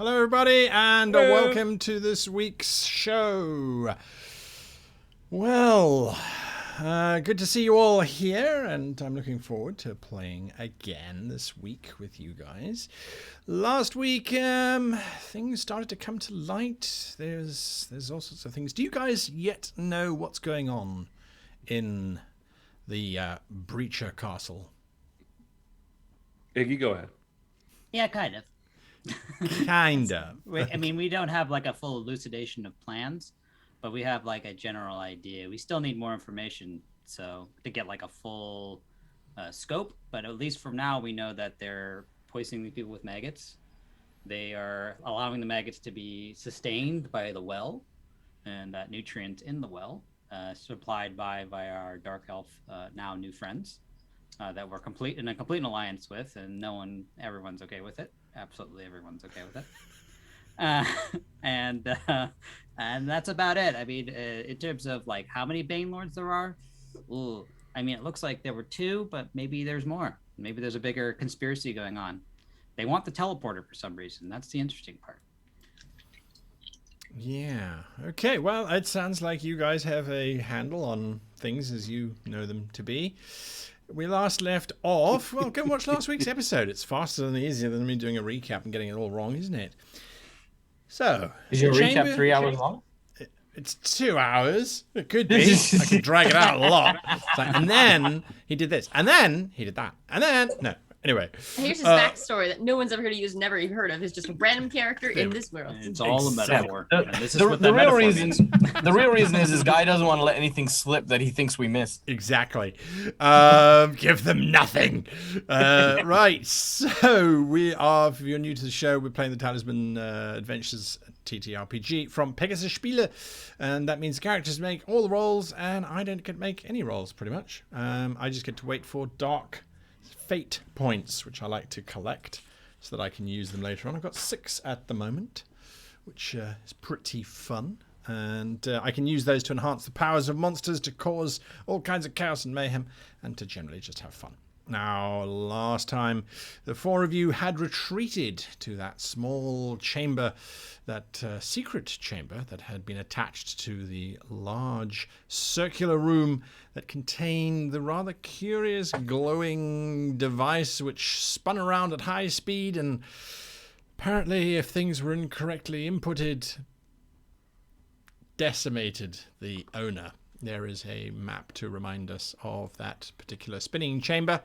Hello, everybody, and welcome to this week's show. Well, good to see you all here, and I'm looking forward to playing again this week with you guys. Last week, things started to come to light. There's all sorts of things. Do you guys yet know what's going on in the Breacher Castle? Iggy, go ahead. Yeah, kind of. Kind of. I mean, we don't have like a full elucidation of plans, but we have like a general idea. We still need more information to get like a full scope, but at least for now we know that they're poisoning the people with maggots. They are allowing the maggots to be sustained by the well and nutrients in the well, supplied by our dark elf now new friends that we're in a complete alliance with, and everyone's okay with it. Absolutely everyone's okay with it. And that's about it. I mean, in terms of like how many Bane Lords there are, I mean, it looks like there were 2, but maybe there's more. Maybe there's a bigger conspiracy going on. They want the teleporter for some reason. That's the interesting part. Yeah. Okay. Well, it sounds like you guys have a handle on things as you know them to be. We last left off. Well, go and watch last week's episode. It's faster and easier than me doing a recap and getting it all wrong, isn't it? So, is your recap 3 hours long? It's 2 hours. It could be. I could drag it out a lot. Like, and then he did this, and then he did that, and then no. Anyway, here's his backstory that no one's ever heard of, you've never even heard of. Is just a random character in this world. It's all a metaphor. The real reason is this guy doesn't want to let anything slip that he thinks we missed. Exactly. Give them nothing. Right. So if you're new to the show, we're playing the Talisman Adventures TTRPG from Pegasus Spiele, and that means characters make all the rolls, and I don't get to make any rolls pretty much. I just get to wait for dark fate points, which I like to collect so that I can use them later on. I've got 6 at the moment, which is pretty fun. And I can use those to enhance the powers of monsters, to cause all kinds of chaos and mayhem, and to generally just have fun. Now, last time, the 4 of you had retreated to that small chamber, that secret chamber that had been attached to the large circular room that contained the rather curious glowing device which spun around at high speed and apparently, if things were incorrectly inputted, decimated the owner. There is a map to remind us of that particular spinning chamber,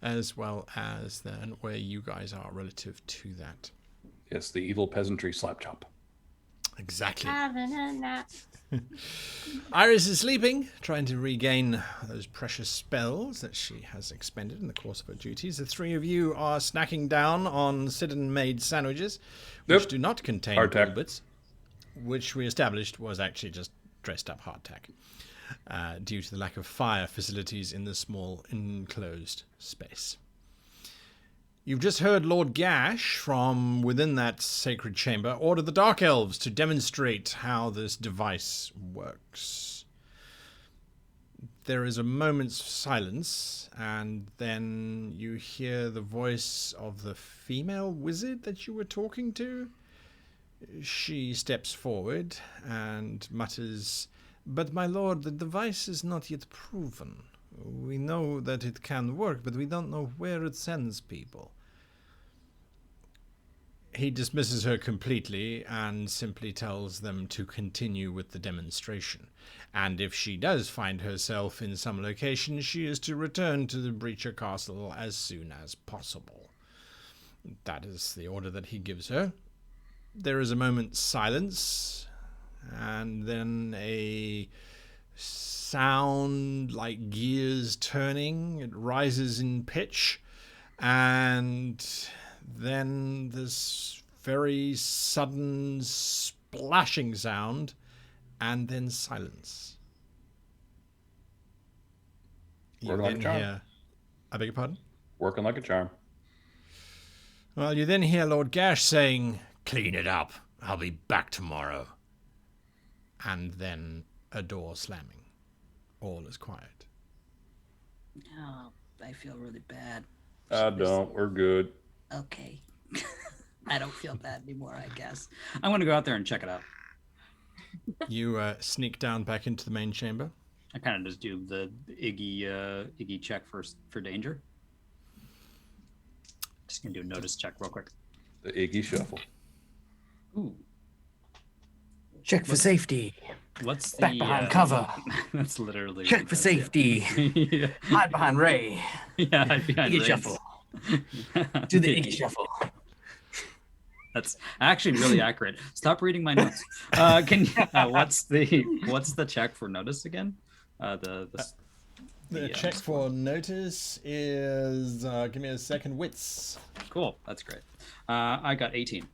as well as then where you guys are relative to that. Yes, the evil peasantry slap chop. Exactly. Iris is sleeping, trying to regain those precious spells that she has expended in the course of her duties. The 3 of you are snacking down on Sidon-made sandwiches, which do not contain Hardtack bits, which we established was actually just dressed up hardtack. Due to the lack of fire facilities in the small enclosed space. You've just heard Lord Gash from within that sacred chamber order the Dark Elves to demonstrate how this device works. There is a moment's silence, and then you hear the voice of the female wizard that you were talking to. She steps forward and mutters, "But my lord, the device is not yet proven. We know that it can work, but we don't know where it sends people." He dismisses her completely and simply tells them to continue with the demonstration. And if she does find herself in some location, she is to return to the Breacher Castle as soon as possible. That is the order that he gives her. There is a moment's silence, and then a sound like gears turning. It rises in pitch, and then this very sudden splashing sound, and then silence. Working like a charm. I beg your pardon? Working like a charm. Well, you then hear Lord Gash saying, "Clean it up. I'll be back tomorrow." And then a door slamming. All is quiet. Oh, I feel really bad. Don't. We're good. Okay. I don't feel bad anymore, I guess. I'm going to go out there and check it out. You sneak down back into the main chamber. I kind of just do the Iggy check for danger. Just going to do a notice check real quick. The Iggy shuffle. Ooh. Check for safety. What's the Back behind cover. That's literally Check for safety. Yeah. Hide behind Ray. Yeah, hide behind Iggy Ray. shuffle. Do the Iggy shuffle. That's actually really accurate. Stop reading my notes. Can you, what's the check for notice again? The check for notice is give me a second. Wits. Cool. That's great. I got 18.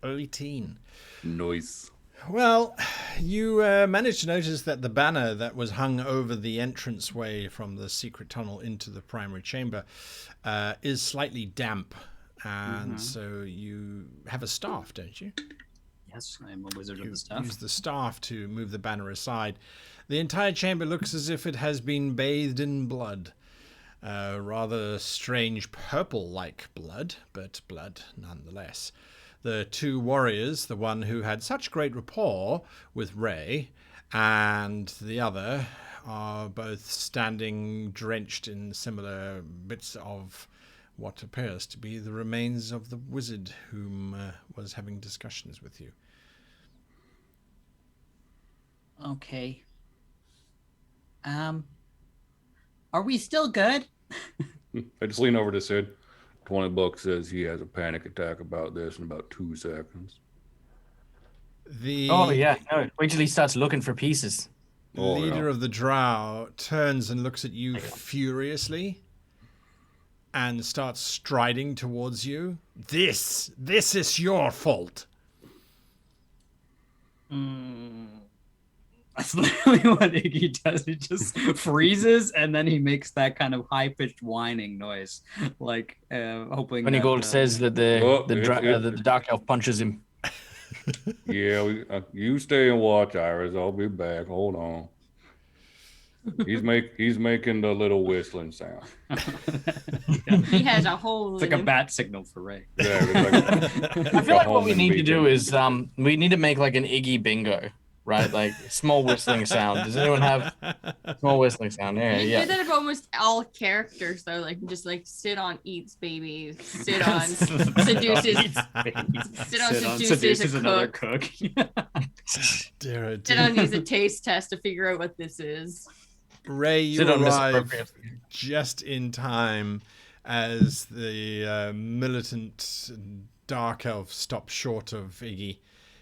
18. Noise. Well, you managed to notice that the banner that was hung over the entranceway from the secret tunnel into the primary chamber is slightly damp. And so you have a staff, don't you? Yes, I'm a wizard of the staff. Use the staff to move the banner aside. The entire chamber looks as if it has been bathed in blood. Rather strange purple-like blood, but blood nonetheless. The two warriors, the one who had such great rapport with Ray and the other, are both standing drenched in similar bits of what appears to be the remains of the wizard whom was having discussions with you. Okay. Are we still good? I just lean over to Sid. $20 says he has a panic attack about this in about 2 seconds. Oh yeah, no, wait till he starts looking for pieces. The leader of the drow turns and looks at you furiously and starts striding towards you. This is your fault. That's literally what Iggy does. He just freezes and then he makes that kind of high-pitched whining noise, like hoping. When Gold says that the dark elf punches him. Yeah, you stay and watch, Iris. I'll be back. Hold on. He's making the little whistling sound. He has a whole. It's like a bat signal for Ray. Yeah, I feel like what we need to do is we need to make like an Iggy bingo. Right, like small whistling sound. Does anyone have small whistling sound? Yeah, You yeah. do that of almost all characters, though. Like just like sit on eats babies, sit on seduces, seduces another cook. Sit on use a taste test to figure out what this is. Ray, you arrive just in time as the militant dark elf stops short of Iggy.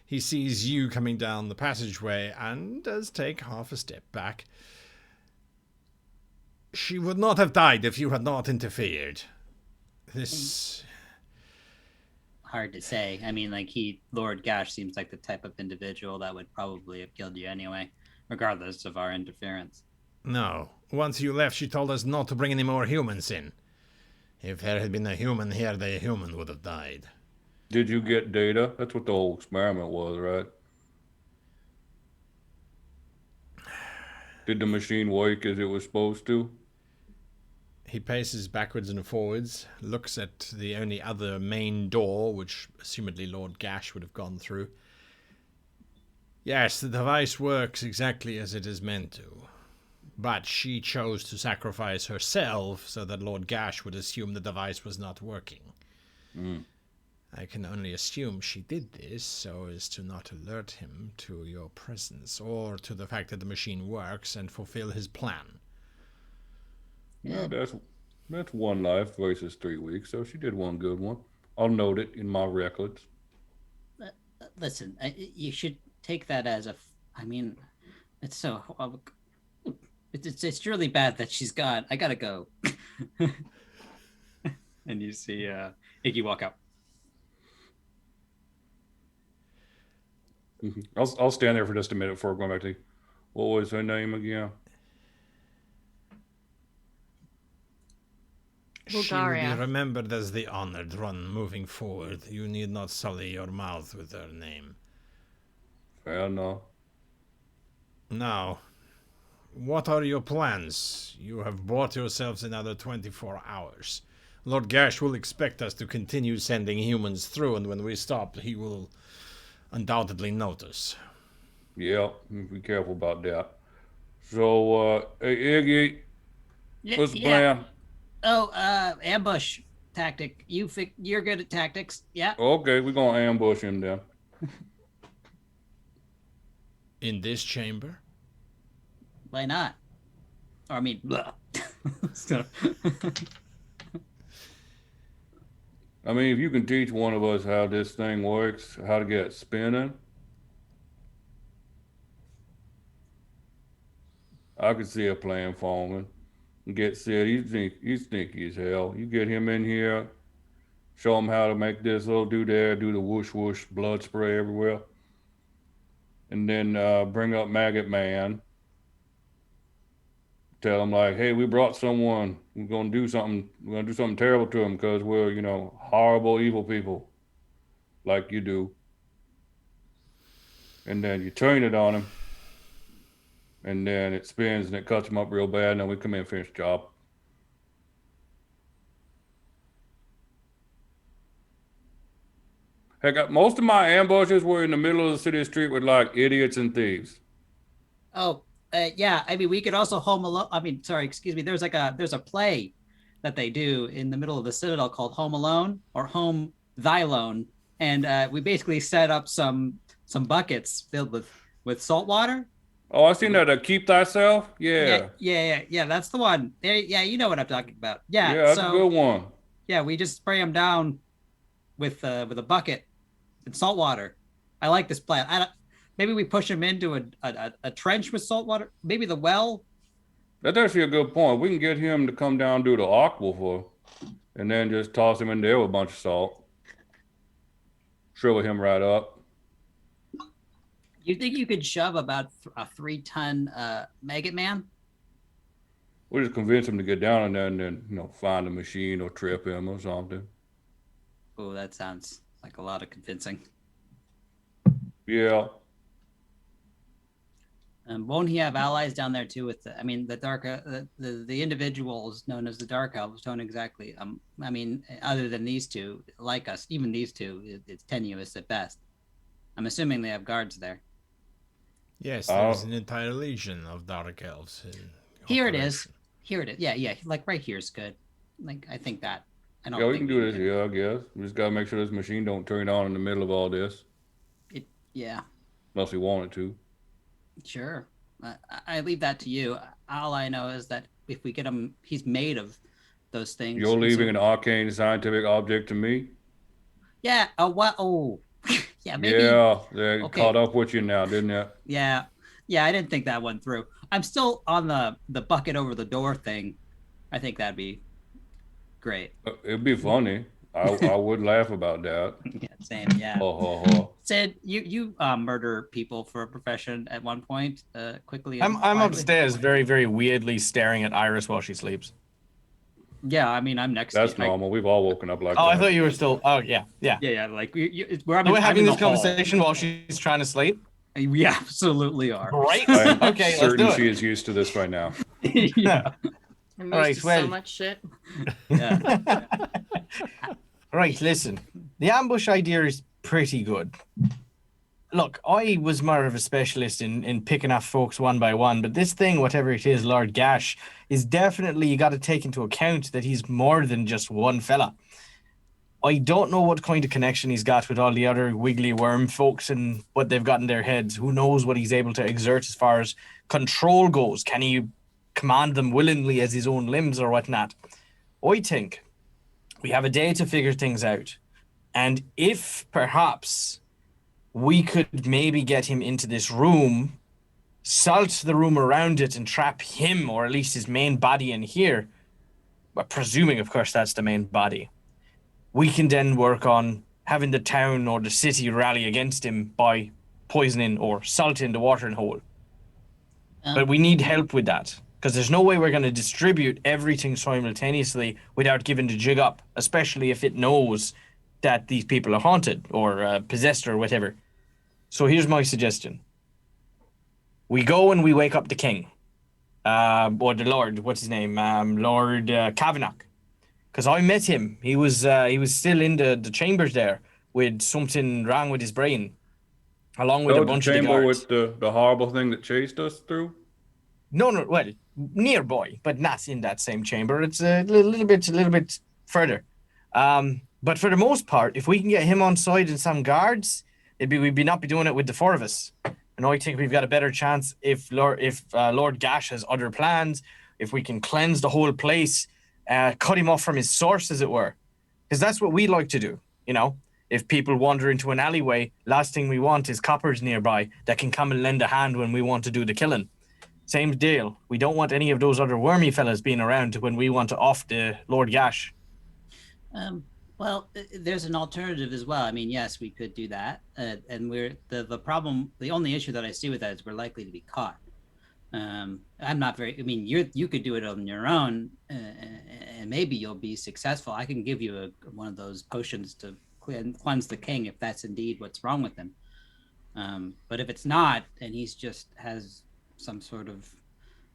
He sees you coming down the passageway and does take half a step back. She would not have died if you had not interfered. This... Hard to say. I mean, like Lord Gash seems like the type of individual that would probably have killed you anyway, regardless of our interference. No. Once you left, she told us not to bring any more humans in. If there had been a human here, the human would have died. Did you get data? That's what the whole experiment was, right? Did the machine work as it was supposed to? He paces backwards and forwards, looks at the only other main door, which assumedly Lord Gash would have gone through. Yes, the device works exactly as it is meant to. But she chose to sacrifice herself so that Lord Gash would assume the device was not working. I can only assume she did this so as to not alert him to your presence or to the fact that the machine works and fulfill his plan. Yeah, that's 1 life versus 3 weeks, so she did one good one. I'll note it in my records. Listen, you should take that as I mean, it's so... It's really bad that she's gone. I gotta go. And you see Iggy walk out. I'll stand there for just a minute before going back to what was her name again? Bulgaria. She will be remembered as the honored one moving forward. You need not sully your mouth with her name. Fair enough. Now, what are your plans? You have bought yourselves another 24 hours. Lord Gash will expect us to continue sending humans through, and when we stop, he will undoubtedly notice. Yeah, be careful about that. So, hey, Iggy, what's the plan? Oh, ambush tactic. You're good at tactics. Yeah. Okay, we're gonna ambush him then. In this chamber? Why not? Or, I mean, blah. I mean, if you can teach one of us how this thing works, how to get it spinning, I could see a plan forming. Get Sid, he's sneaky as hell. You get him in here, show him how to make this little doodad, do the whoosh whoosh blood spray everywhere. And then bring up Maggot Man. Tell him like, hey, we brought someone. We're gonna do something terrible to him because we're, horrible, evil people. Like you do. And then you turn it on him. And then it spins and it cuts him up real bad, and then we come in and finish the job. Heck, most of my ambushes were in the middle of the city street with like idiots and thieves. Oh, yeah. I mean, we could also Home Alone. I mean, sorry, excuse me. There's a play that they do in the middle of the Citadel called Home Alone or Home Thy Lone, and we basically set up some buckets filled with salt water. Oh, I seen that. Keep thyself. Yeah. Yeah. That's the one. Yeah, you know what I'm talking about. Yeah. Yeah, that's a good one. Yeah, we just spray them down with a bucket and salt water. I like this plan. Maybe we push them into a trench with salt water. Maybe the well. That's actually a good point. We can get him to come down do the aquifer, and then just toss him in there with a bunch of salt. Shrivel him right up. You think you could shove about a 3-ton Maggot Man? We'll just convince him to get down in there and then, find a machine or trip him or something. Oh, that sounds like a lot of convincing. Yeah. Won't he have allies down there too? With the dark, the individuals known as the Dark Elves don't exactly. Other than these two, like us, even these two, it's tenuous at best. I'm assuming they have guards there. Yes, there's an entire legion of Dark Elves. Here it is. Yeah. Like right here is good. Like I think that. I don't. Yeah, we can do this. Yeah, I guess we just gotta make sure this machine don't turn on in the middle of all this. Yeah. Unless we want it to. Sure. I leave that to you. All I know is that if we get him, he's made of those things. You're leaving an arcane scientific object to me? Yeah. What? Oh. Yeah, maybe. Yeah, they caught up with you now, didn't it? Yeah. I didn't think that one through. I'm still on the bucket over the door thing. I think that'd be great. It'd be funny. I would laugh about that. Yeah, same. Yeah. Sid, you murder people for a profession at one point. Quickly. I'm upstairs, very very weirdly staring at Iris while she sleeps. Yeah, I'm next. That's normal. We've all woken up like that. Oh, I thought you were still. Oh, yeah. Like we're having this conversation while she's trying to sleep. We absolutely are. Right. Okay. Certain she is used to this right now. Yeah. I'm used to so much shit. Yeah. Right. Listen, the ambush idea is pretty good. Look, I was more of a specialist in picking off folks one by one, but this thing, whatever it is, Lord Gash, is definitely, you got to take into account that he's more than just one fella. I don't know what kind of connection he's got with all the other wiggly worm folks and what they've got in their heads. Who knows what he's able to exert as far as control goes? Can he command them willingly as his own limbs or whatnot? I think we have a day to figure things out. And if perhaps we could maybe get him into this room, salt the room around it, and trap him, or at least his main body in here, but presuming, of course, that's the main body, we can then work on having the town or the city rally against him by poisoning or salting the watering hole. But we need help with that, because there's no way we're going to distribute everything simultaneously without giving the jig up, especially if it knows that these people are haunted or possessed or whatever. So here's my suggestion. We go and we wake up the king. Or the Lord, what's his name? Lord Kavanagh. because I met him. He was still in the chambers there with something wrong with his brain, along with a bunch of the chamber guards. with the horrible thing that chased us through? No, well, nearby, but not in that same chamber. It's a little bit further. But for the most part, if we can get him on side and some guards, we'd not be doing it with the four of us. And I think we've got a better chance if Lord Gash has other plans, if we can cleanse the whole place, cut him off from his source, as it were. Because that's what we like to do, you know? If people wander into an alleyway, last thing we want is coppers nearby that can come and lend a hand when we want to do the killing. Same deal. We don't want any of those other wormy fellas being around when we want to off the Lord Gash. Well, there's an alternative as well. I mean, yes, we could do that, and the problem. The only issue that I see with that is we're likely to be caught. I'm not very. I mean, you could do it on your own, and maybe you'll be successful. I can give you one of those potions to cleanse the king if that's indeed what's wrong with him. But if it's not, and he's just has some sort of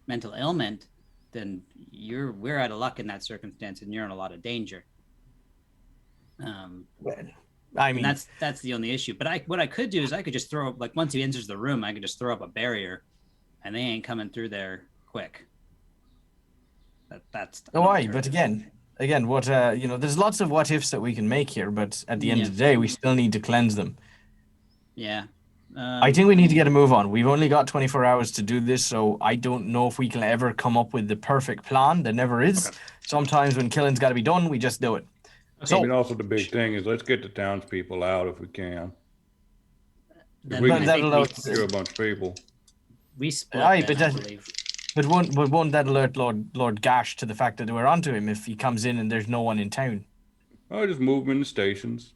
mental ailment, then we're out of luck in that circumstance, and you're in a lot of danger. Well, I mean, that's the only issue. But what I could do is I could just throw up, like, once he enters the room, I could just throw up a barrier, and they ain't coming through there quick. That's. But again, what there's lots of what ifs that we can make here, but at the end of the day, we still need to cleanse them. Yeah. I think we need to get a move on. We've only got 24 hours to do this, so I don't know if we can ever come up with the perfect plan. There never is. Okay. Sometimes when killing's got to be done, we just do it. So, I mean, also the big thing is let's get the townspeople out if we can. If we can secure a bunch of people. We split. But won't that alert Lord Gash to the fact that we're onto him if he comes in and there's no one in town? Oh, just move him in the stations.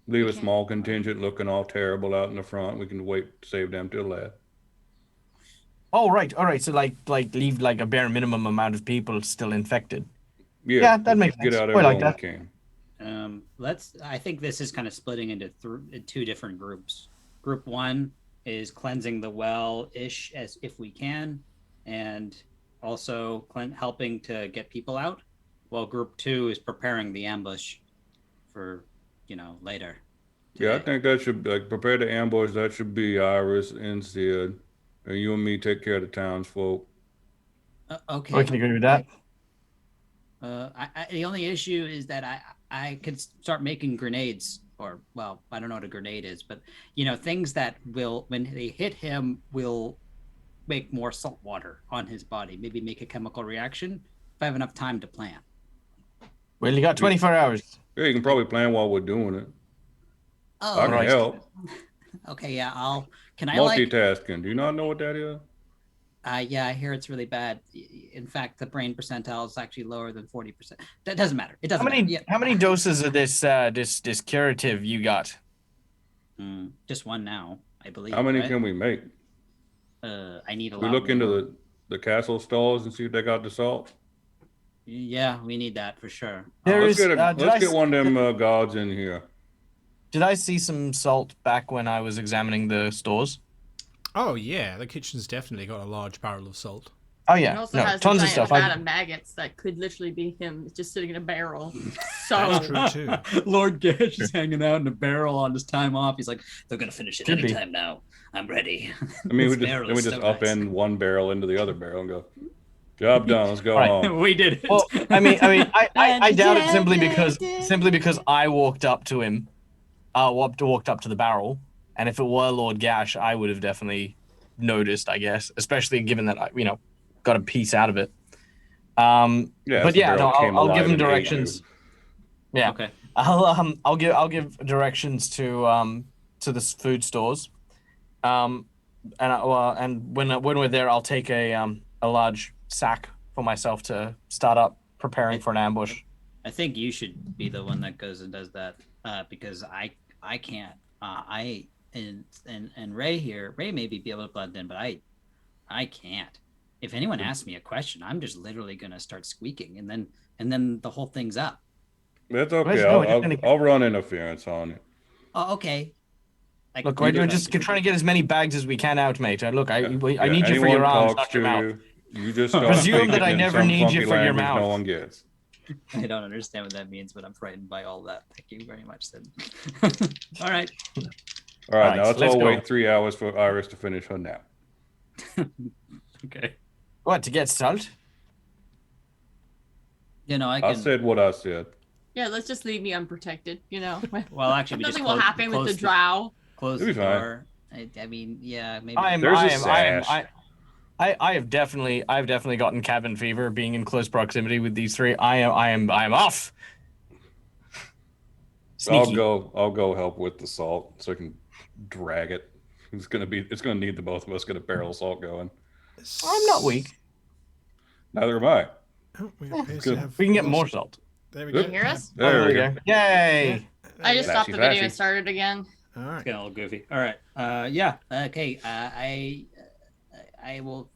Leave a small contingent looking all terrible out in the front. We can wait to save them till last. Oh, right. All right. So like leave like a bare minimum amount of people still infected. Yeah, that makes sense. Get out everyone like that. We can. I think this is kind of splitting into two different groups. Group one is cleansing the well-ish as if we can, and also helping to get people out. While group two is preparing the ambush for, later. Today. Yeah, I think that should prepare the ambush. That should be Iris and Sid, and you and me take care of the townsfolk. Okay. I can agree with that. The only issue is that I could start making grenades, or, well, I don't know what a grenade is, but things that will, when they hit him, will make more salt water on his body. Maybe make a chemical reaction if I have enough time to plan. Well, you got 24 hours. Yeah, you can probably plan while we're doing it. Oh, I can help. Okay, yeah, Can I multitasking? Do you not know what that is? Yeah, I hear it's really bad. In fact, the brain percentile is actually lower than 40%. That doesn't matter. It doesn't matter. How many doses of this curative you got? Just one now, I believe. How many can we make? I need a lot. We look into the castle stalls and see if they got the salt. Yeah, we need that for sure. Let's get one of them gods in here. Did I see some salt back when I was examining the stores? Oh yeah, the kitchen's definitely got a large barrel of salt. Oh yeah, it also has tons a of stuff. Amount of maggots that could literally be him just sitting in a barrel. So that's true too. Lord Gash is hanging out in a barrel on his time off. He's like, they're gonna finish it anytime now. I'm ready. I mean, we just upend one barrel into the other barrel and go, job done. Let's go home. We did it. Well, I mean, I doubt it simply because I walked up to him, walked up to the barrel. And if it were Lord Gash, I would have definitely noticed, I guess, especially given that I, got a piece out of it. But yeah, no, I'll give him directions. Yeah. Okay. I'll give directions to the food stores. And when we're there, I'll take a large sack for myself to start up preparing for an ambush. I think you should be the one that goes and does that, because I can't. And Ray here, Ray maybe be able to blend in, but I can't. If anyone asks me a question, I'm just literally gonna start squeaking, and then the whole thing's up. That's okay. I'll run interference on it. Oh, okay. Look, we're just trying to get as many bags as we can out, mate. Look, I need you for your arms, not your mouth. You just presume that I never need you for your mouth. No one gets. I don't understand what that means, but I'm frightened by all that. Thank you very much, Sid. All right. All right, now let's let's all go. wait 3 hours for Iris to finish her nap. Okay. What, to get salt? You know, I I can. said what I said. Yeah, let's just leave me unprotected, you know. Well, actually, we just Nothing will happen with the drow. Close It'll the be fine. door. I mean, yeah, maybe. I've definitely gotten cabin fever being in close proximity with these three. I am off. Sneaky. I'll go help with the salt so I can drag it. It's gonna need the both of us get a barrel of salt going. I'm not weak. Neither am I. Oh, we can get more salt. There we Can go. you hear us? There we go. Yay! I just stopped the Flashy. video and started again. All right. It's getting a little goofy. All right. Yeah. Okay. I will.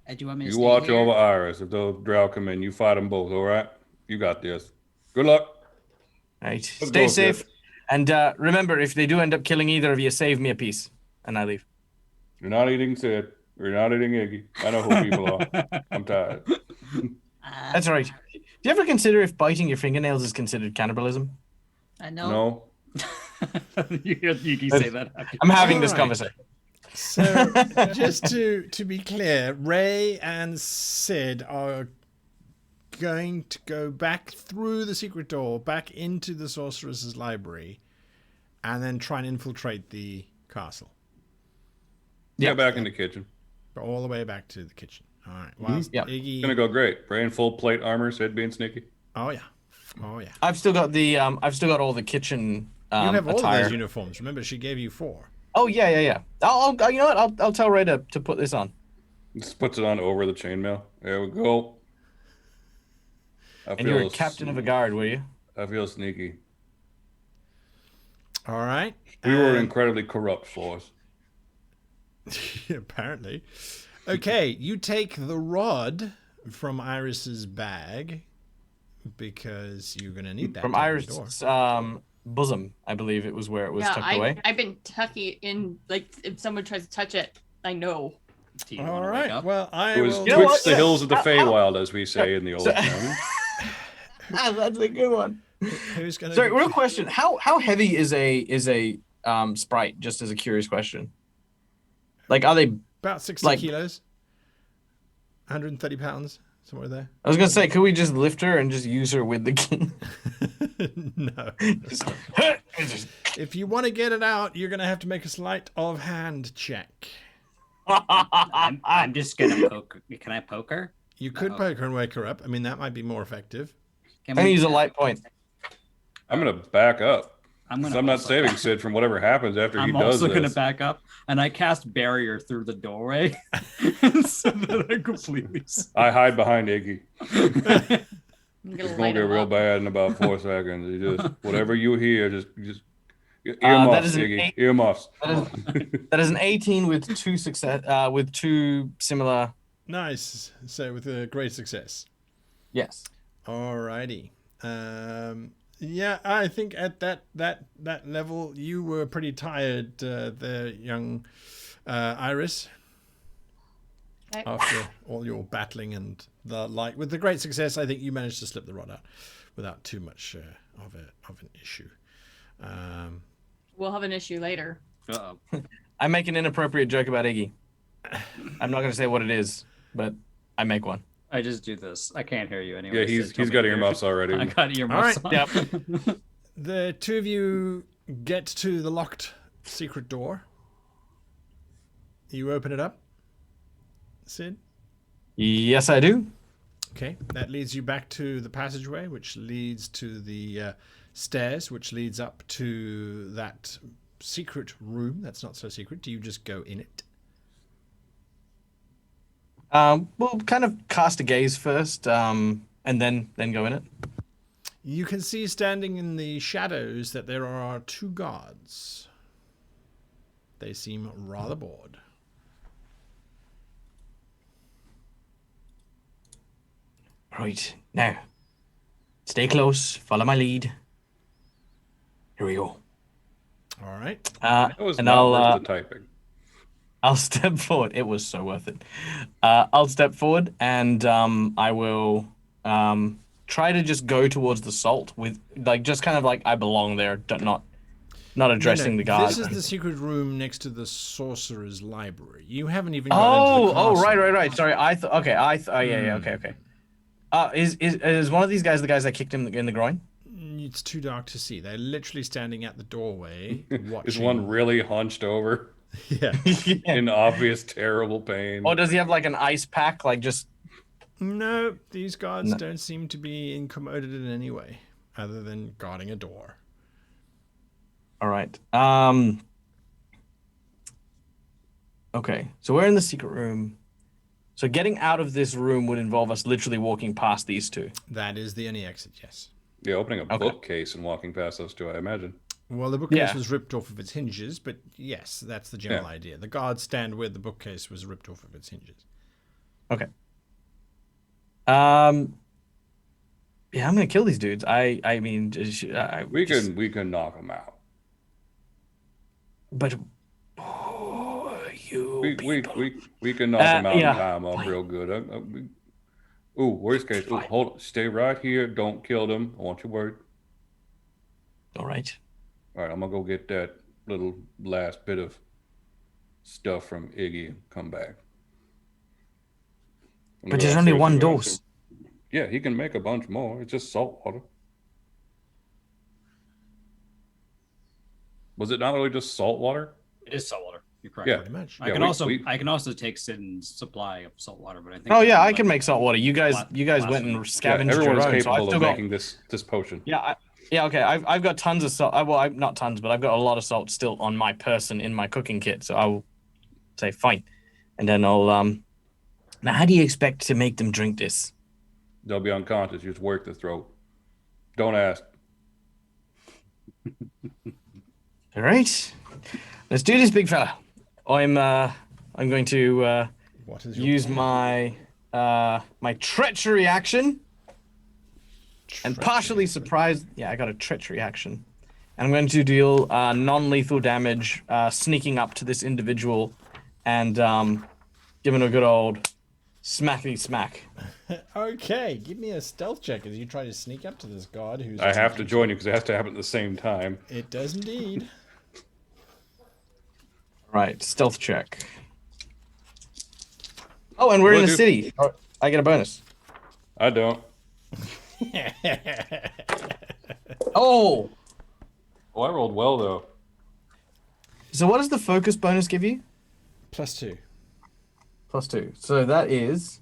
Do you want me to You stay watch here? over Iris. If those drow come in, you fight them both. All right? You got this. Good luck. Right. Let's Stay go, safe. Sid. And remember, if they do end up killing either of you, save me a piece. And I leave. You're not eating Sid. You're not eating Iggy. I know who people are. I'm tired. That's all right. Do you ever consider if biting your fingernails is considered cannibalism? I know. No. You hear Iggy say that. I'm having this All right. conversation. So, just to be clear, Ray and Sid are going to go back through the secret door, back into the sorceress's library, and then try and infiltrate the castle. Yeah, back in the kitchen. All the way back to the kitchen. All right. Whilst Yep. Iggy... It's gonna go great. Ray in full plate armor, Sid being sneaky. Oh, yeah. Oh, yeah. I've still got all the kitchen You have all attire. of those uniforms. Remember, she gave you 4. Oh yeah. I'll you know what? I'll tell Ray to put this on. Just puts it on over the chainmail. There we go. And you're a captain of a guard, were you? I feel sneaky. All right. We were an incredibly corrupt force. Apparently. Okay, you take the rod from Iris's bag because you're going to need that From to open the door. Iris' bosom, I believe it was where it was tucked away. I've been tucking in, like, if someone tries to touch it, I know. Do you All want to wake right. up? Well, I It was will. know twixt what? the Yeah. hills of the Feywild, as we say in the old town. That's a good one. Who's going to? Sorry, real question. How heavy is a sprite? Just as a curious question. Like, are they? About 60 like- kilos. 130 pounds, somewhere there. I was gonna say, could we just lift her and just use her with the king? No. Just- If you want to get it out, you're going to have to make a sleight of hand check. I'm just gonna poke. Can I poke her? You could Uh-oh. poke her and wake her up. I mean, that might be more effective. Can I'm gonna we- use a light point. I'm gonna back up. I'm I'm not saving Sid from whatever happens after he I'm does also this. gonna back up, and I cast barrier through the doorway, so that I completely. I hide behind Iggy. I'm It's gonna gonna light get him real up. bad in about 4 seconds. You just whatever you hear, just that earmuffs, is an Iggy. eight- Earmuffs. That is an 18 with two similar. Nice. So with a great success. Yes. Alrighty. Yeah, I think at that level you were pretty tired, there, young Iris. Okay. After all your battling and the like, with the great success, I think you managed to slip the rod out without too much of an issue. We'll have an issue later. Uh-oh. I make an inappropriate joke about Iggy. I'm not gonna say what it is, but I make one. I just do this. I can't hear you anyway. Yeah, so he's tell me got to hear. earmuffs already. I got earmuffs. All on. Yep. The two of you get to the locked secret door. You open it up, Sid. Yes, I do. Okay, that leads you back to the passageway, which leads to the stairs, which leads up to that secret room. That's not so secret. Do you just go in it? We'll kind of cast a gaze first, and then go in it. You can see standing in the shadows that there are 2 guards. They seem rather bored. Right, now, stay close, follow my lead. Here we go. All right. That was And not worth the typing. I'll step forward. It was so worth it. I'll step forward and I will try try to just go towards the salt with like just kind of like I belong there, not addressing the guard. This is the secret room next to the sorcerer's library. You haven't even got into the castle. Right. Sorry, okay. Is one of these guys the guys that kicked him in the groin? It's too dark to see. They're literally standing at the doorway watching. Is one really hunched over? Yeah. In obvious terrible pain. Or does he have like an ice pack, like just? No, these guards don't seem to be incommoded in any way, other than guarding a door. All right. Okay, so we're in the secret room. So getting out of this room would involve us literally walking past these two. That is the only exit, yes. Yeah, opening a bookcase and walking past those two, I imagine. Well, the bookcase was ripped off of its hinges, but yes, that's the general idea. The guards stand where the bookcase was ripped off of its hinges. Okay. Yeah, I'm gonna kill these dudes. I mean, we can knock them out. But we can knock them out and tie them up real good. Worst case. Hold on. Stay right here. Don't kill them. I want your word. All right. All right, I'm gonna go get that little last bit of stuff from Iggy and come back. But there's only one dose. Yeah, he can make a bunch more. It's just salt water. Was it not really just salt water? It is salt water. You're correct. Yeah, pretty much. I can also take Sid's supply of salt water, but I think. Oh yeah, I can make salt water. You guys went and scavenged your own. Everyone is capable of making this potion. Yeah. Okay. I've got tons of salt. Well, not tons, but I've got a lot of salt still on my person in my cooking kit. So I will say fine, and then I'll Now, how do you expect to make them drink this? They'll be unconscious. You just work the throat. Don't ask. All right, let's do this, big fella. I'm going to use my my treachery action. And partially surprised, I got a treachery action. And I'm going to deal non-lethal damage, sneaking up to this individual and giving a good old smackety smack. Okay, give me a stealth check as you try to sneak up to this guard who's... I have to join you because it has to happen at the same time. It does indeed. Right, stealth check. Oh, and we're in the city. I get a bonus. I don't. Oh, I rolled well though. so what does the focus bonus give you? +2. +2. So that is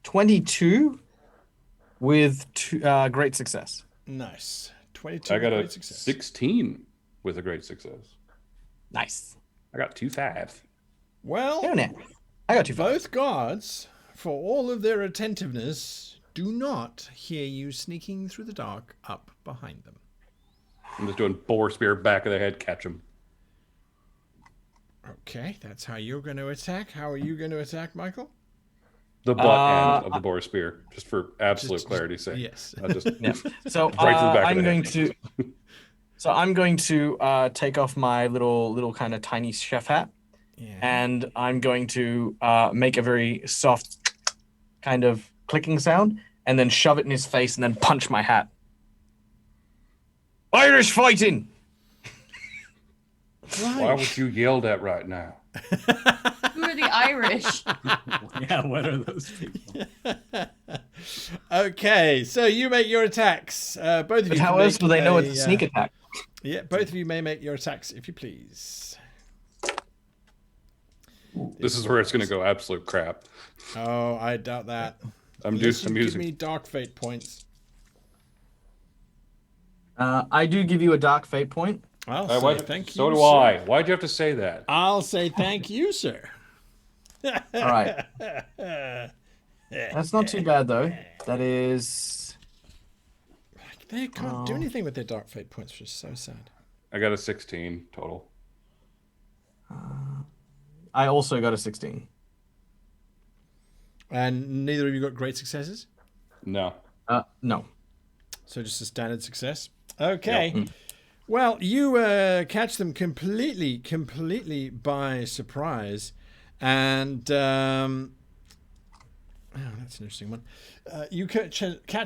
22 with great success. Nice. 22. I got a great success. 16 with a great success. Nice. I got 2 5s. Well, I got 2 both guards, for all of their attentiveness, do not hear you sneaking through the dark up behind them. I'm just doing boar spear back of the head, catch him. Okay, that's how you're going to attack. How are you going to attack, Michael? The butt end of the boar spear, just for absolute clarity's sake. Yes. So right to the back I'm going to. So I'm going to take off my little kind of tiny chef hat, and I'm going to make a very soft kind of clicking sound, and then shove it in his face, and then punch my hat. Irish fighting. Why would you yell that right now? Who are the Irish? Yeah, what are those people? Okay, so you make your attacks. Both of you. But how else will they know it's a sneak attack? Yeah, both of you may make your attacks if you please. This is where it's going to go absolute crap. Oh, I doubt that. I'm Give using. me dark fate points. I do give you a dark fate point. I'll say thank you. So do sir. I. Why'd you have to say that? I'll say thank you, sir. All right. That's not too bad though. That is. They can't do anything with their dark fate points, which is so sad. I got a 16 total. I also got a 16. And neither of you got great successes? No. No. So just a standard success. Okay. Yep. Well, you catch them completely by surprise, and Oh, that's an interesting one. You catch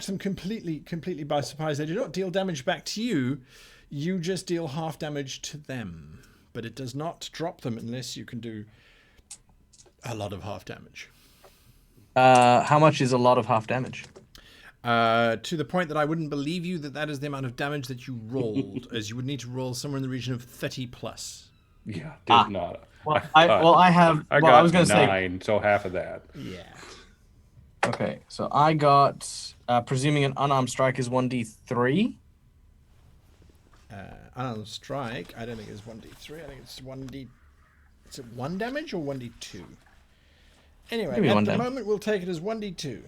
them completely by surprise. They do not deal damage back to you. You just deal half damage to them. But it does not drop them unless you can do a lot of half damage. How much is a lot of half damage? To the point that I wouldn't believe you that is the amount of damage that you rolled, as you would need to roll somewhere in the region of 30 plus. Yeah, did not. Well, I was going to say 9, so half of that. Yeah. Okay, so I got, presuming an unarmed strike is 1d3. Unarmed strike, I don't think it's 1d3. I think it's 1d... Is it 1 damage or 1d2? Anyway, Maybe at the moment, we'll take it as 1d2.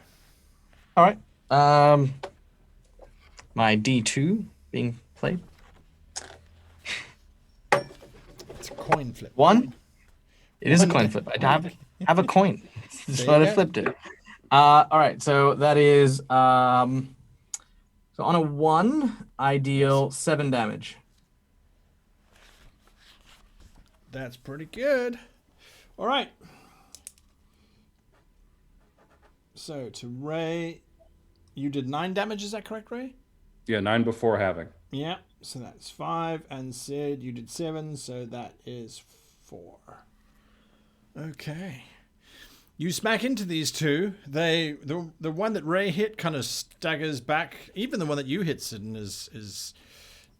All right. My d2 being played. It's a coin flip. 1? It is a coin flip. I have a coin. That's what I flipped it. All right, so that is... so on a 1, I deal 7 damage. That's pretty good. All right. So to Ray, you did 9 damage. Is that correct, Ray? Yeah, 9 before having. Yeah. So that's 5. And Sid, you did 7. So that is 4. Okay. You smack into these two. The one that Ray hit kind of staggers back. Even the one that you hit, Sid, is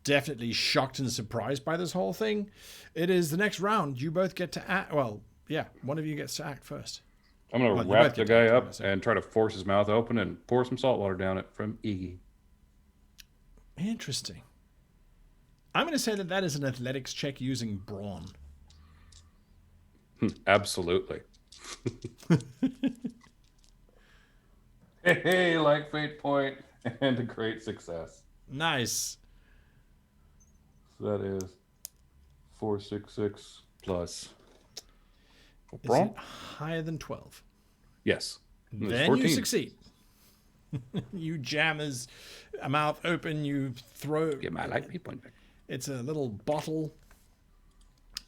definitely shocked and surprised by this whole thing. It is the next round. You both get to act. Well, yeah, one of you gets to act first. I'm going to wrap the guy up and try to force his mouth open and pour some salt water down it from Iggy. Interesting. I'm going to say that is an athletics check using brawn. Absolutely. Hey, like fate point and a great success. Nice. So that is 466 plus. Is it higher than 12? Yes. Then 14. You succeed. You jam his mouth open. You throw. Get my light fate point back. It's a little bottle,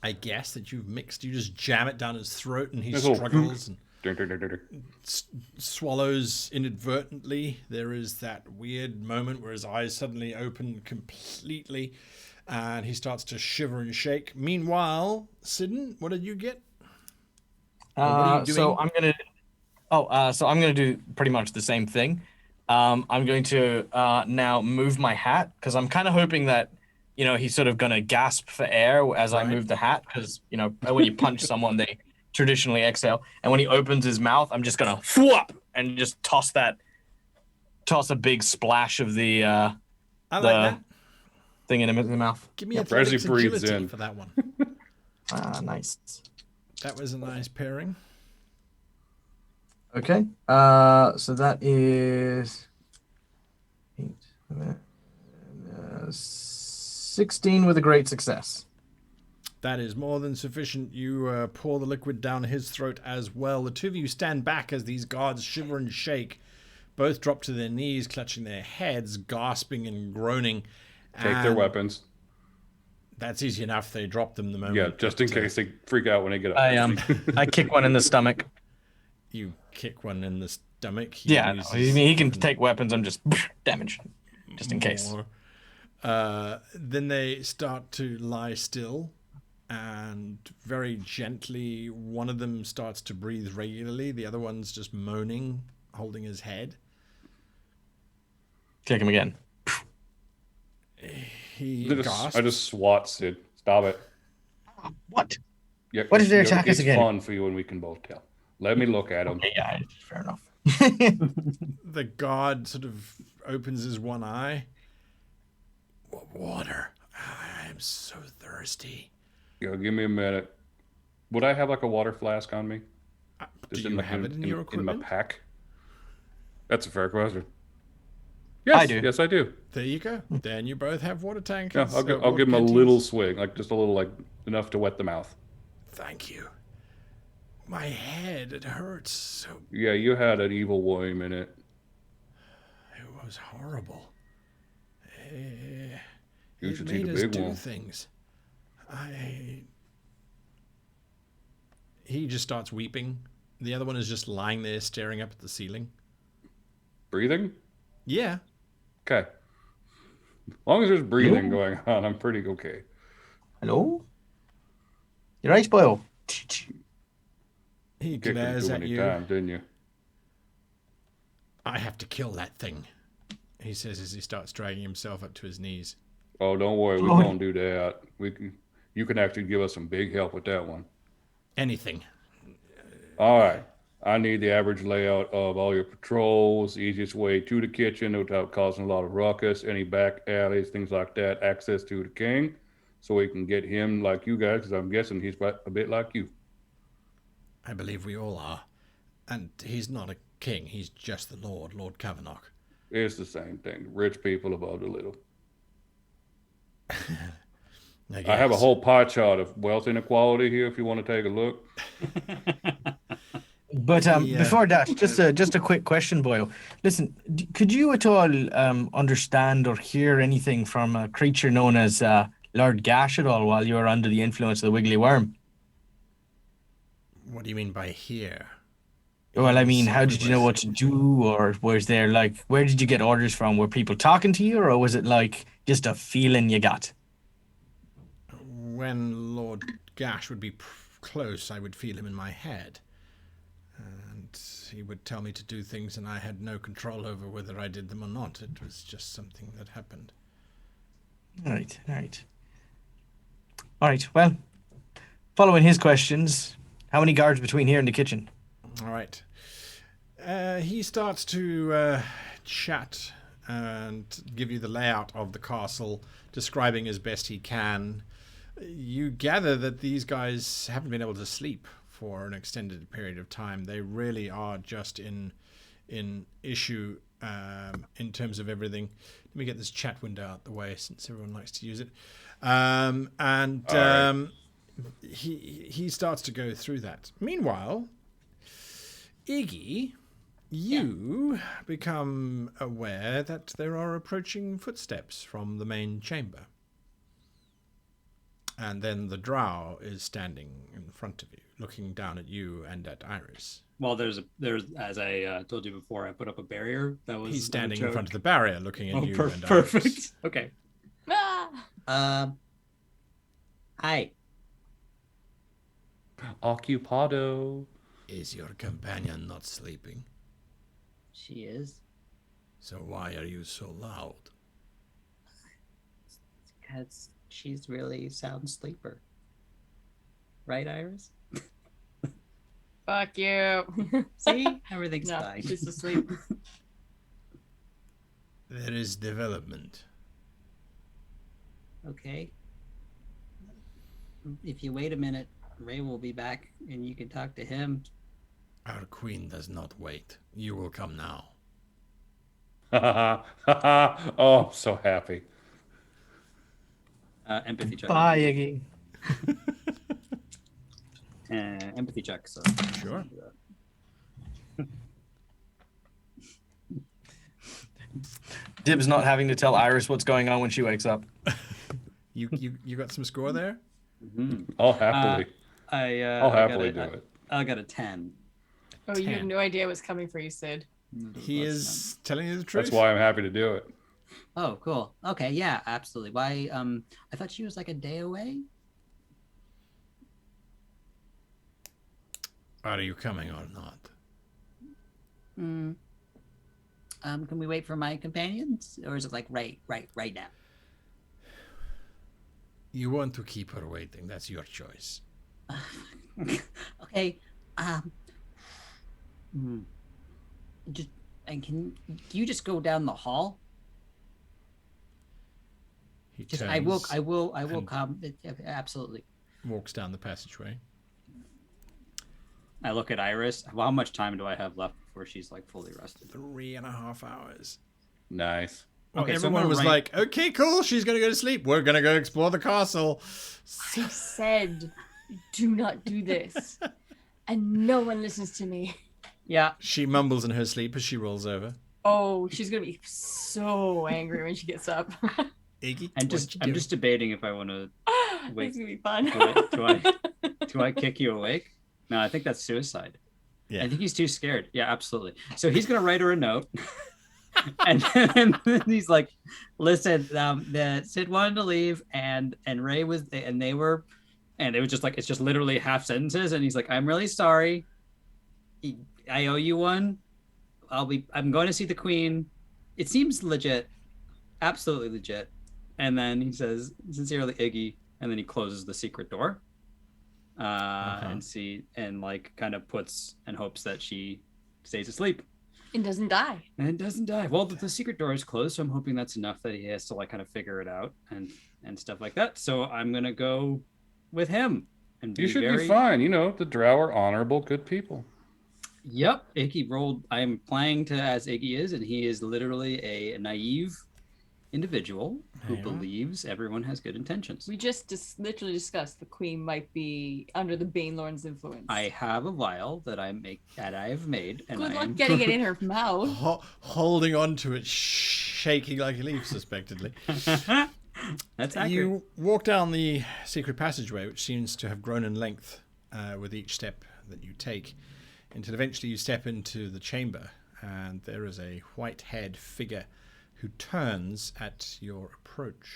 I guess, that you've mixed. You just jam it down his throat, and he struggles and swallows inadvertently. There is that weird moment where his eyes suddenly open completely, and he starts to shiver and shake. Meanwhile, Sidon, what did you get? What are you doing? So I'm gonna do pretty much the same thing. I'm going to now move my hat because I'm kind of hoping that he's sort of gonna gasp for air as I move the hat because when you punch someone they traditionally exhale, and when he opens his mouth I'm just gonna whoop and just toss a big splash of the I like that thing in his mouth. Give me athletics agility for that one. Nice. That was a nice pairing. Okay. So that is 16 with a great success. That is more than sufficient. You pour the liquid down his throat as well. The two of you stand back as these guards shiver and shake. Both drop to their knees, clutching their heads, gasping and groaning. Take their weapons. That's easy enough. They drop them the moment. Yeah, just in case they freak out when they get up. I kick one in the stomach. You kick one in the stomach. He can take weapons. I'm just damage, just in case. Then they start to lie still, and very gently, one of them starts to breathe regularly. The other one's just moaning, holding his head. Kick him again. He gasps. I just swat Sid. Stop it. What? Yeah, what did they attack us again? It's fun for you and we can both tell. Let me look at him. Yeah, fair enough. The guard sort of opens his one eye. Water. I am so thirsty. Yo, give me a minute. Would I have like a water flask on me? Do you have it in your equipment? In my pack? That's a fair question. Yes, I do. Yes, I do. There you go. Then you both have water tanks. Yeah, I'll give him a little swig, like just a little, like enough to wet the mouth. Thank you. My head, it hurts so. Yeah, you had an evil worm in it. It was horrible. You should see made the us big do one. Things. He just starts weeping The other one is just lying there staring up at the ceiling. Breathing? Yeah. Okay. As long as there's breathing going on, I'm pretty okay. Hello? You're right, boyo. He Kicked him glares too at many you. times, didn't you? I have to kill that thing, he says as he starts dragging himself up to his knees. Oh, don't worry, we won't do that. You can actually give us some big help with that one. Anything. All right. I need the average layout of all your patrols, easiest way to the kitchen without causing a lot of ruckus, any back alleys, things like that, access to the king, so we can get him like you guys, because I'm guessing he's a bit like you. I believe we all are. And he's not a king, he's just the Lord Kavanagh. It's the same thing. Rich people above the little. I have a whole pie chart of wealth inequality here if you want to take a look. But before that, just a quick question, Boyle. Listen, could you at all understand or hear anything from a creature known as Lord Gash at all while you were under the influence of the Wiggly Worm? What do you mean by here? Well, I mean, how did you know what to do, or was there where did you get orders from? Were people talking to you, or was it like just a feeling you got? When Lord Gash would be close, I would feel him in my head. And he would tell me to do things, and I had no control over whether I did them or not. It was just something that happened. All right. Well, following his questions, how many guards between here and the kitchen? All right. He starts to chat and give you the layout of the castle, describing as best he can. You gather that these guys haven't been able to sleep for an extended period of time. They really are just in issue in terms of everything. Let me get this chat window out the way since everyone likes to use it. He starts to go through that. Meanwhile, Iggy, you become aware that there are approaching footsteps from the main chamber. And then the drow is standing in front of you, looking down at you and at Iris. Well, there's as I told you before, I put up a barrier. He's standing in front of the barrier, looking at you and perfect. Iris. Okay. Ah! Hi. Occupado. Is your companion not sleeping? She is. So why are you so loud? Because she's really a sound sleeper. Right, Iris? Fuck you. See? Everything's No, fine. she's asleep. There is development. Okay. If you wait a minute, Ray will be back and you can talk to him. Our queen does not wait. You will come now. Oh, I'm so happy. Empathy check. Bye, Iggy. Empathy check. So Sure. Dib's not having to tell Iris what's going on when she wakes up. You got some score there? Mm-hmm. I'll happily. I'll happily do it. I got a 10. Oh, you have no idea what's coming for you, Sid. He is telling you the truth. That's why I'm happy to do it. Oh, cool. Okay, yeah, absolutely. Why? I thought she was like a day away. Are you coming or not? Can we wait for my companions, or is it like right now? You want to keep her waiting. That's your choice. Okay. Just and can you just go down the hall? He Just turns I will and come. Absolutely. walks down the passageway. I look at Iris. Well, how much time do I have left before she's like fully rested? 3.5 hours. Nice. Well, Okay, so everyone we're was right- like, okay, cool. She's going to go to sleep. We're going to go explore the castle. I said, do not do this. And no one listens to me. Yeah. She mumbles in her sleep as she rolls over. Oh, she's going to be so angry when she gets up. Iggy, I'm just debating if I want to. Wait. It's going to be fun. Do I kick you awake? No, I think that's suicide. Yeah. I think he's too scared. Yeah, absolutely. So he's gonna write her a note, and then he's like, "Listen, the Sid wanted to leave, and Ray was, and they were, and it was just like it's just literally half sentences, and he's like, I'm really sorry. I owe you one. I'm going to see the Queen. It seems legit, absolutely legit." And then he says, "Sincerely, Iggy," and then he closes the secret door. And like kind of puts and hopes that she stays asleep and doesn't die. Well, the secret door is closed, so I'm hoping that's enough that he has to like kind of figure it out and stuff like that. So I'm gonna go with him. And you should be fine. You know, the Drow are honorable, good people. Yep, Iggy rolled. I am playing to as Iggy is, and he is literally a naive individual who believes everyone has good intentions. We just literally discussed the Queen might be under the Banelorn's influence. I have a vial that I have made. And good luck getting it in her mouth. Holding on to it, shaking like a leaf, suspectedly. That's accurate. You walk down the secret passageway, which seems to have grown in length with each step that you take, until eventually you step into the chamber, and there is a white-haired figure who turns at your approach.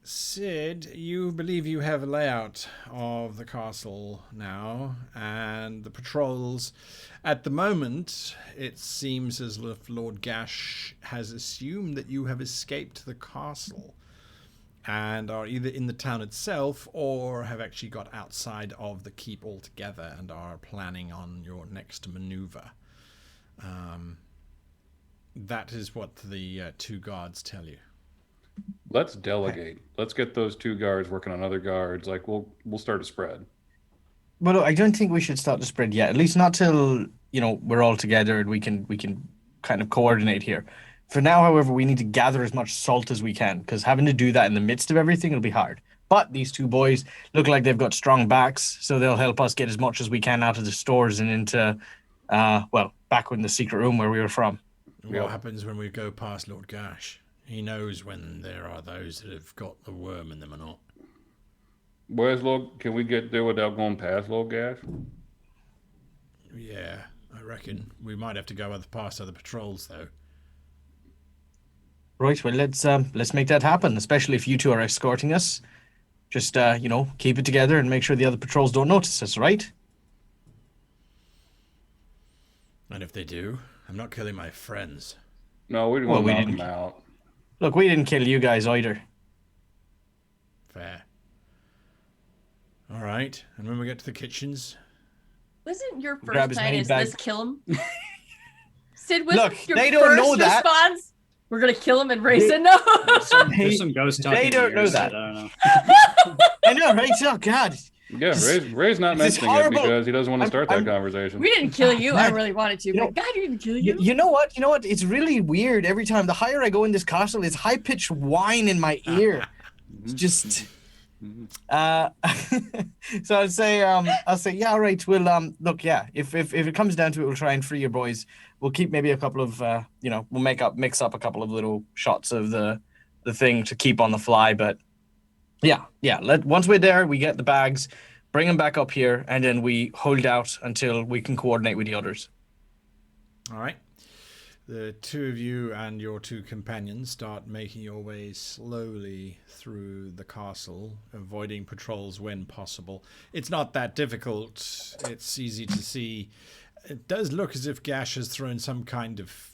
Sid, you believe you have a layout of the castle now, and the patrols. At the moment, it seems as if Lord Gash has assumed that you have escaped the castle and are either in the town itself or have actually got outside of the keep altogether and are planning on your next maneuver. That is what the two guards tell you. Let's delegate. Let's get those two guards working on other guards. Like we'll start a spread. Well, I don't think we should start the spread yet. At least not till we're all together and we can kind of coordinate here. For now, however, we need to gather as much salt as we can, because having to do that in the midst of everything will be hard. But these two boys look like they've got strong backs, so they'll help us get as much as we can out of the stores and into, back in the secret room where we were from. What happens when we go past Lord Gash? He knows when there are those that have got the worm in them or not. Where's Lord? Can we get there without going past Lord Gash? Yeah, I reckon we might have to go past other patrols though. Right. Well, let's make that happen. Especially if you two are escorting us. Just keep it together and make sure the other patrols don't notice us. Right? And if they do, I'm not killing my friends. No, we didn't knock them out. Look, we didn't kill you guys either. Fair. All right. And when we get to the kitchens? Wasn't your first night is let's kill him? Sid, look, your they don't know that. Response? We're going to kill him and raise it? No. There's some ghost talking. They don't know that. I don't know. I know, right? Oh, God. Yeah, Ray's not mentioning it because he doesn't want to start that conversation. We didn't kill you. I really wanted to, but God, we didn't kill you. You know what? It's really weird. Every time, the higher I go in this castle, it's high-pitched whine in my ear. It's just... So I'll say, yeah, all right. We'll look, yeah. If it comes down to it, we'll try and free your boys. We'll keep maybe a couple of, we'll mix up a couple of little shots of the thing to keep on the fly. But yeah. Once we're there, we get the bags, bring them back up here, and then we hold out until we can coordinate with the others. All right. The two of you and your two companions start making your way slowly through the castle, avoiding patrols when possible. It's not that difficult. It's easy to see. It does look as if Gash has thrown some kind of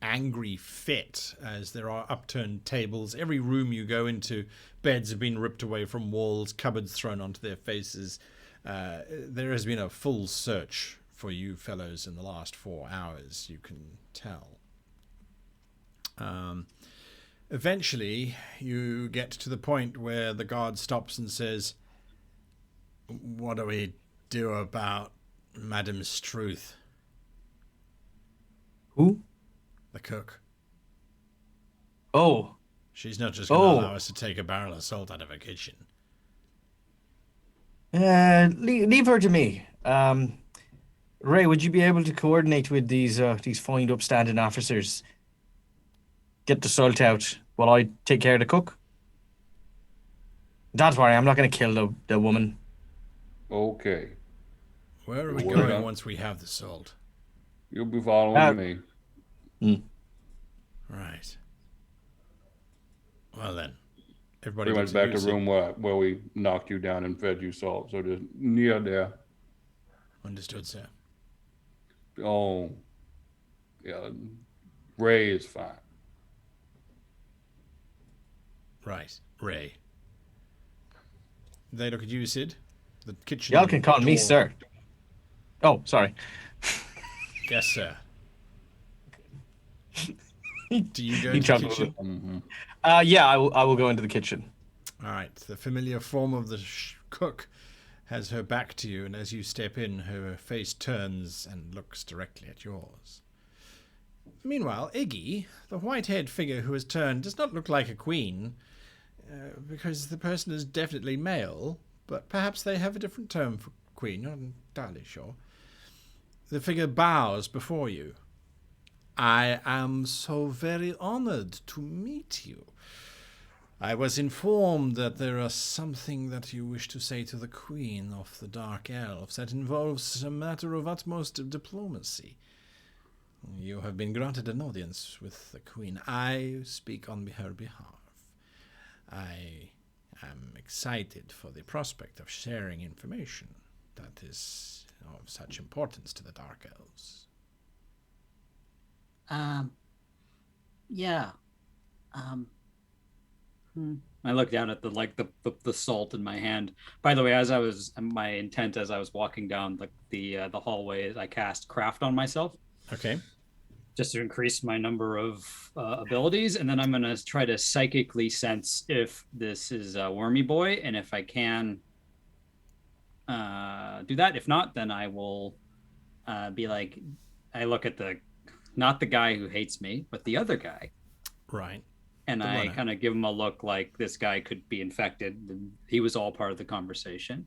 angry fit, as there are upturned tables. Every room you go into, beds have been ripped away from walls, cupboards thrown onto their faces. There has been a full search for you fellows in the last 4 hours, you can tell. Eventually, you get to the point where the guard stops and says, "What do we do about Madame Struth?" Who? The cook. Oh. She's not just going to allow us to take a barrel of salt out of her kitchen. Leave her to me. Ray, would you be able to coordinate with these fine upstanding officers? Get the salt out while I take care of the cook? Don't worry, I'm not going to kill the woman. Okay. Where are we Well going done. once we have the salt? You'll be following me. Right. Well then, everybody Pretty gets much back to use room where we knocked you down and fed you salt. So just near there. Understood, sir. Oh, yeah. Ray is fine. Right, Ray. They look at you, Sid. The kitchen. Y'all can call me door. sir. Oh, sorry. Yes, sir. Do you go He into the chuckled. kitchen? Mm-hmm. Yeah, I will go into the kitchen. All right. The familiar form of the cook has her back to you, and as you step in, her face turns and looks directly at yours. Meanwhile, Iggy, the white-haired figure who has turned, does not look like a queen, because the person is definitely male, but perhaps they have a different term for queen, not entirely sure. The figure bows before you. I am so very honored to meet you. I was informed that there is something that you wish to say to the Queen of the Dark Elves that involves a matter of utmost diplomacy. You have been granted an audience with the Queen. I speak on her behalf. I am excited for the prospect of sharing information that is of such importance to the Dark Elves. Yeah. I look down at the salt in my hand. By the way, my intent as I was walking down the hallway, I cast craft on myself. Okay. Just to increase my number of abilities, and then I'm gonna try to psychically sense if this is a Wormy Boy, and if I can do that. If not, then I will be like, I look at not the guy who hates me, but the other guy. Right. And I kind of give him a look like this guy could be infected. He was all part of the conversation.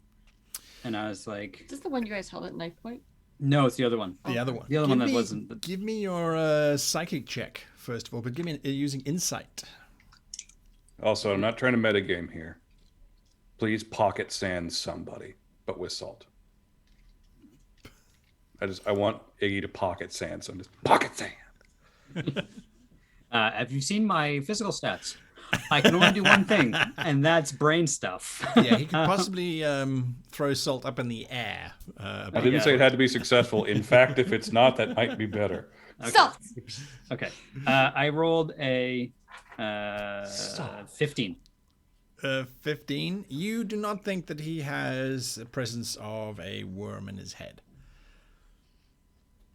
And I was like... Is this the one you guys held at knife point? No, it's the other one. The other one. The other one that wasn't... Give me your psychic check, first of all, but give me using insight. Also, I'm not trying to metagame here. Please pocket sand somebody, but with salt. I want Iggy to pocket sand, so I'm just pocket sand. Have you seen my physical stats? I can only do one thing, and that's brain stuff. Yeah, he could possibly throw salt up in the air. I didn't say it had to be successful. In fact, if it's not, that might be better. Okay. Salt! Okay. I rolled a 15. 15. You do not think that he has the presence of a worm in his head.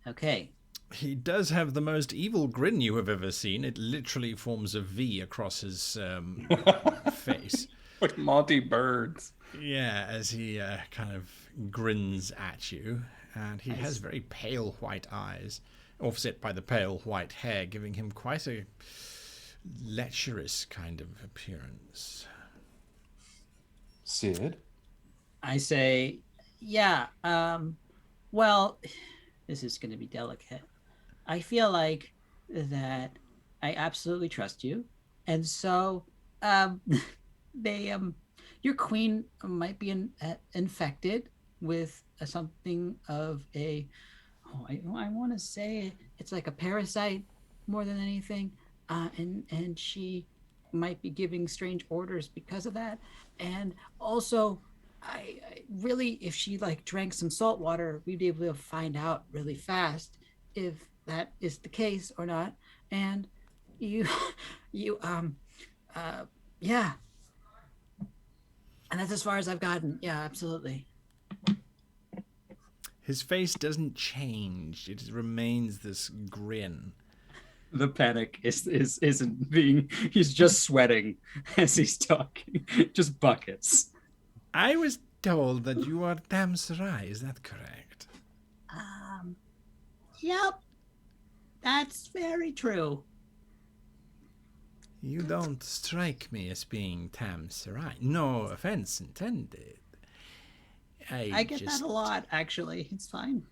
Okay. He does have the most evil grin you have ever seen. It literally forms a V across his face. Like Monty Birds. Yeah, as he kind of grins at you. And he has very pale white eyes, offset by the pale white hair, giving him quite a lecherous kind of appearance. Sid? I say, yeah, well, this is going to be delicate. I feel like that I absolutely trust you. And so, your queen might be infected with something of I want to say it's like a parasite more than anything. And she might be giving strange orders because of that. And also, I really, if she drank some salt water, we'd be able to find out really fast if that is the case or not. And yeah. And that's as far as I've gotten. Yeah, absolutely. His face doesn't change. It remains this grin. The panic isn't being... He's just sweating as he's talking. Just buckets. I was told that you are Tam Sarai. Is that correct? Yep. That's very true. You don't strike me as being Tam Sarai. No offense intended. I get that a lot, actually. It's fine.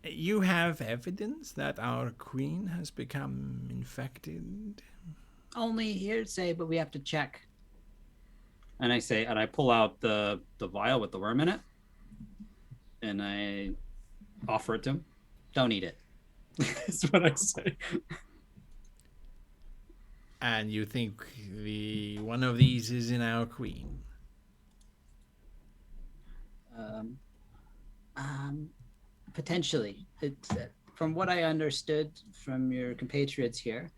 You have evidence that our queen has become infected? Only hearsay, but we have to check. And I pull out the vial with the worm in it. and I offer it to him. Don't eat it. That's what I say. And you think one of these is in our queen? Potentially. From what I understood from your compatriots here,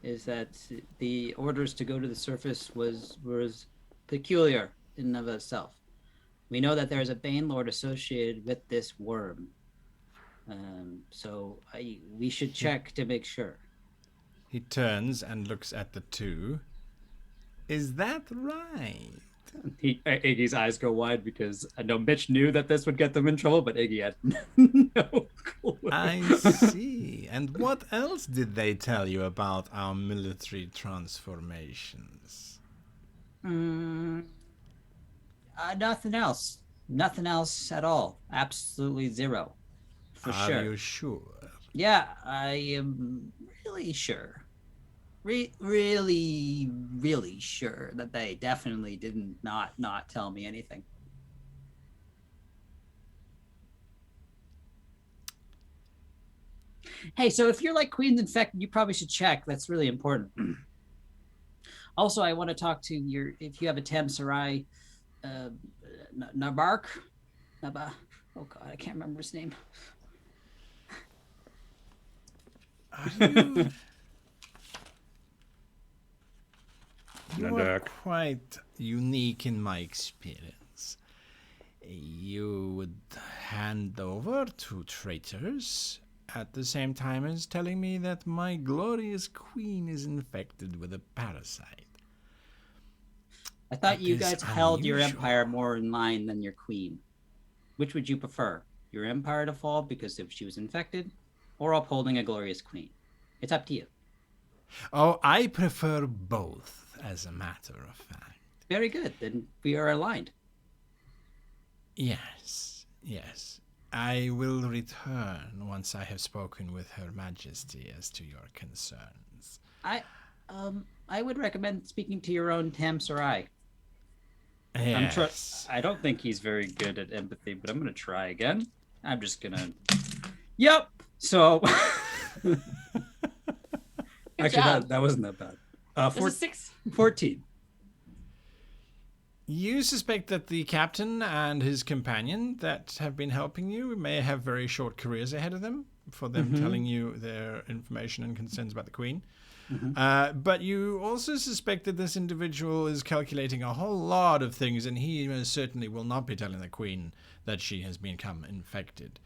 is that the orders to go to the surface was peculiar in and of itself. We know that there's a Bane Lord associated with this worm. So we should check to make sure. He turns and looks at the two. Is that right? Iggy's eyes go wide because I know Mitch knew that this would get them in trouble, but Iggy had no clue. I see. And what else did they tell you about our military transformations? Nothing else. Nothing else at all. Absolutely zero. For sure. Are you sure? Yeah, I am really sure. Really, really sure that they definitely didn't not tell me anything. Hey, so if you're like Queen's infected, you probably should check. That's really important. Also, I want to talk to if you have a Tam Sarai, Naba. Oh God, I can't remember his name. You are quite unique in my experience. You would hand over to traitors at the same time as telling me that my glorious queen is infected with a parasite. I thought you guys held your empire more in line than your queen. Which would you prefer? Your empire to fall because if she was infected, or upholding a glorious queen? It's up to you. Oh, I prefer both, as a matter of fact. Very good. Then we are aligned. Yes. I will return once I have spoken with Her Majesty as to your concerns. I would recommend speaking to your own Tam Sarai. Yes. I don't think he's very good at empathy, but I'm going to try again. I'm just going to... Yep! So... Actually, that wasn't that bad. 14. You suspect that the captain and his companion that have been helping you may have very short careers ahead of them for them telling you their information and concerns about the Queen. But you also suspect that this individual is calculating a whole lot of things, and he most certainly will not be telling the Queen that she has become infected.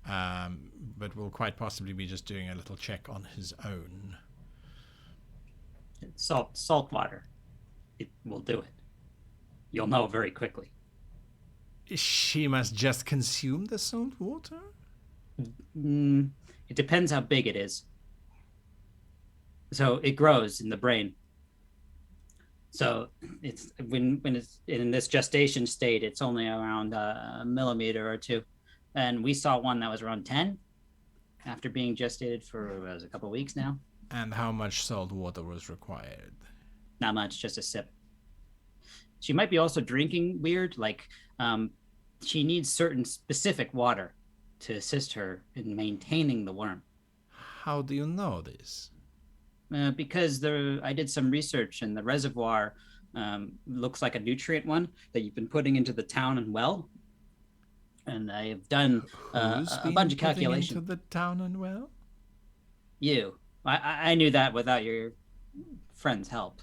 But will quite possibly be just doing a little check on his own. Salt water. It will do it. You'll know very quickly. She must just consume the salt water? It depends how big it is. So it grows in the brain. So it's when it's in this gestation state, it's only around a millimeter or two. And we saw one that was around 10 after being gestated for a couple of weeks now. And how much salt water was required? Not much, just a sip. She might be also drinking weird, like she needs certain specific water to assist her in maintaining the worm. How do you know this? Because I did some research, and the reservoir looks like a nutrient one that you've been putting into the town and well. And I have done a bunch of calculations. Into the town and well? You. I knew that without your friend's help.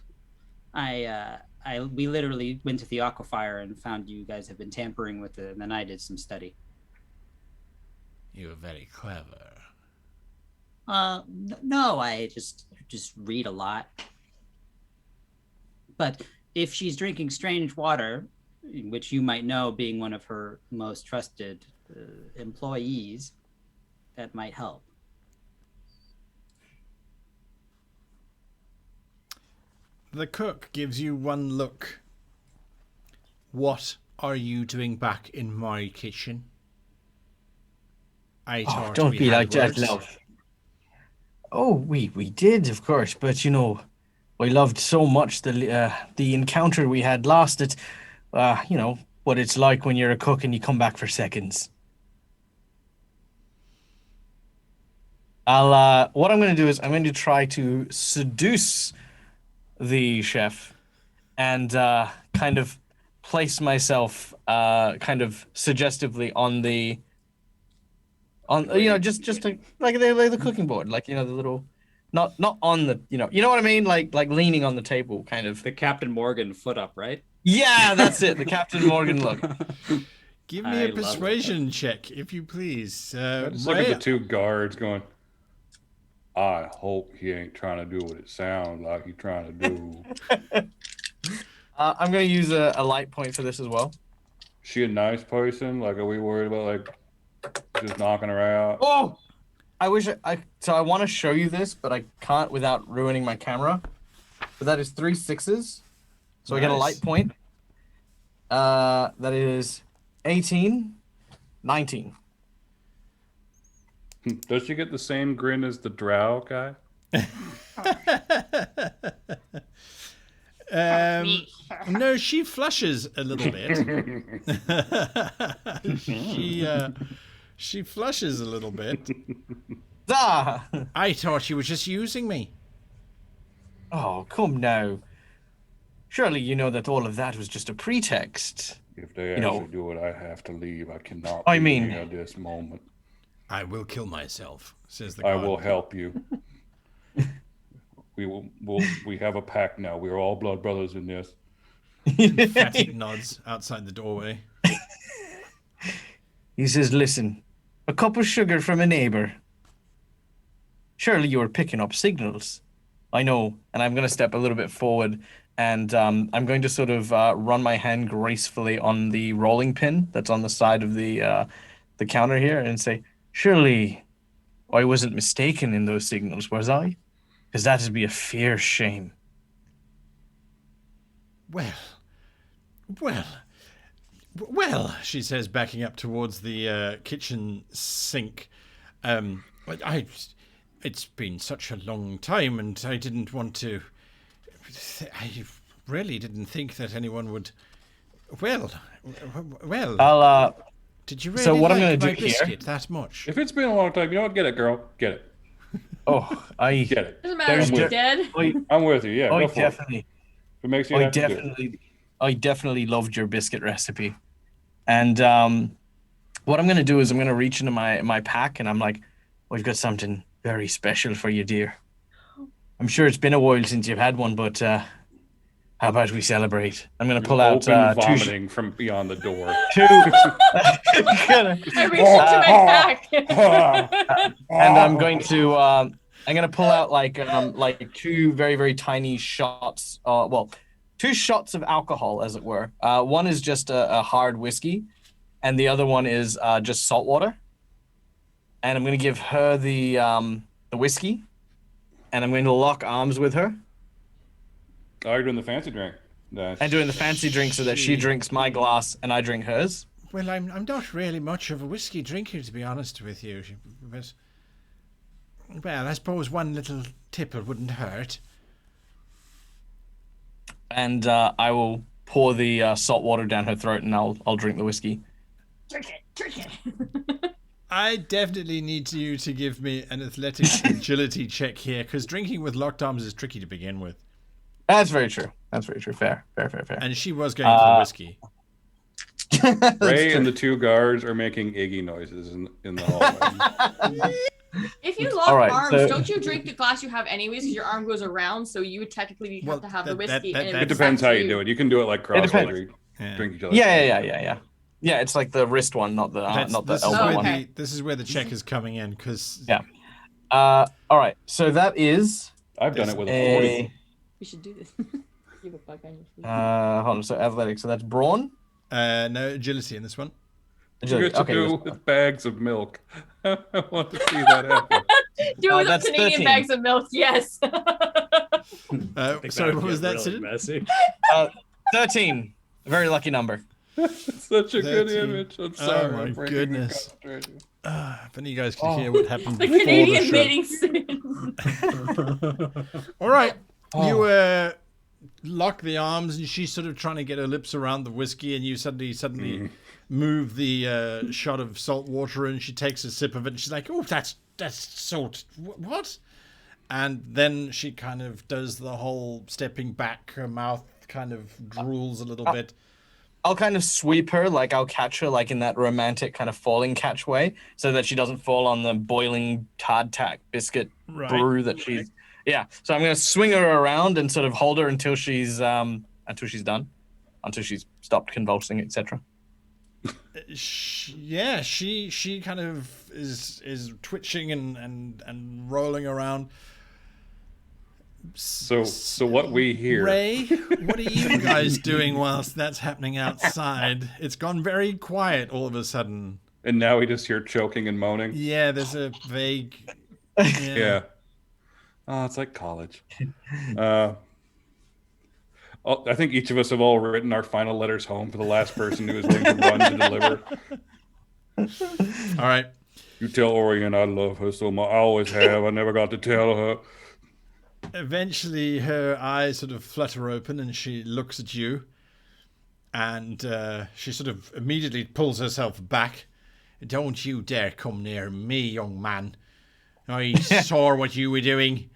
We literally went to the aquifer and found you guys have been tampering with it, and then I did some study. You're very clever. No, I just read a lot. But if she's drinking strange water, which you might know being one of her most trusted employees, that might help. The cook gives you one look. What are you doing back in my kitchen? I thought don't we be had like that, words. love. Oh, we did, of course, but you know, I loved so much the encounter we had. Lost it, you know what it's like when you're a cook and you come back for seconds. What I'm going to do is I'm going to try to seduce the chef and kind of place myself kind of suggestively on just like the cooking board, like the little not on the you know what I mean, like leaning on the table kind of. The Captain Morgan foot up, right? Yeah, that's it. The Captain Morgan look. Give me a persuasion check, if you please. Just look at the two guards going, I hope he ain't trying to do what it sounds like he's trying to do. I'm going to use a light point for this as well. She a nice person? Like, are we worried about, like, just knocking her out? Oh! I wish so I want to show you this, but I can't without ruining my camera. But that is 3 6s. So I get a light point. That is 18, 19. Does she get the same grin as the drow guy? No, she flushes a little bit. She flushes a little bit. Ah! I thought she was just using me. Oh, come now. Surely you know that all of that was just a pretext. If they actually do it, I have to leave. I cannot I be mean- here at this moment. I will kill myself, says the I guard. will help you. We have a pact now. We are all blood brothers in this. Emphatic nods outside the doorway. He says, listen, a cup of sugar from a neighbor. Surely you were picking up signals. I know, and I'm going to step a little bit forward, and I'm going to sort of run my hand gracefully on the rolling pin that's on the side of the counter here and say, surely I wasn't mistaken in those signals, was I? Because that would be a fierce shame. Well, she says, backing up towards the kitchen sink. It's been such a long time, and I didn't want to. I really didn't think that anyone would. Well. I'll Did you really so what like I'm gonna my do here- biscuit that much? If it's been a long time, you know what? Get it, girl. Get it. I Get it. Doesn't matter if There's you're dead. I'm with you. Yeah, I go for it. definitely If it makes you happy, do it. I definitely loved your biscuit recipe. And what I'm going to do is I'm going to reach into my pack and I'm like, we've got something very special for you, dear. I'm sure it's been a while since you've had one, but how about we celebrate? I'm going to pull out Open two. vomiting from beyond the door. I reached into my pack. And I'm going to pull out like two very, very tiny shots. Two shots of alcohol, as it were. One is just a hard whiskey, and the other one is just salt water. And I'm going to give her the whiskey, and I'm going to lock arms with her. Oh, you're doing the fancy drink. I'm doing the fancy drink so that she drinks my glass and I drink hers. Well, I'm not really much of a whiskey drinker, to be honest with you. But, well, I suppose one little tipple wouldn't hurt. And I will pour the salt water down her throat, and I'll drink the whiskey. Drink it. I definitely need you to give me an athletics agility check here, because drinking with locked arms is tricky to begin with. That's very true. Fair. And she was going for the whiskey. Ray and the two guards are making Iggy noises in the hallway. If you lock arms, don't you drink the glass you have anyways? Because your arm goes around, so you would technically have to have the whiskey. It depends how you do it. You can do it like crosswise. Drink each other. Yeah. Yeah, it's like the wrist one, not the elbow one. This is where the check is coming in, because all right. So that is. I've done it with a 40. We should do this. You have a bug on your feet. Hold on. So athletics. So that's brawn. No agility in this one. Agility. Okay, do with bags of milk. I want to see that happen. Do it with Canadian 13. bags of milk. Yes. Sorry, what was that? Really messy. 13. A very lucky number. Such a good image. I'm sorry. Oh my goodness. If any of you guys can hear what happened The before Canadian the mating sin. All right. You lock the arms, and she's sort of trying to get her lips around the whiskey, and you suddenly move the shot of salt water, and she takes a sip of it, and she's like, "Oh, that's salt. What? And then she kind of does the whole stepping back. Her mouth kind of drools a little bit. I'll kind of sweep her, like I'll catch her, like in that romantic kind of falling catch way, so that she doesn't fall on the boiling hardtack biscuit brew that she's. Yeah, so I'm gonna swing her around and sort of hold her until she's done, until she's stopped convulsing, etc. She kind of is twitching and rolling around. So what we hear, Ray, what are you guys doing whilst that's happening outside? It's gone very quiet all of a sudden. And now we just hear choking and moaning. Yeah, there's a vague. Yeah. Oh, it's like college. I think each of us have all written our final letters home for the last person who is willing to run to deliver. All right. You tell Orion I love her so much. I always have. I never got to tell her. Eventually, her eyes sort of flutter open and she looks at you. And she sort of immediately pulls herself back. Don't you dare come near me, young man. I saw what you were doing.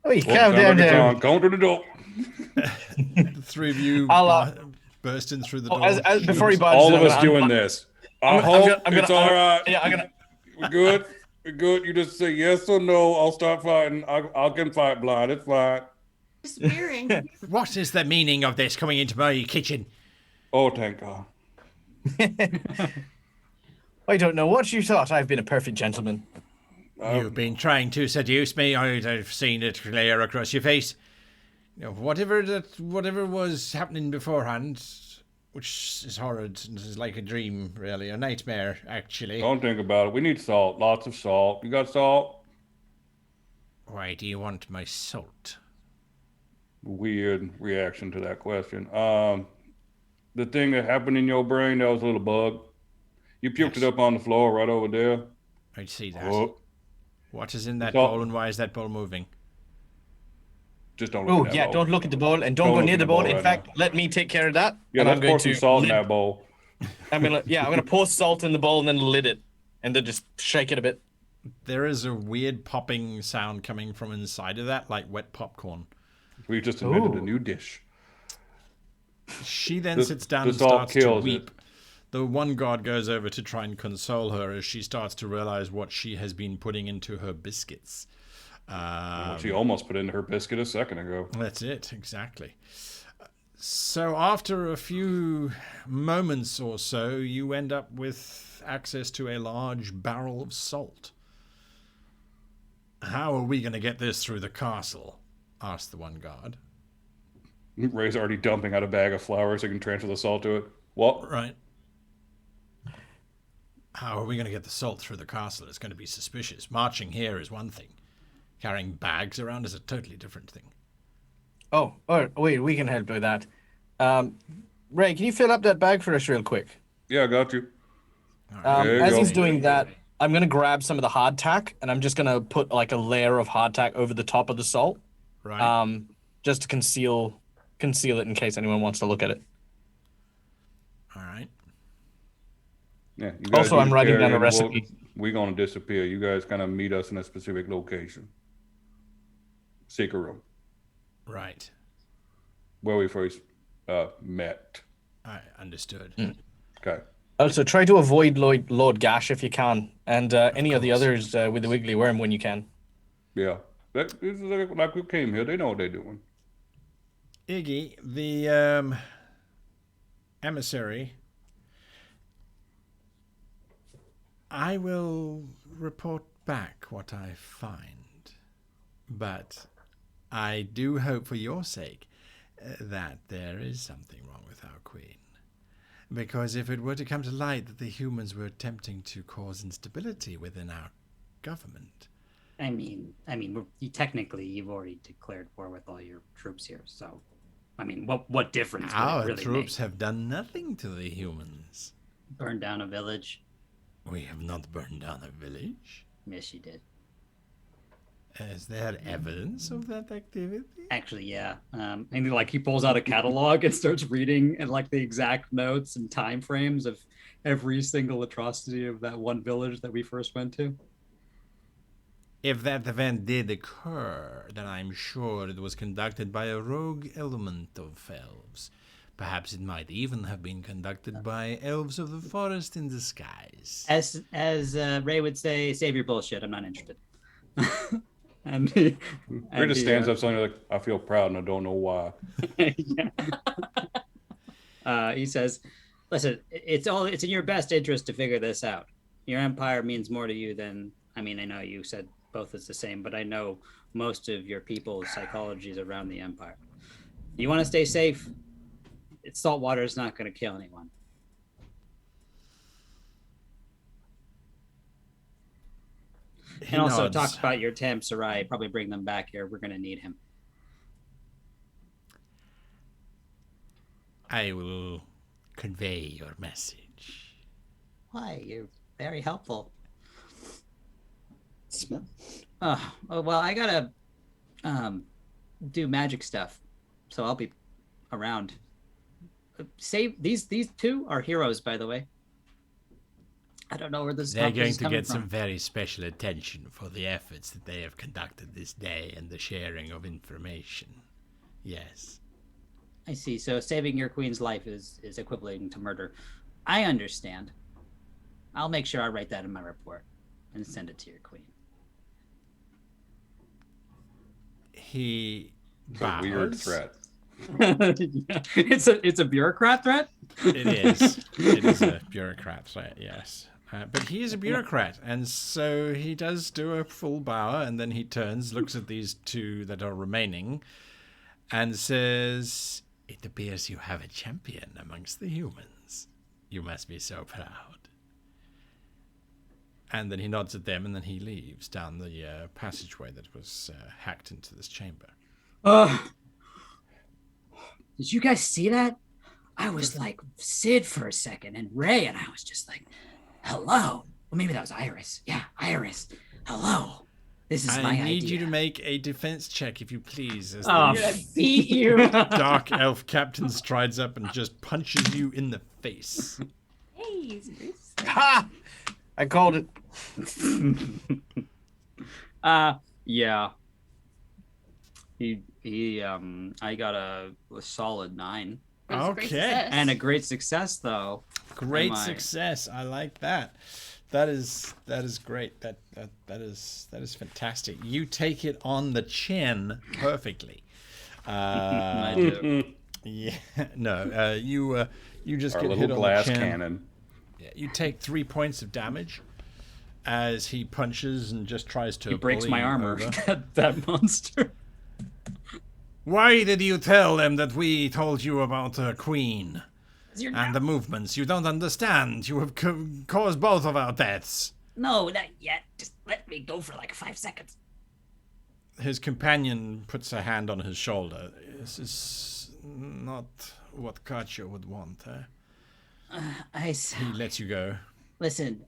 Oh, you calm down there. Go to the door. The three of you burst in through the door. Before he barges all of us doing this. I hope it's all right. Yeah, We're good. We're good. You just say yes or no. I'll start fighting. I can fight blind. It's fine. Disappearing. What is the meaning of this coming into my kitchen? Oh, thank God. I don't know what you thought. I've been a perfect gentleman. You've been trying to seduce me. I've seen it glare across your face. You know, whatever was happening beforehand, which is horrid and is like a dream, really, a nightmare, actually. Don't think about it. We need salt. Lots of salt. You got salt? Why do you want my salt? Weird reaction to that question. The thing that happened in your brain, that was a little bug. You puked it up on the floor right over there. I'd see that. Oh. What is in that bowl and why is that bowl moving? Just don't look at that bowl. Don't look at the bowl and don't go near the bowl. In fact, let me take care of that. Yeah, let's pour some salt in that bowl. I'm gonna pour salt in the bowl and then lid it and then just shake it a bit. There is a weird popping sound coming from inside of that, like wet popcorn. We just invented a new dish. She then sits down and starts to weep. The one guard goes over to try and console her as she starts to realize what she has been putting into her biscuits. She almost put into her biscuit a second ago. That's it, exactly. So after a few moments or so, you end up with access to a large barrel of salt. How are we going to get this through the castle? Asked the one guard. Ray's already dumping out a bag of flour so he can transfer the salt to it. What? Right. How are we going to get the salt through the castle? It's going to be suspicious. Marching here is one thing. Carrying bags around is a totally different thing. Oh, wait, we can help with that. Ray, can you fill up that bag for us real quick? Yeah, I got you. As he's doing that, I'm going to grab some of the hardtack, and I'm just going to put like a layer of hardtack over the top of the salt. Right. Just to conceal it in case anyone wants to look at it. All right. Yeah. You guys also, I'm writing down a recipe. We're going to disappear. You guys kind of meet us in a specific location. Secret room. Right. Where we first met. I understood. Okay. Also, try to avoid Lord Gash if you can, and any of the others with the wiggly worm when you can. Yeah. This is like we came here. They know what they're doing. Iggy, the emissary, I will report back what I find, but I do hope for your sake that there is something wrong with our queen. Because if it were to come to light that the humans were attempting to cause instability within our government... I mean, technically, you've already declared war with all your troops here, so... I mean, what difference would it really Our troops have done nothing to the humans. Burned down a village? We have not burned down a village. Yes, you did. Is there evidence of that activity? Actually, yeah. And he pulls out a catalog and starts reading and the exact notes and time frames of every single atrocity of that one village that we first went to. If that event did occur, then I'm sure it was conducted by a rogue element of elves. Perhaps it might even have been conducted by elves of the forest in disguise. As Ray would say, save your bullshit. I'm not interested. Ray just stands up something like, I feel proud and I don't know why. He says, listen, it's in your best interest to figure this out. Your empire means more to you than, I know you said both is the same, but I know most of your people's psychology is around the empire. You want to stay safe? Salt water is not going to kill anyone. And also talk about your Tam Sarai. Probably bring them back here. We're going to need him. I will convey your message. Why? You're very helpful. Oh, well, I got to do magic stuff, so I'll be around. Save these two are heroes, by the way. I don't know where this is coming from. They're going to get some very special attention for the efforts that they have conducted this day and the sharing of information. Yes. I see. So saving your queen's life is equivalent to murder. I understand. I'll make sure I write that in my report and send it to your queen. He bows. A weird threat. Yeah. It's a bureaucrat threat. It is. It is a bureaucrat threat. Yes. But he is a bureaucrat, and so he does do a full bow, and then he turns, looks at these two that are remaining, and says, "It appears you have a champion amongst the humans. You must be so proud." And then he nods at them, and then he leaves down the passageway that was hacked into this chamber. Did you guys see that? I was like Sid for a second, and Ray, and I was just like, hello. Well, maybe that was Iris. Yeah, Iris. Hello. This is my idea. I need you to make a defense check, if you please. As I'm gonna beat you. Dark elf captain strides up and just punches you in the face. Hey, ha! I called it. Yeah. I got a solid 9. Okay. And a great success, though. Great success. I like that. That is great. That is fantastic. You take it on the chin perfectly. I do. Yeah. No. You just get hit on glass the chin. cannon. Yeah, you take 3 points of damage as he punches and just tries to. He breaks my armor. that monster. Why did you tell them that we told you about a queen and the movements? You don't understand. You have caused both of our deaths. No, not yet. Just let me go for like 5 seconds. His companion puts a hand on his shoulder. This is not what Katya would want. He lets you go. Listen,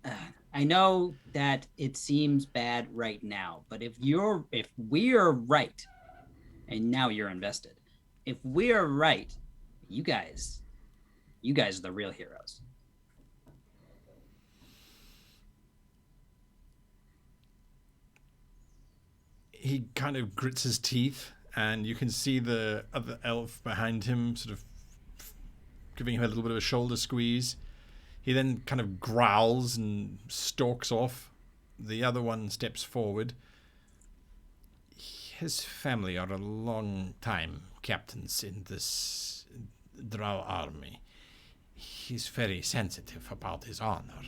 I know that it seems bad right now, but if we're right, and now you're invested. If we're right, you guys are the real heroes. He kind of grits his teeth, and you can see the other elf behind him sort of giving him a little bit of a shoulder squeeze. He then kind of growls and stalks off. The other one steps forward. His family are a long time captains in this Drow army. He's very sensitive about his honor.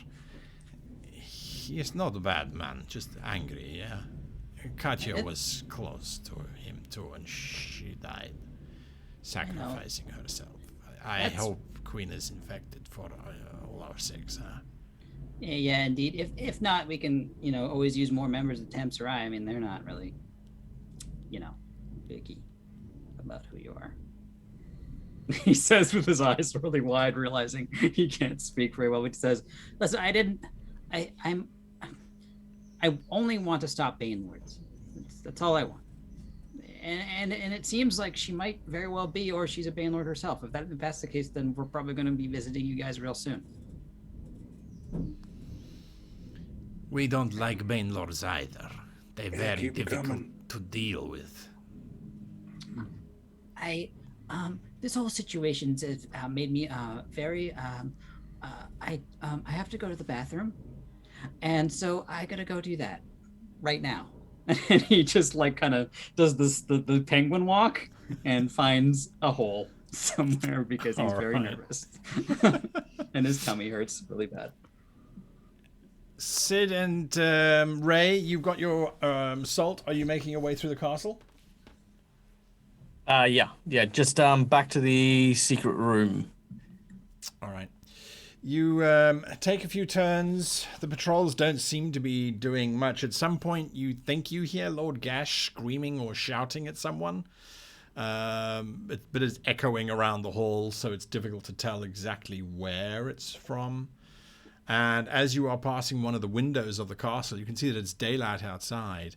He is not a bad man, just angry, yeah. Katya was close to him too, and she died, sacrificing herself. I hope Queen is infected for all our sakes, huh? Yeah, indeed. If not, we can, always use more members of Tam Sarai. I mean, they're not really, picky about who you are. He says with his eyes really wide, realizing he can't speak very well, which says, listen, I only want to stop Banewards. That's all I want. And it seems like she might very well be, or she's a Banelord herself. If that's the case, then we're probably going to be visiting you guys real soon. We don't like Banelords either. They're very difficult to deal with. This whole situation has made me very. I have to go to the bathroom, and so I gotta go do that right now. And he just like kind of does the penguin walk and finds a hole somewhere because he's very nervous, and his tummy hurts really bad. Sid and Ray, you've got your salt. Are you making your way through the castle? Yeah, just back to the secret room. All right. You take a few turns. The patrols don't seem to be doing much. At some point, you think you hear Lord Gash screaming or shouting at someone. But it's echoing around the hall, so it's difficult to tell exactly where it's from. And as you are passing one of the windows of the castle, you can see that it's daylight outside.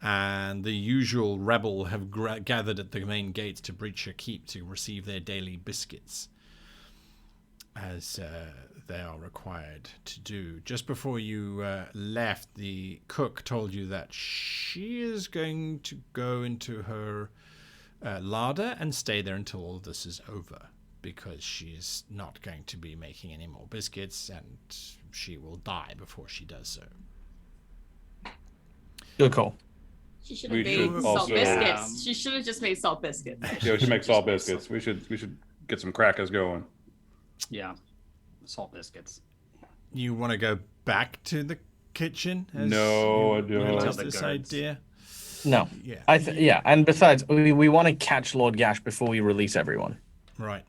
And the usual rebel have gathered at the main gates to breach your keep to receive their daily biscuits, as they are required to do. Just before you left, the cook told you that she is going to go into her larder and stay there until all of this is over, because she's not going to be making any more biscuits, and she will die before she does so. Good call. She should have made salt biscuits. She should have just made salt biscuits. Yeah, we should make salt biscuits. We should get some crackers going. Yeah, salt biscuits. You want to go back to the kitchen? No, I don't. This idea? No. Yeah. And besides, we want to catch Lord Gash before we release everyone. Right.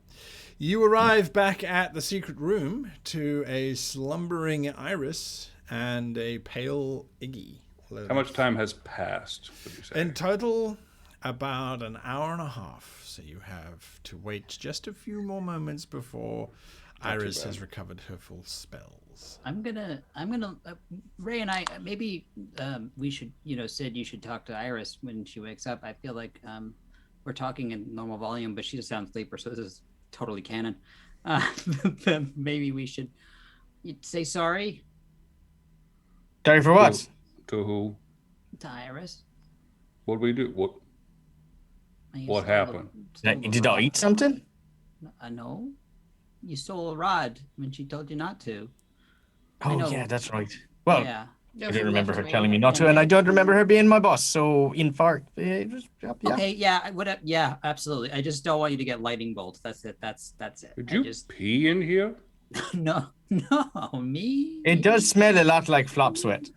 You arrive back at the secret room to a slumbering Iris and a pale Iggy. How much time has passed, would you say? In total, about an hour and a half. So you have to wait just a few more moments before Iris has recovered her full spells. I'm gonna. Ray and I maybe we should. Sid, you should talk to Iris when she wakes up. I feel like we're talking in normal volume, but she's a sound sleeper, so this is totally canon. Then maybe we should say sorry. Sorry for what? To who? To Iris. What did we do? What happened? Did I eat something? No. You stole a rod when she told you not to. Oh, yeah, that's right. Well, yeah. I don't remember her telling me not to, and I don't remember her being my boss, so in part, yeah. Okay, yeah, absolutely. I just don't want you to get lightning bolts. That's it. That's it. Did you pee in here? No, me? It does smell a lot like flop sweat.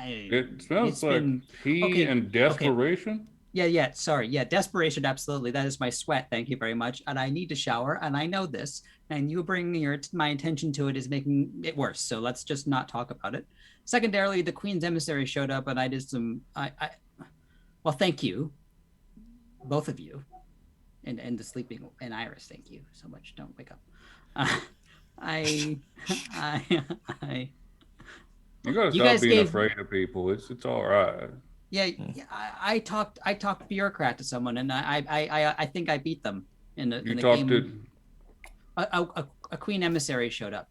It smells like pee and desperation. Okay. Yeah, sorry. Yeah, desperation, absolutely. That is my sweat, thank you very much. And I need to shower, and I know this. And you bringing my attention to it is making it worse, so let's just not talk about it. Secondarily, the Queen's emissary showed up, and I did some... Well, thank you. Both of you. And the sleeping... And Iris, thank you so much. Don't wake up. You gotta stop being afraid of people. It's all right. Yeah, I talked bureaucrat to someone, and I think I beat them in a game. A queen emissary showed up.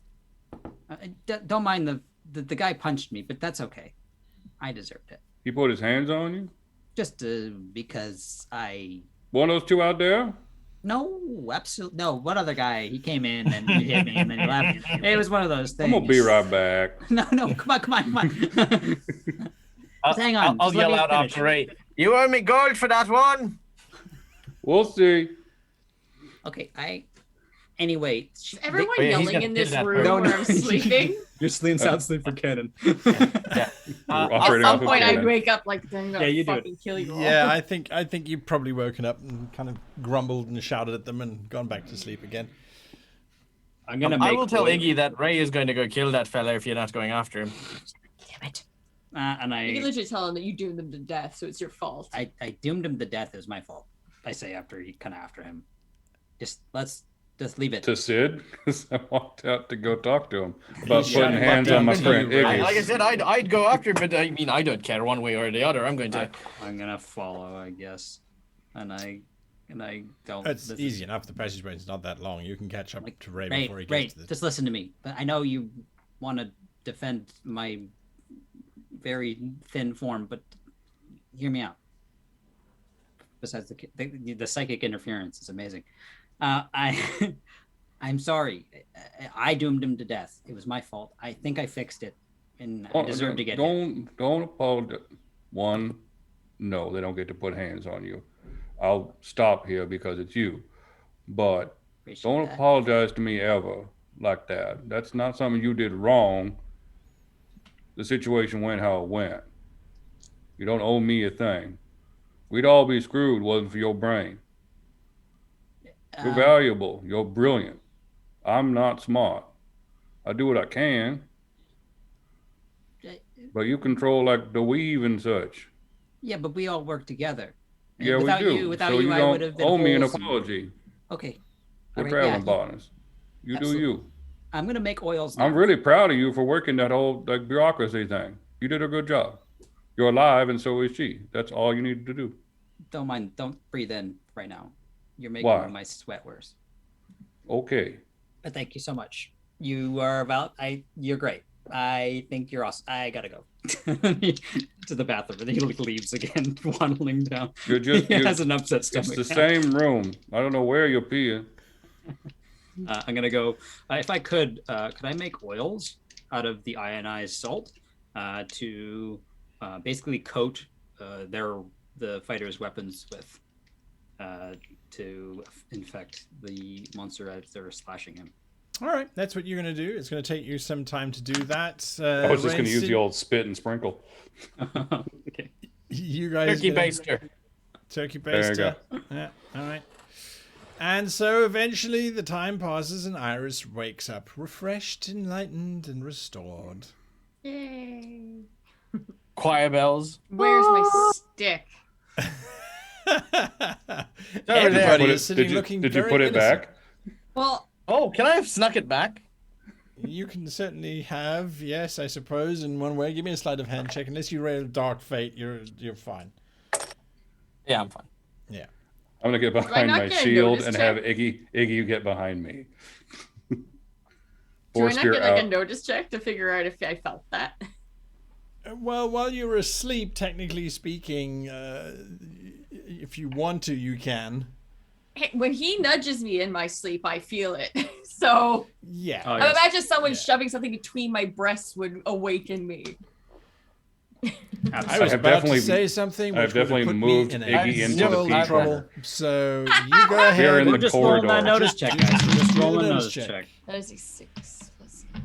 Don't mind the guy punched me, but that's okay. I deserved it. He put his hands on you? Just because I. One of those two out there? No, absolutely no. One other guy, he came in and he hit me and then he left. It was one of those things. I'm gonna be right back. No, come on. Hang on. I'll yell out after Ray. You owe me gold for that one. We'll see. Okay, Anyway, everyone yelling in this room where I'm sleeping. You're sound sleep for canon. At some point, I'd wake up like, "I'm gonna fucking kill you all." Yeah, I think you've probably woken up and kind of grumbled and shouted at them and gone back to sleep again. I will tell Iggy that Ray is going to go kill that fella if you're not going after him. Damn it! You can literally tell him that you doomed him to death, so it's your fault. I doomed him to death. It was my fault. I say after him. Just let's Just leave it. To Sid, because I walked out to go talk to him about He's putting shouting hands about on my that friend to you, right? Iggy. Like I said, I'd go after, but I mean, I don't care one way or the other. I'm going to. I'm gonna follow, I guess, and I don't. It's easy enough. The passageway is not that long. You can catch up to Ray before he Ray, gets to the... just listen to me. But I know you want to defend my very thin form, but hear me out. Besides the psychic interference is amazing. I'm sorry. I doomed him to death. It was my fault. I think I fixed it, and I deserve to get hit. Don't apologize. One, no, they don't get to put hands on you. I'll stop here because it's you. But don't apologize to me ever like that. That's not something you did wrong. The situation went how it went. You don't owe me a thing. We'd all be screwed wasn't for your brain. You're valuable. You're brilliant. I'm not smart. I do what I can. But you control like the weave and such. Yeah, but we all work together. Yeah, without we do. You, without so you, you I would have don't been owe me an wholesome. apology. Okay. We're All right, traveling yeah. partners. You Absolutely. do you. I'm gonna make oils now. I'm really proud of you for working that whole like bureaucracy thing. You did a good job. You're alive, and so is she. That's all you needed to do. Don't breathe in right now. You're making Why? my sweat worse. Okay. But thank you so much. You're great. I think you're awesome. I gotta go to the bathroom, and he leaves again, waddling down. He has an upset stomach. It's the same room. I don't know where you're peeing. I'm gonna go. If I could I make oils out of the ionized salt to basically coat the fighters' weapons with to infect the monster as they're slashing him. All right, that's what you're going to do. It's going to take you some time to do that. I was just going to use Sid, the old spit and sprinkle. Okay. You guys... Turkey baster. Turkey There you baster. Yeah, all right. And so eventually the time passes and Iris wakes up refreshed, enlightened, and restored. Yay. Choir bells. Where's my stick? Everybody there. is sitting looking Did you very put it innocent. back? Well, Oh, can I have snuck it back? You can certainly have, yes, I suppose, in one way. Give me a sleight of hand check. Unless you roll Dark Fate, you're fine. Yeah, I'm fine. Yeah. I'm going to get I behind not my get a shield notice and check? have Iggy, you get behind me. do I Force not gear get like out. a notice check to figure out if I felt that? Well, while you're asleep, technically speaking, if you want to, you can. Hey, when he nudges me in my sleep, I feel it. So Yeah. Oh, I yes. imagine someone Yeah. shoving something between my breasts would awaken me. I was have about definitely- to say something I've which would have definitely put moved me in Iggy a into the world of peak trouble. corner. So you go ahead. We're in We're the just rolling corridor. that notice check, guys. We're just Do the rolling a notice notice check. check. That is a 6 plus 8.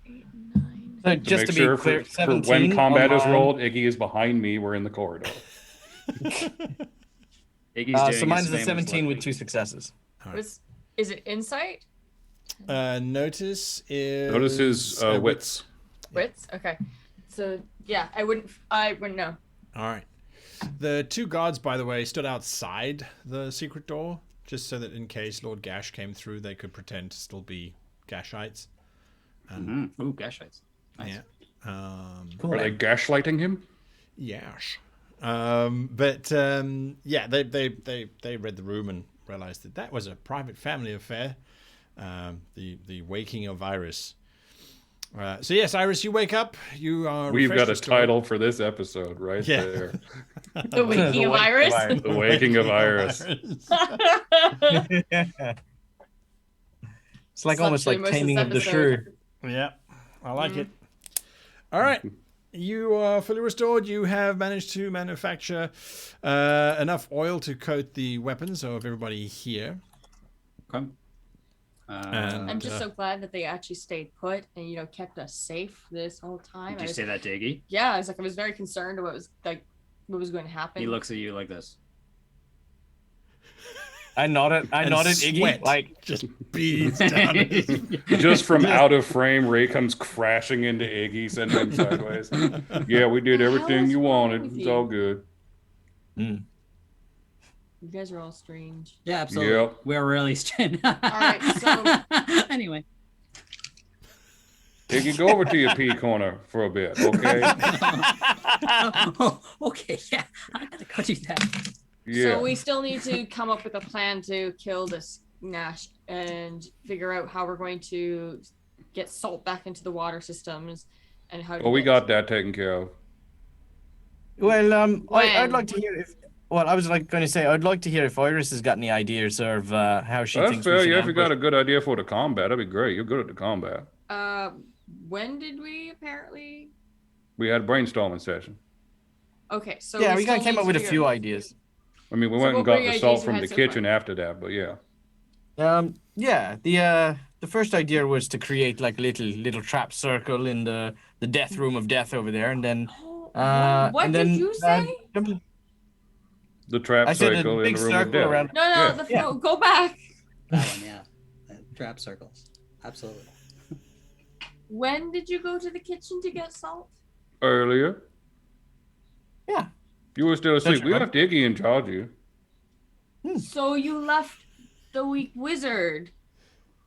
8 and 9. So To just make to sure be clear, for 17 when combat is on rolled, Iggy is behind me. We're in the corridor. Iggy's So doing mine his is a famous 17 with lefty. 2 successes. Is it insight? Notice is... Notice his wits. Wits? Okay. So yeah, I wouldn't know. All right. The two guards, by the way, stood outside the secret door, just so that in case Lord Gash came through, they could pretend to still be Gashites. Ooh, Gashites. Nice. Yeah. Are they gaslighting him? Yes. But yeah, they read the room and realized that was a private family affair. The waking of Iris. So yes, Iris, you wake up. You are. We've got a refreshed, restored. title for this episode right Yeah. there. The waking of Iris. The Waking of Iris. It's like almost Essentially like most of taming this of the episode. shrew. Yeah, I like it. All right. You are fully restored. You have managed to manufacture enough oil to coat the weapons of everybody here. Okay. And, I'm just so glad that they actually stayed put and kept us safe this whole time. Did you say that to Iggy? Yeah, I was very concerned what was going to happen. He looks at you like this. I nodded Iggy. sweat Like, just beads down. his- Just from out of frame, Ray comes crashing into Iggy, sending him sideways. Yeah, we did What the hell everything is you wrong wanted. with It's you? all good. You guys are all strange. Yeah, absolutely. Yep. We're really strange. All right, so Anyway. Iggy, go over to your pee corner for a bit, okay? Okay, yeah. I gotta go do that. Yeah. So we still need to come up with a plan to kill this Nash and figure out how we're going to get salt back into the water systems and how to Oh, we get- got that taken care of. Well, I'd When? like to hear if. Well, I was going to say I'd like to hear if Iris has got any ideas of how she That's thinks fair. we should Yeah, if you got ambush. a good idea for the combat, that'd be great. You're good at the combat. When did we apparently? We had a brainstorming session. Okay, so Yeah, we still kind of came need up with a to few figure- ideas. I mean, we So went what and got were your the salt ideas you from had the so kitchen far? after that, but yeah. Yeah, the first idea was to create like a little trap circle in the death room of death over there, and then what and did then, you say? The trap I said a circle in big the room of circle death. around. No, Yeah. Yeah. go back. That one, yeah. Trap circles. Absolutely. When did you go to the kitchen to get salt? Earlier. Yeah. You were still asleep. We right. left Iggy in charge of you. So you left the weak wizard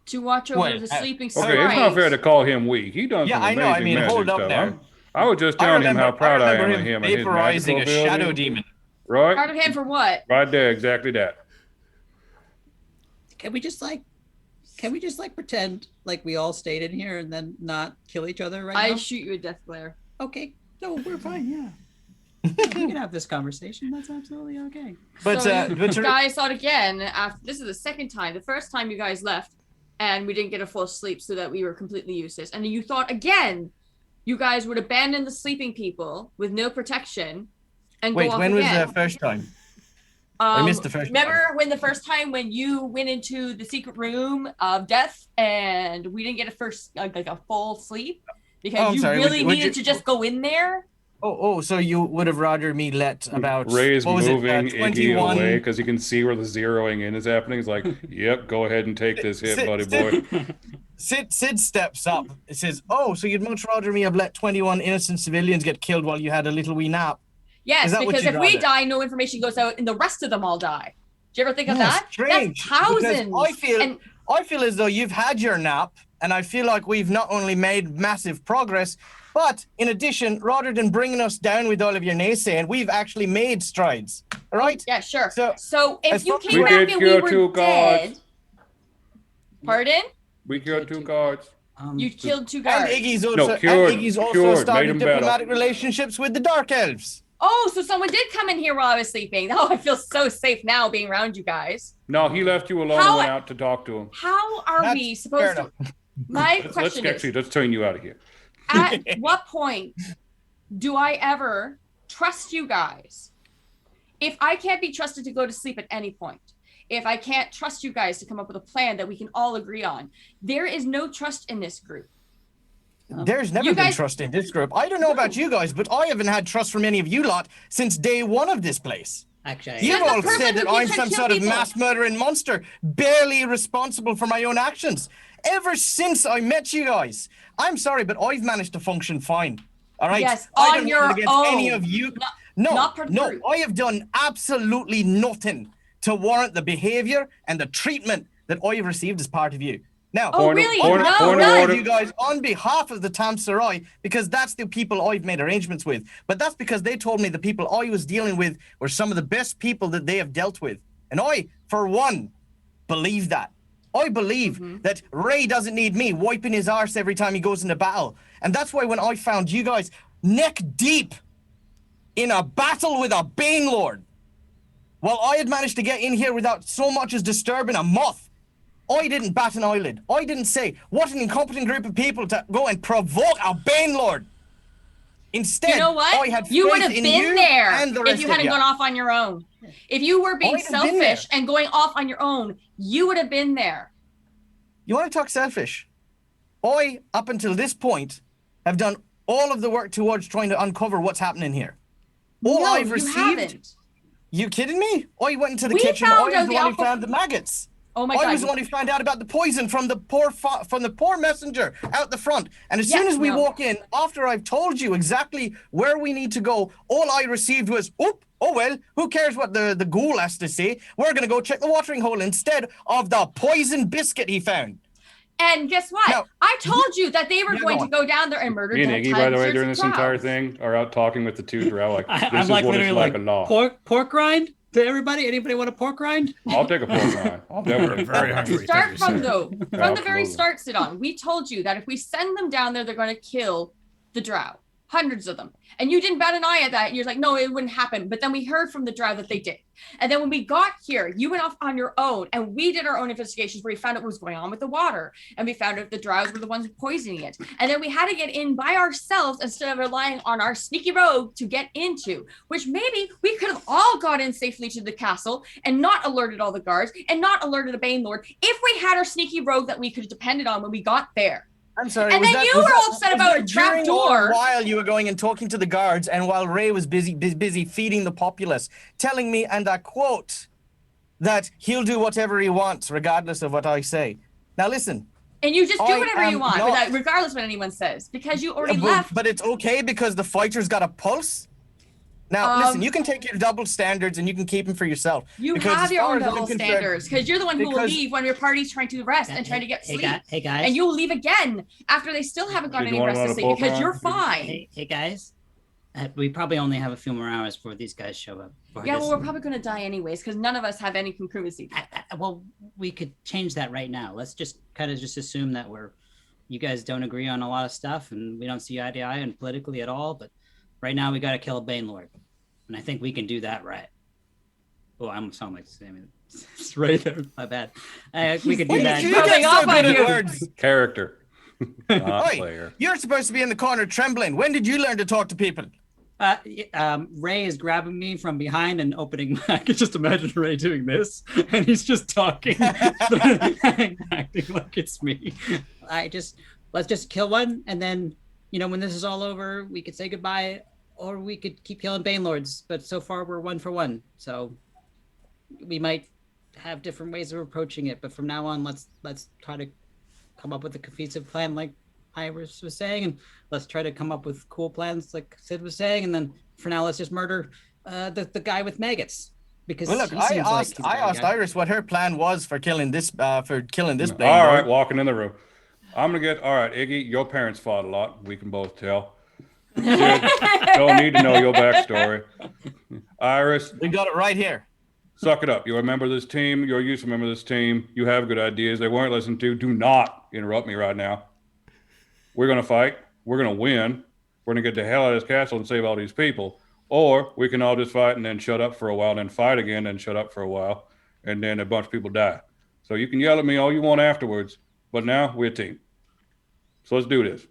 to watch over Well, the sleeping sprite. Okay, it's not fair to call him weak. He done Yeah, some I amazing know. I mean, magic hold up stuff. now. I was just I telling him how proud I am remember of him and his vaporizing magical a shadow ability. demon. Right? Proud of him for what? Right there, exactly that. Can we just pretend like we all stayed in here and then not kill each other right I now? shoot you a death glare. Okay. No, we're fine, yeah. We can have this conversation. That's absolutely okay. But So you but to- guys saw it again after. This is the second time. The first time you guys left, and we didn't get a full sleep, so that we were completely useless. And then you thought again, you guys would abandon the sleeping people with no protection, and wait, go off when was again. the first time? I missed the first Remember when the first time when you went into the secret room of death, and we didn't get a first like a full sleep because I'm you sorry, really would needed you- to just go in there. Oh, so you would have rather me let about Ray's what was moving it, Iggy 21 away because he can see where the zeroing in is happening. He's like, yep, go ahead and take this hit, buddy boy. Sid steps up. It says, "Oh, so you'd much rather me have let 21 innocent civilians get killed while you had a little wee nap?" Yes, Is that what because you'd if we rather? die, no information goes out, and the rest of them all die. Do you ever think of That's that? strange, That's because thousands. I feel as though you've had your nap, and I feel like we've not only made massive progress, but in addition, rather than bringing us down with all of your naysaying, we've actually made strides. All right? Yeah, sure. So, So as if you far as came we back did and we cure were 2 guards. dead, pardon? We killed 2 guards. You killed 2 And guards. Iggy's also, cured, and Iggy's also cured, made started him better. diplomatic relationships with the Dark Elves. Oh, so someone did come in here while I was sleeping. Oh, I feel so safe now being around you guys. No, he left you alone How- and went out to talk to him. How are That's we fair supposed to? enough. My Let's question is, let's turn you out of here. at what point do I ever trust you guys? If I can't be trusted to go to sleep at any point, if I can't trust you guys to come up with a plan that we can all agree on, there is no trust in this group. There's never You been guys- trust in this group. I don't know about you guys, but I haven't had trust from any of you lot since day one of this place. Actually, You've the all person said who that I'm keeps trying some to sort kill of people. mass murdering monster, barely responsible for my own actions. Ever since I met you guys, I'm sorry, but I've managed to function fine. All right? Yes, I on don't your hold it against any own. of you. Not No, per no, group. I have done absolutely nothing to warrant the behavior and the treatment that I have received as part of you. Now, Oh, Point of- really? point of- No, point of none. order. you guys on behalf of the Tam Sarai because that's the people I've made arrangements with. But that's because they told me the people I was dealing with were some of the best people that they have dealt with. And I, for one, believe that. I believe that Ray doesn't need me wiping his arse every time he goes into battle. And that's why when I found you guys neck deep in a battle with a Bane Lord, while I had managed to get in here without so much as disturbing a moth, I didn't bat an eyelid. I didn't say, what an incompetent group of people to go and provoke a Bane Lord. Instead, You know what? I had You would faith have in been you there and the if rest you of hadn't you. gone off on your own. If you were being I'd have been selfish there. and going off on your own, you would have been there. You want to talk selfish? I, up until this point, have done all of the work towards trying to uncover what's happening here. All No, I've you received... haven't. You kidding me? I went into the We kitchen. found I out was the the one who awful- found the maggots. Oh my I god. was the one who found out about the poison from the poor messenger out the front. And as soon as we walk in, after I've told you exactly where we need to go, all I received was, oh well, who cares what the ghoul has to say? We're going to go check the watering hole instead of the poison biscuit he found. And guess what? Now, I told you that they were going to go down there and murder Me and dead Iggy, by the way, tigers during and this entire crows. thing, are out talking with the two drow. Like, this I'm is like what it's literally like a law. pork rind to everybody. Anybody want a pork rind? I'll take a pork rind. I'll definitely. Very hungry. Start from the very Absolutely. start, Sidon. We told you that if we send them down there, they're going to kill the drow, hundreds of them. And you didn't bat an eye at that. You're like, no, it wouldn't happen. But then we heard from the drow that they did. And then when we got here, you went off on your own, and we did our own investigations where we found out what was going on with the water, and we found out the drows were the ones poisoning it. And then we had to get in by ourselves instead of relying on our sneaky rogue to get into, which maybe we could have all got in safely to the castle and not alerted all the guards and not alerted the Bane Lord if we had our sneaky rogue that we could have depended on when we got there. I'm sorry. And then you were all upset about a trap door. While you were going and talking to the guards, and while Ray was busy feeding the populace, telling me, and I quote, that he'll do whatever he wants, regardless of what I say. Now listen. And you just do whatever you want, not, regardless of what anyone says, because you already left. But it's okay because the fighter's got a pulse. Now, listen, you can take your double standards and you can keep them for yourself. You have your own double standards because you're the one who will leave when your party's trying to rest and trying to get sleep. Hey guys. And you'll leave again after they still haven't gotten any rest to sleep because you're fine. Hey guys. We probably only have a few more hours before these guys show up. Yeah, well, we're probably going to die anyways because none of us have any congruency. Well, we could change that right now. Let's just kind of just assume that you guys don't agree on a lot of stuff and we don't see eye to eye and politically at all. But right now we got to kill a Bane Lord. And I think we can do that right. Oh, I'm sounding like Sammy. It's right there. My bad. We could do that. You get so good at words. Character. Not player. You're supposed to be in the corner trembling. When did you learn to talk to people? Ray is grabbing me from behind and opening. I can just imagine Ray doing this, and he's just talking, acting like it's me. Let's just kill one, and then when this is all over, we could say goodbye. Or we could keep killing Bane Lords, but so far we're 1 for 1. So we might have different ways of approaching it, but from now on, let's try to come up with a cohesive plan, like Iris was saying, and let's try to come up with cool plans, like Sid was saying, and then for now, let's just murder the guy with maggots. Because I asked Iris what her plan was for killing this Bane Lord. All right, walking in the room. I'm gonna get all right, Iggy. Your parents fought a lot. We can both tell. Don't need to know your backstory. Iris, we got it right here. Suck it up. You remember this team. You're used to remember this team. You have good ideas. They weren't listened to. Do not interrupt me right now. We're going to fight. We're going to win. We're going to get the hell out of this castle and save all these people. Or we can all just fight and then shut up for a while, then fight again and shut up for a while, and then a bunch of people die. So you can yell at me all you want afterwards, but now we're a team. So let's do this.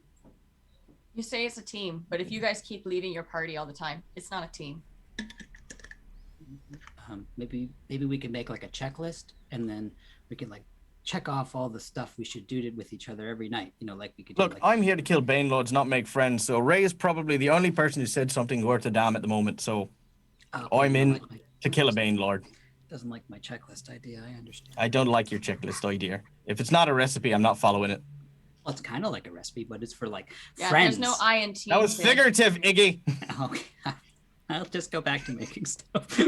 You say it's a team, but if you guys keep leading your party all the time, it's not a team. Maybe we can make like a checklist, and then we can like check off all the stuff we should do with each other every night. Like we could. Look, I'm here to kill Bane Lords, not make friends. So Ray is probably the only person who said something worth a damn at the moment. So I'm in to kill a Bane Lord. Doesn't like my checklist idea. I understand. I don't like your checklist idea. If it's not a recipe, I'm not following it. Well, it's kind of like a recipe, but it's for like friends. Friends. There's no I in team. That was figurative, Iggy. Okay. I'll just go back to making stuff.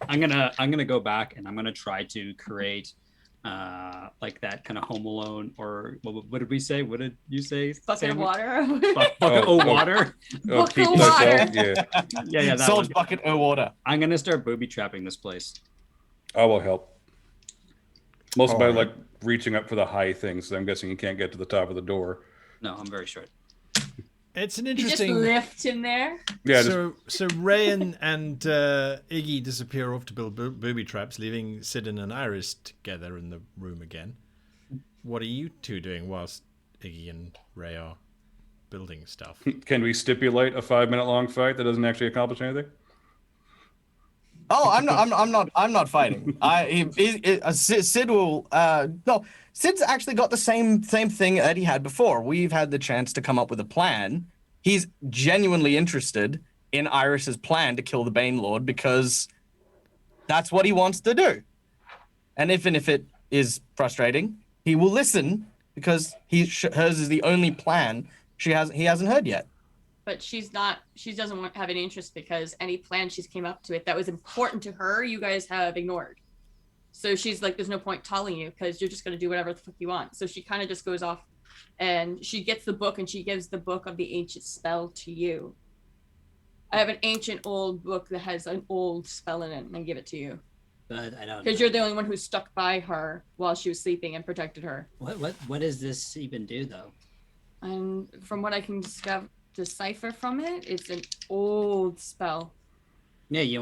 I'm gonna go back and I'm gonna try to create like that kind of Home Alone, or what did we say? What did you say? Bucket of water. Bucket of water. Bucket of water. Yeah. Salt bucket of water. I'm gonna start booby trapping this place. I will help. Most by like reaching up for the high things. So I'm guessing you can't get to the top of the door. No, I'm very short. It's an You just interesting. lift in there. Yeah. So Ray and Iggy disappear off to build booby traps, leaving Sid and Iris together in the room again. What are you two doing whilst Iggy and Ray are building stuff? Can we stipulate a 5-minute long fight that doesn't actually accomplish anything? Oh, I'm not fighting. Sid will. No, Sid's actually got the same thing Eddie had before. We've had the chance to come up with a plan. He's genuinely interested in Iris's plan to kill the Bane Lord because that's what he wants to do. And even if it is frustrating, he will listen because hers is the only plan he hasn't heard yet. But she doesn't have any interest because any plan she's came up to it that was important to her, you guys have ignored. So she's like, there's no point telling you because you're just going to do whatever the fuck you want. So she kind of just goes off and she gets the book and she gives the book of the ancient spell to you. I have an ancient old book that has an old spell in it and I give it to you. But I don't. Because you're the only one who stuck by her while she was sleeping and protected her. What does this even do though? And from what I can decipher from it, it's an old spell. Yeah, you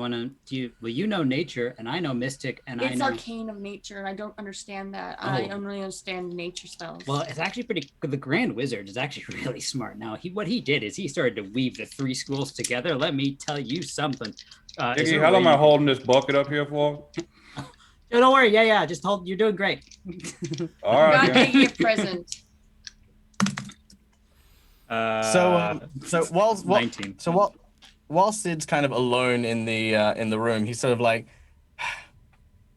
know nature and I know mystic and it's I know arcane of nature and I don't understand that. I don't really understand nature spells. Well, it's actually pretty good. The Grand Wizard is actually really smart. Now what he did is he started to weave the three schools together. Let me tell you something. Iggy, how long am I holding this bucket up here for? Don't worry. Yeah. Just hold. You're doing great. All right. Got Iggy a present. While Sid's kind of alone in the room, he's sort of like,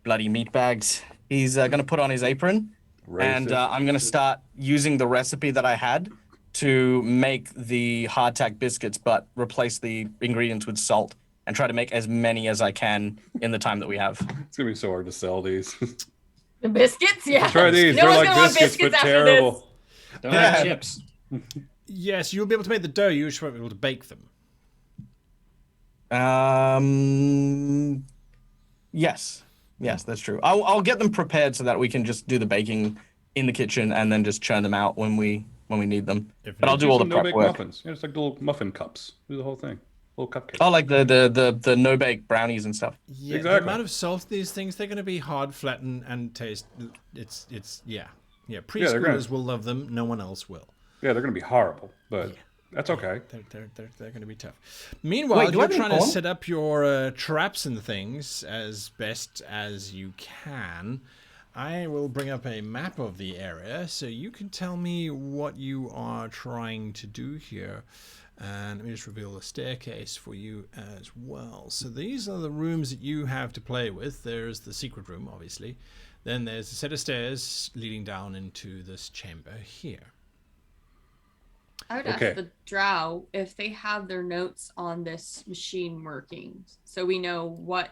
bloody meatbags. He's gonna put on his apron, and I'm gonna start using the recipe that I had to make the hardtack biscuits, but replace the ingredients with salt and try to make as many as I can in the time that we have. It's gonna be so hard to sell these. The biscuits, yeah. Try these. No They're one's like gonna want biscuits, but after terrible. Don't have chips. Yes, you'll be able to make the dough. You just won't be able to bake them. Yes, that's true. I'll get them prepared so that we can just do the baking in the kitchen and then just churn them out when we need them. But I'll do all the prep work. Muffins. Yeah, it's like little muffin cups. Do the whole thing. Little cupcakes. Oh, like the no bake brownies and stuff. Yeah, exactly. The amount of salt these things, they're going to be hard, flatten, and taste. It's yeah. Preschoolers will love them. No one else will. Yeah, they're going to be horrible, but that's okay. They're going to be tough. Meanwhile, you're trying to corn? set up your traps and things as best as you can. I will bring up a map of the area so you can tell me what you are trying to do here. And let me just reveal the staircase for you as well. So these are the rooms that you have to play with. There's the secret room, obviously. Then there's a set of stairs leading down into this chamber here. I would ask the drow if they have their notes on this machine working, so we know what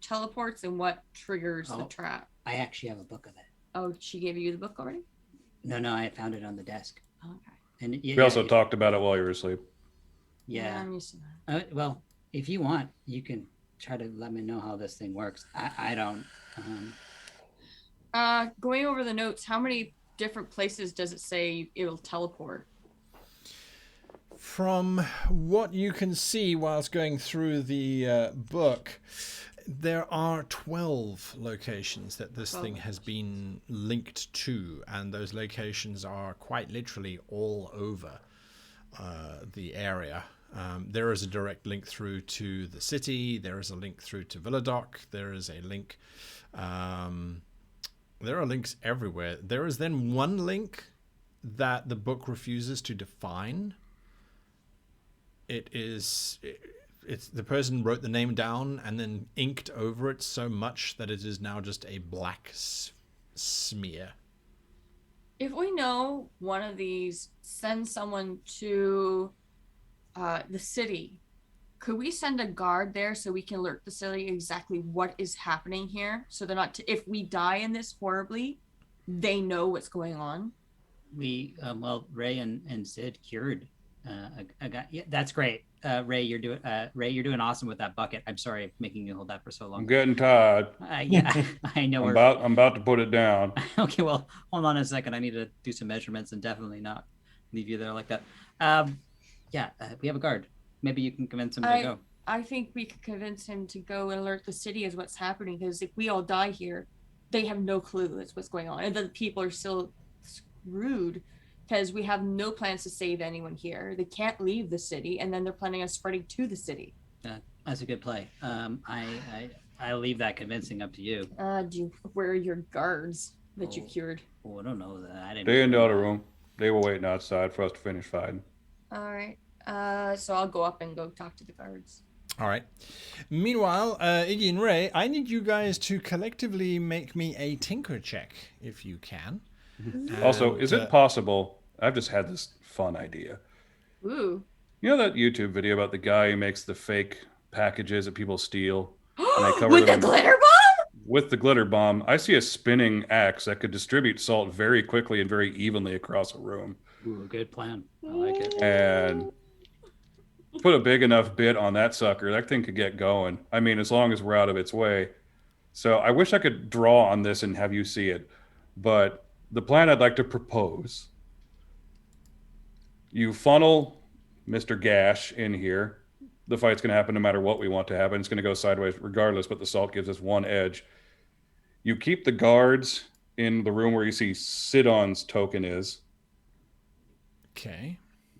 teleports and what triggers the trap. I actually have a book of it. Oh, she gave you the book already? No, I found it on the desk. Okay. And we also talked about it while you were asleep. Yeah. I'm used to that. Well, if you want, you can try to let me know how this thing works. I don't. Going over the notes, how many different places does it say it'll teleport? From what you can see whilst going through the book, there are 12 locations that this thing has been linked to, and those locations are quite literally all over the area. There is a direct link through to the city. There is a link through to Villadoc. There is a link. There are links everywhere. There is then one link that the book refuses to define. It's the person wrote the name down and then inked over it so much that it is now just a black smear. If we know one of these sends someone to the city, could we send a guard there so we can alert the city exactly what is happening here? So they're not, if we die in this horribly, they know what's going on. We, Ray and Sid cured a guy. Yeah, that's great. Ray, you're doing awesome with that bucket. I'm sorry making you hold that for so long. I'm getting tired. Yeah, I know. I'm about to put it down. Okay, well, hold on a second. I need to do some measurements and definitely not leave you there like that. We have a guard. Maybe you can convince him to go. I think we could convince him to go and alert the city as what's happening, because if we all die here, they have no clue as what's going on, and the people are still screwed because we have no plans to save anyone here. They can't leave the city, and then they're planning on spreading to the city. That's a good play. I leave that convincing up to you. Where are your guards that you cured? Oh, I don't know that. I didn't. They're in the other room. They were waiting outside for us to finish fighting. All right. So I'll go up and go talk to the guards. All right. Meanwhile, Iggy and Ray, I need you guys to collectively make me a tinker check, if you can. Also, is it possible? I've just had this fun idea. Ooh. You know that YouTube video about the guy who makes the fake packages that people steal? And they cover With the them glitter bomb? with the glitter bomb. I see a spinning axe that could distribute salt very quickly and very evenly across a room. Ooh, good plan. I like it. And put a big enough bit on that sucker, that thing could get going. I mean, as long as we're out of its way. So I wish I could draw on this and have you see it. But the plan I'd like to propose, you funnel Mr. Gash in here. The fight's going to happen no matter what we want to happen. It's going to go sideways regardless, but the salt gives us one edge. You keep the guards in the room where you see Sidon's token is. Okay.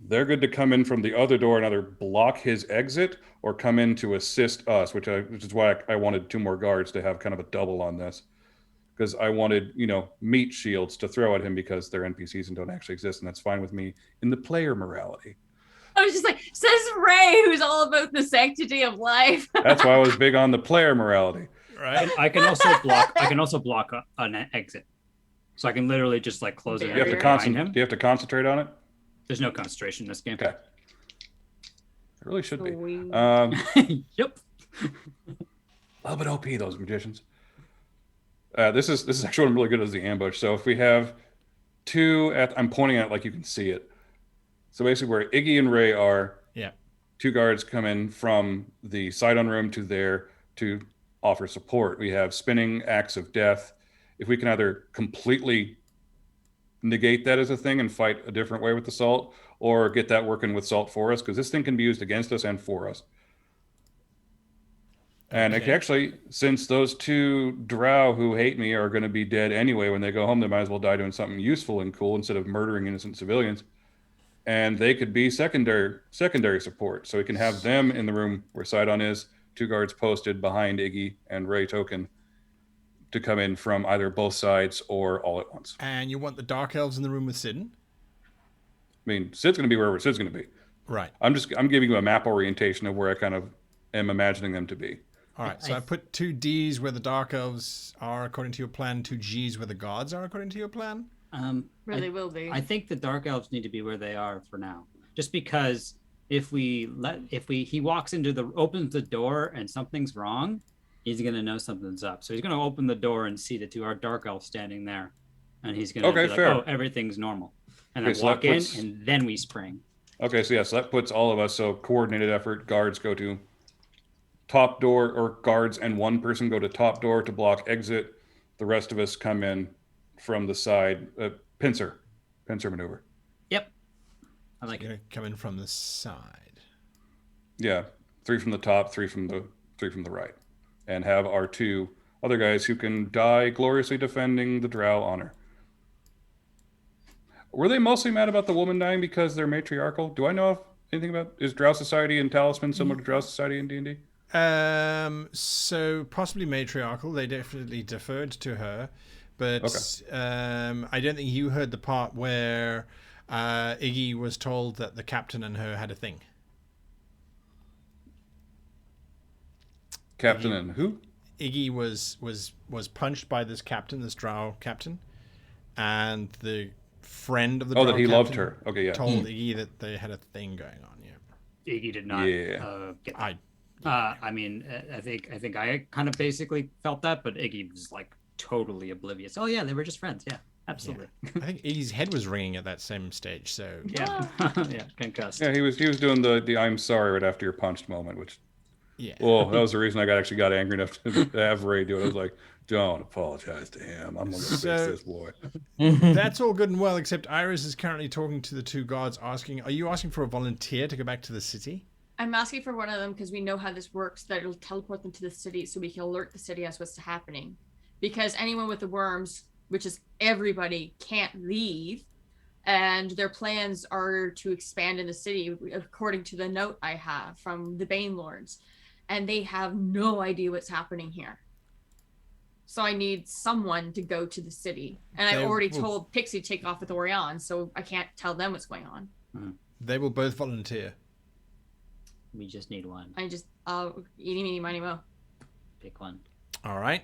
They're good to come in from the other door and either block his exit or come in to assist us, which is why I wanted 2 more guards to have kind of a double on this. Because I wanted, meat shields to throw at him because they're NPCs and don't actually exist, and that's fine with me in the player morality. I was just like, says Ray, who's all about the sanctity of life. That's why I was big on the player morality. Right. I can also block an exit, so I can literally just like close it. Do you have to concentrate on it? There's no concentration in this game. Okay. It really should be. Yep. A little bit OP, those magicians. This is actually what I'm really good at is the ambush. So if we have 2 I'm pointing at it like you can see it. So basically where Iggy and Ray are, 2 guards come in from the side-on room to there to offer support. We have spinning axe of death. If we can either completely negate that as a thing and fight a different way with the salt, or get that working with salt for us, because this thing can be used against us and for us. And actually, since those 2 drow who hate me are going to be dead anyway when they go home, they might as well die doing something useful and cool instead of murdering innocent civilians. And they could be secondary support. So we can have them in the room where Sidon is, 2 guards posted behind Iggy and Ray Token to come in from either both sides or all at once. And you want the Dark Elves in the room with Sidon? I mean, Sid's going to be wherever Sid's going to be. Right. I'm giving you a map orientation of where I kind of am imagining them to be. All right, so I put 2 Ds where the Dark Elves are according to your plan, 2 Gs where the gods are according to your plan? Where they will be. I think the Dark Elves need to be where they are for now. Just because if he opens the door and something's wrong, he's gonna know something's up. So he's gonna open the door and see the 2 Dark Elves standing there. And he's gonna be like, oh, everything's normal. And then walk in and then we spring. Okay, so that puts all of us, so coordinated effort, guards go to top door, or guards and 1 person go to top door to block exit. The rest of us come in from the side, pincer maneuver. Yep. I like it. Come in from the side. Yeah, 3 from the top, 3 from the right. And have our 2 other guys who can die gloriously defending the drow honor. Were they mostly mad about the woman dying because they're matriarchal? Do I know anything about, is Drow Society and Talisman similar to Drow Society in D&D? So possibly matriarchal. They definitely deferred to her, but I don't think you heard the part where Iggy was told that the captain and her had a thing. Captain and who? Iggy was punched by this captain, this drow captain, and the friend of the drow that he captain loved her. Okay, yeah. Told Iggy that they had a thing going on. Yeah. Iggy did not. Get that. I mean, I think I kind of basically felt that, but Iggy was like totally oblivious. Oh yeah, they were just friends. Yeah, absolutely. Yeah. I think Iggy's head was ringing at that same stage. So yeah, yeah, concussed. Yeah, he was doing the I'm sorry right after you're punched moment, which. Yeah. Well, that was the reason I got angry enough to have Ray do it. I was like, don't apologize to him. I'm going to fix this boy. That's all good and well, except Iris is currently talking to the 2 guards asking, are you asking for a volunteer to go back to the city? I'm asking for one of them because we know how this works, that it'll teleport them to the city so we can alert the city as what's happening. Because anyone with the worms, which is everybody, can't leave. And their plans are to expand in the city, according to the note I have from the Bane Lords. And they have no idea what's happening here. So I need someone to go to the city. And I already told Pixie to take off with Orion, so I can't tell them what's going on. They will both volunteer. We just need one. I just eeny meeny miny mo. Pick one. All right.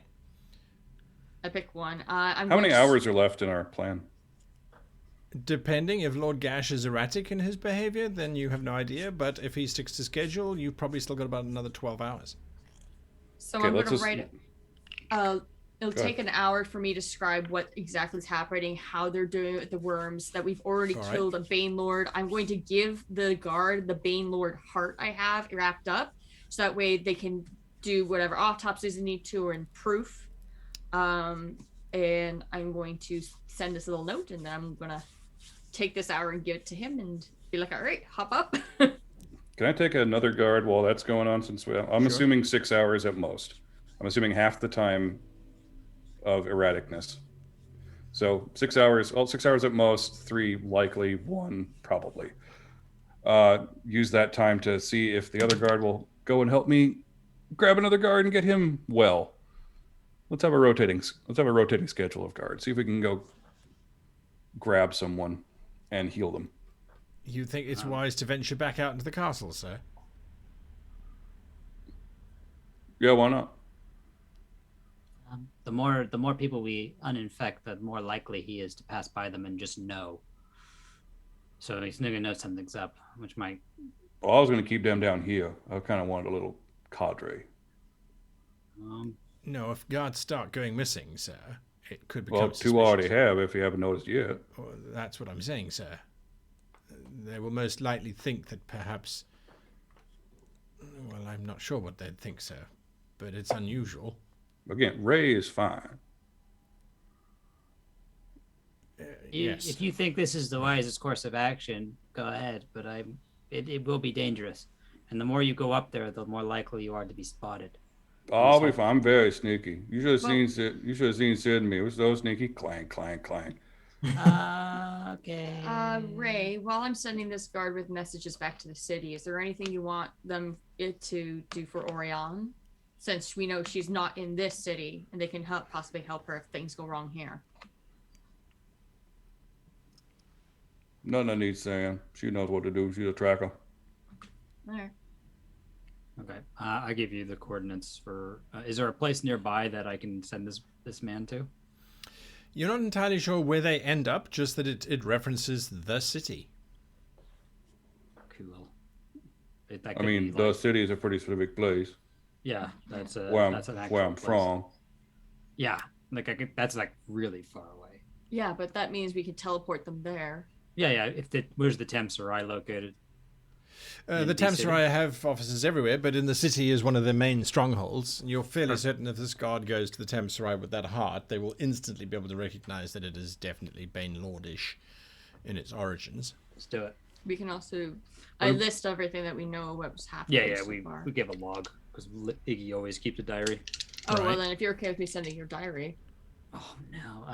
I pick one. How many hours are left in our plan? Depending, if Lord Gash is erratic in his behavior, then you have no idea. But if he sticks to schedule, you've probably still got about another 12 hours. So I'm going to write it. It'll take an hour for me to describe what exactly is happening, how they're doing it with the worms, that we've already killed a Bane Lord. I'm going to give the guard the Bane Lord heart I have wrapped up, so that way they can do whatever autopsies they need to or in proof. And I'm going to send this little note, and then I'm going to take this hour and give it to him and be like, all right, hop up. Can I take another guard while that's going on? Since I'm assuming 6 hours at most. I'm assuming half the time of erraticness. So 6 hours, 6 hours at most, 3 likely, 1 probably. Use that time to see if the other guard will go and help me grab another guard and get him well. Let's have a rotating schedule of guards. See if we can go grab someone and heal them. You think it's wise to venture back out into the castle, sir? Yeah, why not? The more people we uninfect, the more likely he is to pass by them and just know. So he's going to know something's up, which might... Well, I was going to keep them down here. I kind of wanted a little cadre. No, if guards start going missing, sir, it could become suspicious. 2 already have, if you haven't noticed yet. Well, that's what I'm saying, sir. They will most likely think that perhaps... Well, I'm not sure what they'd think, sir, but it's unusual. Again, Ray is fine. Yes. If you think this is the wisest course of action, go ahead. But it will be dangerous, and the more you go up there, the more likely you are to be spotted. I'll be fine. I'm very sneaky. You should have seen Sid. You should have seen Sid and me. It was so sneaky. Clank, clank, clank. Okay. Ray, while I'm sending this guard with messages back to the city, is there anything you want to do for Orion? Since we know she's not in this city, and they can possibly help her if things go wrong here. Nothing I need saying. She knows what to do. She's a tracker. All right. Okay. I give you the coordinates for... is there a place nearby that I can send this man to? You're not entirely sure where they end up, just that it references the city. Cool. The city is a pretty specific place. Yeah, that's an actual where I'm place. from. Yeah, that's like really far away. Yeah, but that means we could teleport them there. Yeah. Where's the Tamsarai located? The Tamsarai have offices everywhere, but in the city is one of their main strongholds. You're fairly certain if this guard goes to the Tamsarai with that heart, they will instantly be able to recognize that it is definitely Bane Lordish in its origins. Let's do it. We can also list everything that we know what was happening. Yeah, we give a log because Iggy always keeps a diary. Oh, well then if you're okay with me sending your diary. Oh no.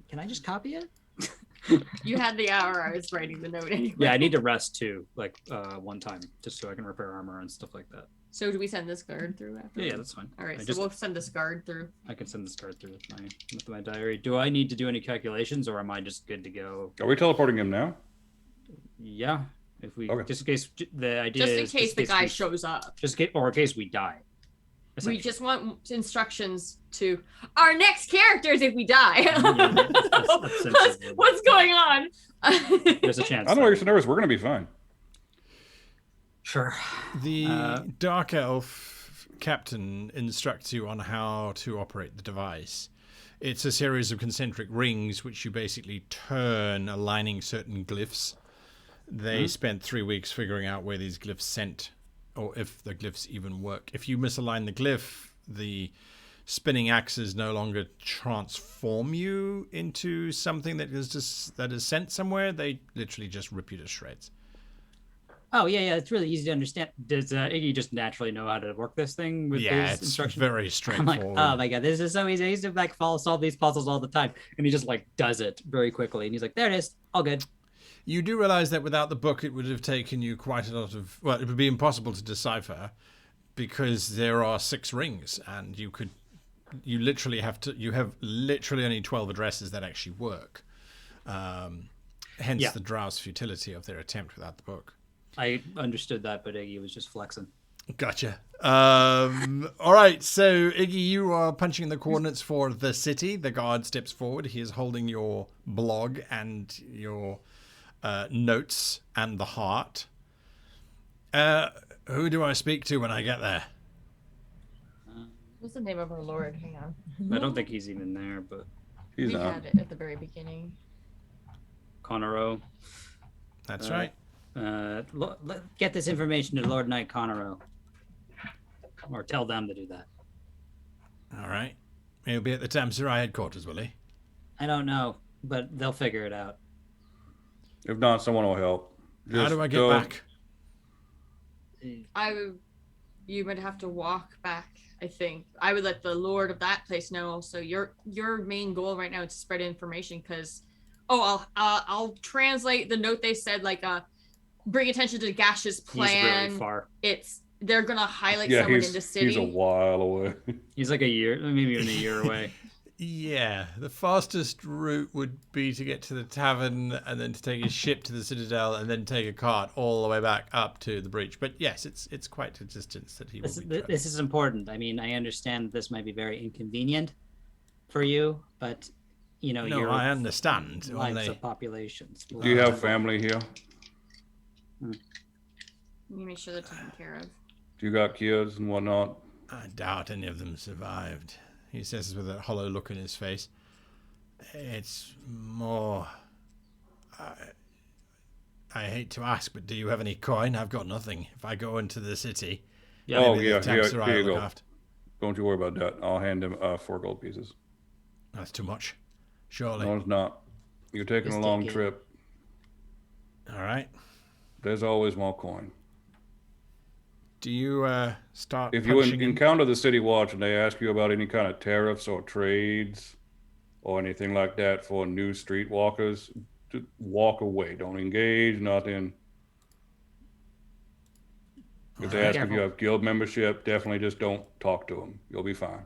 Can I just copy it? You had the hour I was writing the note anyway. Yeah, I need to rest too, one time, just so I can repair armor and stuff like that. So do we send this guard through after? Yeah, that's fine. All right, we'll send this guard through. I can send this guard through with my diary. Do I need to do any calculations, or am I just good to go? Are we teleporting him now? Yeah, if we just in case the guy shows up, in case we die. We just want instructions to our next characters if we die. What's going on? There's a chance. I don't know why you're so nervous. We're going to be fine. Sure. The Dark Elf captain instructs you on how to operate the device. It's a series of concentric rings which you basically turn, aligning certain glyphs. They spent 3 weeks figuring out where these glyphs sent, or if the glyphs even work. If you misalign the glyph, the spinning axes no longer transform you into something that is sent somewhere. They literally just rip you to shreds. Oh, yeah, it's really easy to understand. Does Iggy just naturally know how to work this thing with his instructions? It's very straightforward. I'm like, oh my god, this is so easy. I used to solve these puzzles all the time. And he just does it very quickly. And he's like, there it is, all good. You do realize that without the book, it would have taken you quite a lot of... Well, it would be impossible to decipher because there are 6 rings and you literally have only 12 addresses that actually work. Hence the drow's futility of their attempt without the book. I understood that, but Iggy was just flexing. Gotcha. All right, so Iggy, you are punching the coordinates for the city. The guard steps forward. He is holding your blog and your notes and the heart. Who do I speak to when I get there? What's the name of our lord? Hang on. I don't think he's even there, but He's We not. had it at the very beginning. Conoro. That's right. Get this information to Lord Knight Conoro. Or tell them to do that. All right. He'll be at the Tamsarai headquarters, will he? I don't know, but they'll figure it out. If not, someone will help. How do I get go- back? You would have to walk back. I think I would let the lord of that place know. So your main goal right now is to spread information. Because, I'll translate the note they said. Like, bring attention to Gash's plan. He's really far. They're gonna highlight someone in the city. He's a while away. He's like a year, maybe even a year away. Yeah, the fastest route would be to get to the tavern and then to take his ship to the citadel and then take a cart all the way back up to the breach. But yes, it's quite a distance that he will be. This is important. I mean, I understand that this might be very inconvenient for you, but No, you're I understand. lives of populations. Do you have family here? You make sure they're taken care of. Do you got kids and whatnot? I doubt any of them survived. He says with a hollow look in his face. It's more... I hate to ask, but do you have any coin? I've got nothing. If I go into the city... Yeah, maybe the Tamsarai here you will look go. after. Don't you worry about that. I'll hand him 4 gold pieces. That's too much. Surely. No, it's not. You're taking Just a long take it. trip. All right. There's always more coin. Do you start If you punching in? encounter the city watch and they ask you about any kind of tariffs or trades or anything like that for new streetwalkers, just walk away. Don't engage, nothing. If they ask if you have guild membership, definitely just don't talk to them. You'll be fine.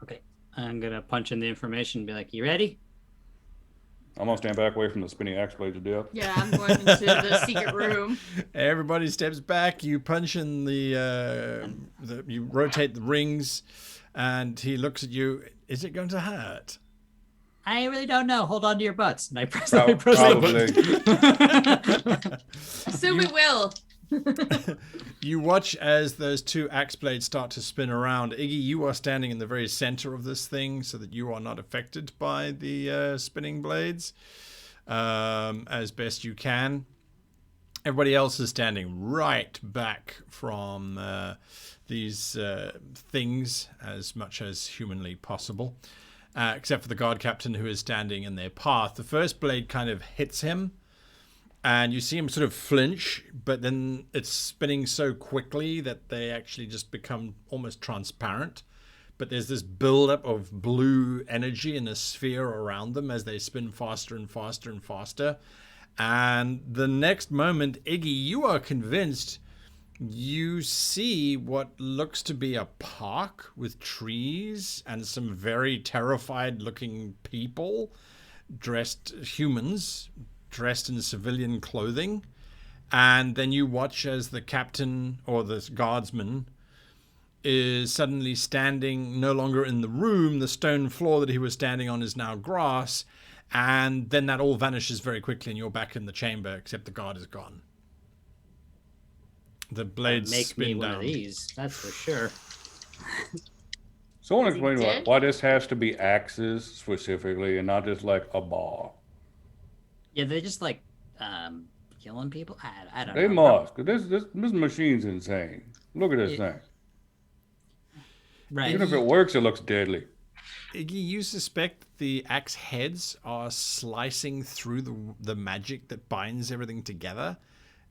Okay, I'm gonna punch in the information and be like, "You ready?" I'm gonna stand back away from the spinning axe blades of death. Yeah, I'm going into the secret room. Everybody steps back. You punch in you rotate the rings, and he looks at you. Is it going to hurt? I really don't know. Hold on to your butts. And I press Probably. the button. Assume it will. You watch as those 2 axe blades start to spin around. Iggy, you are standing in the very center of this thing so that you are not affected by the spinning blades as best you can. Everybody else is standing right back from these things as much as humanly possible, except for the guard captain who is standing in their path. The first blade kind of hits him, and you see him sort of flinch, but then it's spinning so quickly that they actually just become almost transparent. But there's this buildup of blue energy in a sphere around them as they spin faster and faster and faster. And the next moment, Iggy, you are convinced you see what looks to be a park with trees and some very terrified looking people, humans, dressed in civilian clothing. And then you watch as the captain or the guardsman is suddenly standing no longer in the room. The stone floor that he was standing on is now grass. And then that all vanishes very quickly and you're back in the chamber, except the guard is gone. The blades Make spin me one down. of these, that's for sure. Someone explain did? why this has to be axes specifically and not just like a bar. Yeah, they're just like killing people. I don't They know. must. 'Cause this machine's insane. Look at this thing. Right. Even if it works, it looks deadly. Iggy, you suspect the axe heads are slicing through the magic that binds everything together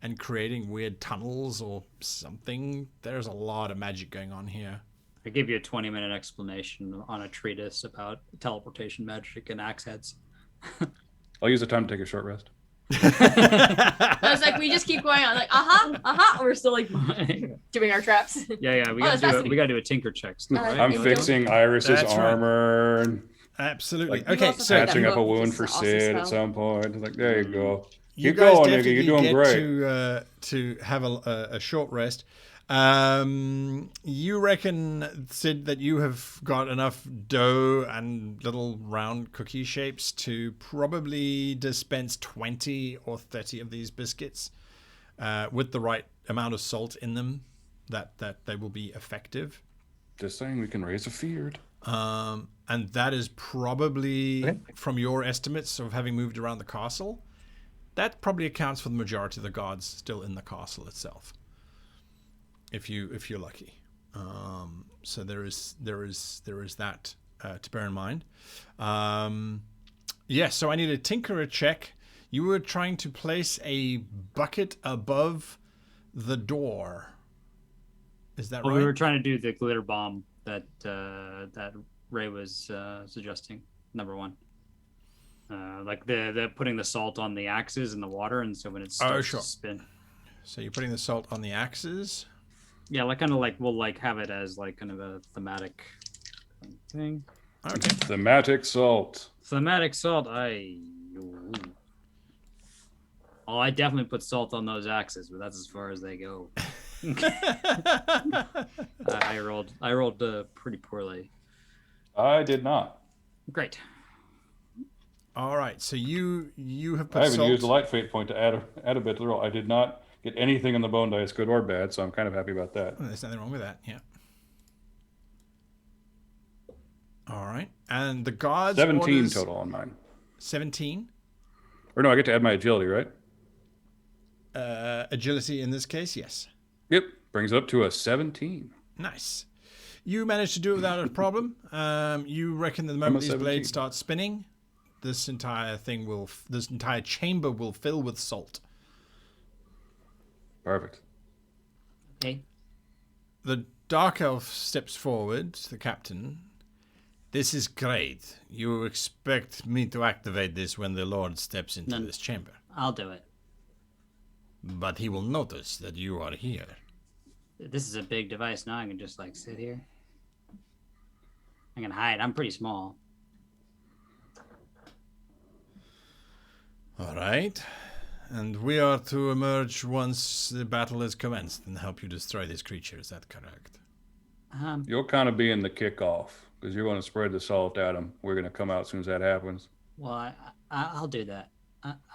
and creating weird tunnels or something. There's a lot of magic going on here. I give you a 20-minute explanation on a treatise about teleportation magic and axe heads. I'll use the time to take a short rest. I was like, we just keep going on, like, we're still like doing our traps. Yeah, we that's gotta do a tinker check still, right? I'm you don't- fixing Iris's That's right. armor and Absolutely. Like, Okay, also so said that patching up a book, which wound is for an awesome Sid spell. at some point. It's like, there you go. you Keep guys going, Iggy. definitely You're doing get great. to have a short rest. You reckon, Sid, that you have got enough dough and little round cookie shapes to probably dispense 20 or 30 of these biscuits with the right amount of salt in them, that they will be effective. Just saying, we can raise a feared. And that is probably, from your estimates of having moved around the castle, that probably accounts for the majority of the guards still in the castle itself. If you're lucky, so there is that to bear in mind. Yes, so I need a tinkerer check. You were trying to place a bucket above the door. Is that right? We were trying to do the glitter bomb that Ray was suggesting. Number one, like the putting the salt on the axes in the water, and so when it starts to spin. So you're putting the salt on the axes. Yeah, like kind of like we'll like have it as like kind of a thematic thing. Okay. Thematic salt. Thematic salt. I definitely put salt on those axes, but that's as far as they go. I rolled pretty poorly. I did not. Great. All right. So you have put I haven't salt. used the light fate point to add a bit to the roll. I did not get anything in the bone dice, good or bad, so I'm kind of happy about that. Oh, there's nothing wrong with that. Yeah. All right. And the gods. 17 total on mine. 17. Or no, I get to add my agility, right? Agility in this case, yes. Yep. Brings it up to a 17. Nice. You managed to do it without a problem. You reckon that the moment these blades start spinning, this entire chamber will fill with salt. Perfect. Okay. The dark elf steps forward, the captain. This is great. You expect me to activate this when the Lord steps into this chamber. I'll do it. But he will notice that you are here. This is a big device. Now I can just like sit here. I can hide. I'm pretty small. All right. And we are to emerge once the battle is commenced and help you destroy this creature. Is that correct? You'll kind of be in the kickoff because you're going to spread the salt at them. We're going to come out as soon as that happens. Well, I'll do that.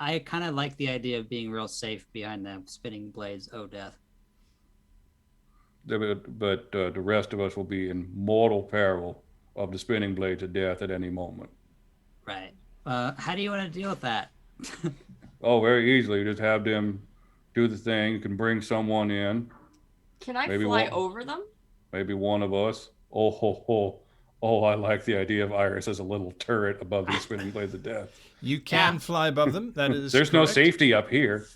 I kind of like the idea of being real safe behind the spinning blades. Oh, death. But the rest of us will be in mortal peril of the spinning blades of death at any moment. Right. How do you want to deal with that? Oh, very easily. Just have them do the thing. You can bring someone in. Can I fly over them? Maybe one of us. Oh, ho, ho. Oh, I like the idea of Iris as a little turret above these spinning blades of death. You can fly above them. That is There's correct. no safety up here.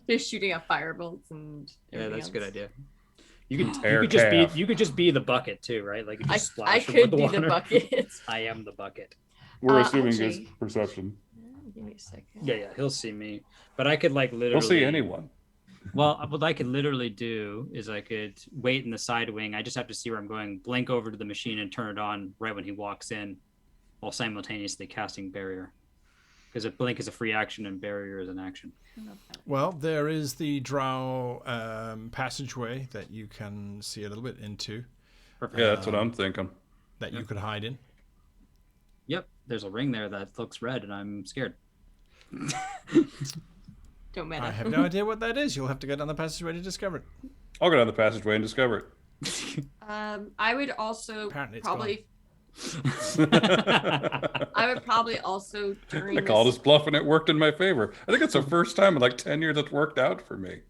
They're shooting up firebolts and that's a good else. idea. You could just be the bucket too, right? Like you just splash I them could with be water. the bucket. I am the bucket. We're assuming actually- his perception. Give me a second. Yeah, he'll see me. But I could like literally. He'll see anyone. Well, what I could literally do is I could wait in the side wing. I just have to see where I'm going, blink over to the machine and turn it on right when he walks in, while simultaneously casting barrier. Because a blink is a free action and barrier is an action. Well, there is the drow passageway that you can see a little bit into. Perfect. Yeah, that's what I'm thinking. That you could hide in. Yep, there's a ring there that looks red, and I'm scared. Don't matter. I have no idea what that is. You'll have to go down the passageway to discover it. I'll go down the passageway and discover it. I would also Apparently it's probably. I would probably also during. I called his bluff and it worked in my favor. I think it's the first time in like 10 years it's worked out for me.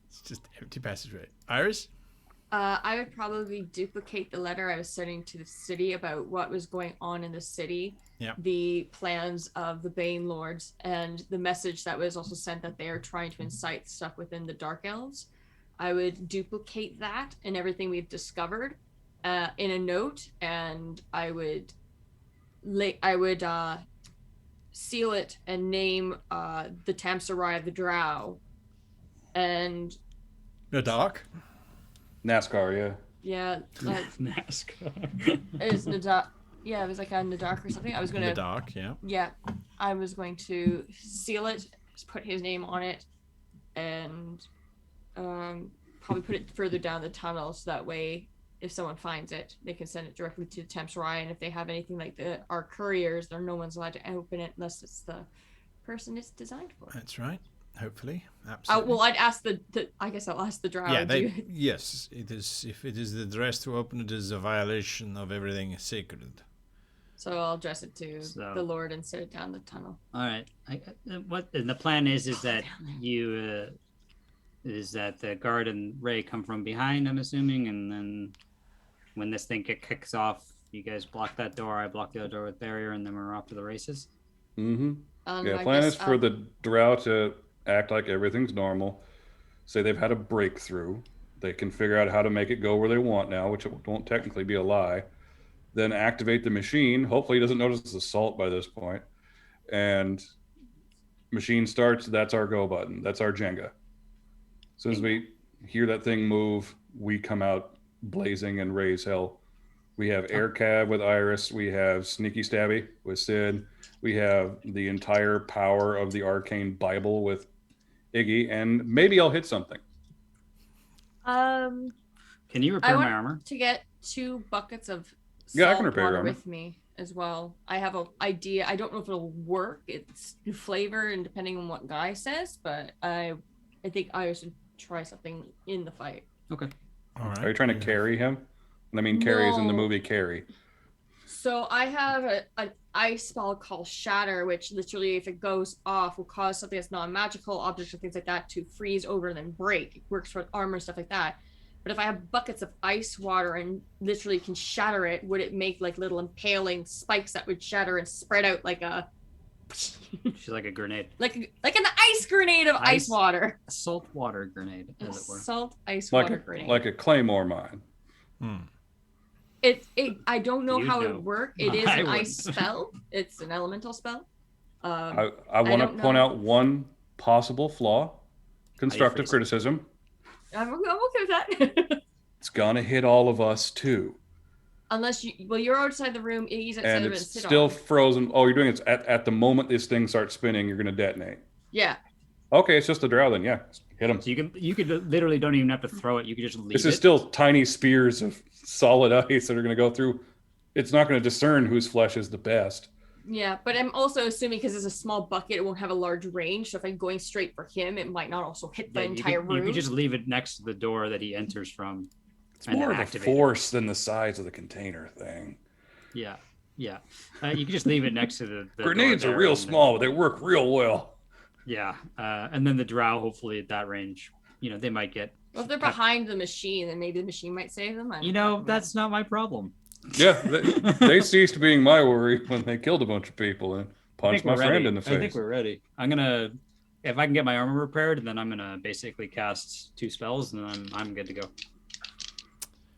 It's just empty passageway. Iris? I would probably duplicate the letter I was sending to the city about what was going on in the city, the plans of the Bane Lords, and the message that was also sent that they are trying to incite stuff within the Dark Elves. I would duplicate that and everything we've discovered in a note, and I would seal it and name the Tamsarai of the Drow, and The dark? NASCAR, yeah. yeah, NASCAR. is Nadak. Yeah, it was like in the dark or something. I was gonna. In the dark, yeah. Yeah, I was going to seal it, just put his name on it, and probably put it further down the tunnel so that way, if someone finds it, they can send it directly to Temps Ryan. If they have anything like our couriers, there no one's allowed to open it unless it's the person it's designed for. That's right. Hopefully, absolutely. Well, I'd ask I guess I'll ask the drow. Yeah, yes, it is. If it is the dress to open it, is a violation of everything sacred. So I'll address it to the Lord and set it down the tunnel. All right. And the plan is that the guard and Ray come from behind, I'm assuming, and then when this thing kicks off, you guys block that door, I block the other door with barrier, and then we're off to the races. Yeah, plan is for the drow to act like everything's normal. Say they've had a breakthrough. They can figure out how to make it go where they want now, which it won't technically be a lie. Then activate the machine. Hopefully he doesn't notice it's assault by this point. And machine starts, that's our go button. That's our Jenga. As soon as we hear that thing move, we come out blazing and raise hell. We have Air Cab with Iris. We have Sneaky Stabby with Sid. We have the entire power of the Arcane Bible with Iggy. And maybe I'll hit something. Can you repair my armor? To get 2 buckets of I can repair water with me as well. I have an idea. I don't know if it'll work. It's flavor and depending on what Guy says, but I think I should try something in the fight. Okay. All right. Are you trying to carry him? I mean, Carrie is in the movie Carrie. So I have an ice spell called Shatter, which literally, if it goes off, will cause something that's non-magical, objects or things like that, to freeze over and then break. It works for armor and stuff like that. But if I have buckets of ice water and literally can shatter it, would it make like little impaling spikes that would shatter and spread out like a... She's like a grenade. Like an ice grenade of ice water. A salt water grenade, as it were. Salt ice water grenade. Like a claymore mine. I don't know how it works. It is an ice spell. It's an elemental spell. I want to point out one possible flaw. Constructive criticism. I'm okay with that. It's gonna hit all of us too. Unless you're outside the room. Iggy's outside the room. It's still frozen. Oh, you're doing it at the moment this thing starts spinning. You're gonna detonate. Yeah. Okay, it's just a drow then. Yeah, hit them. So you could literally don't even have to throw it. You could just leave it. This is still tiny spears of solid ice that are gonna go through. It's not gonna discern whose flesh is the best. Yeah, but I'm also assuming because it's a small bucket, it won't have a large range. So if I'm going straight for him, it might not also hit the entire room. You could just leave it next to the door that he enters from. It's more of a force than the size of the container thing. Yeah. You could just leave it next to the grenades are real small, but they work real well. Yeah, and then the drow, hopefully at that range, they might get. Well, if they're behind the machine, then maybe the machine might save them. That's not my problem. Yeah, they ceased being my worry when they killed a bunch of people and punched my friend in the face. I think we're ready. If I can get my armor repaired, then I'm gonna basically cast 2 spells, and then I'm good to go.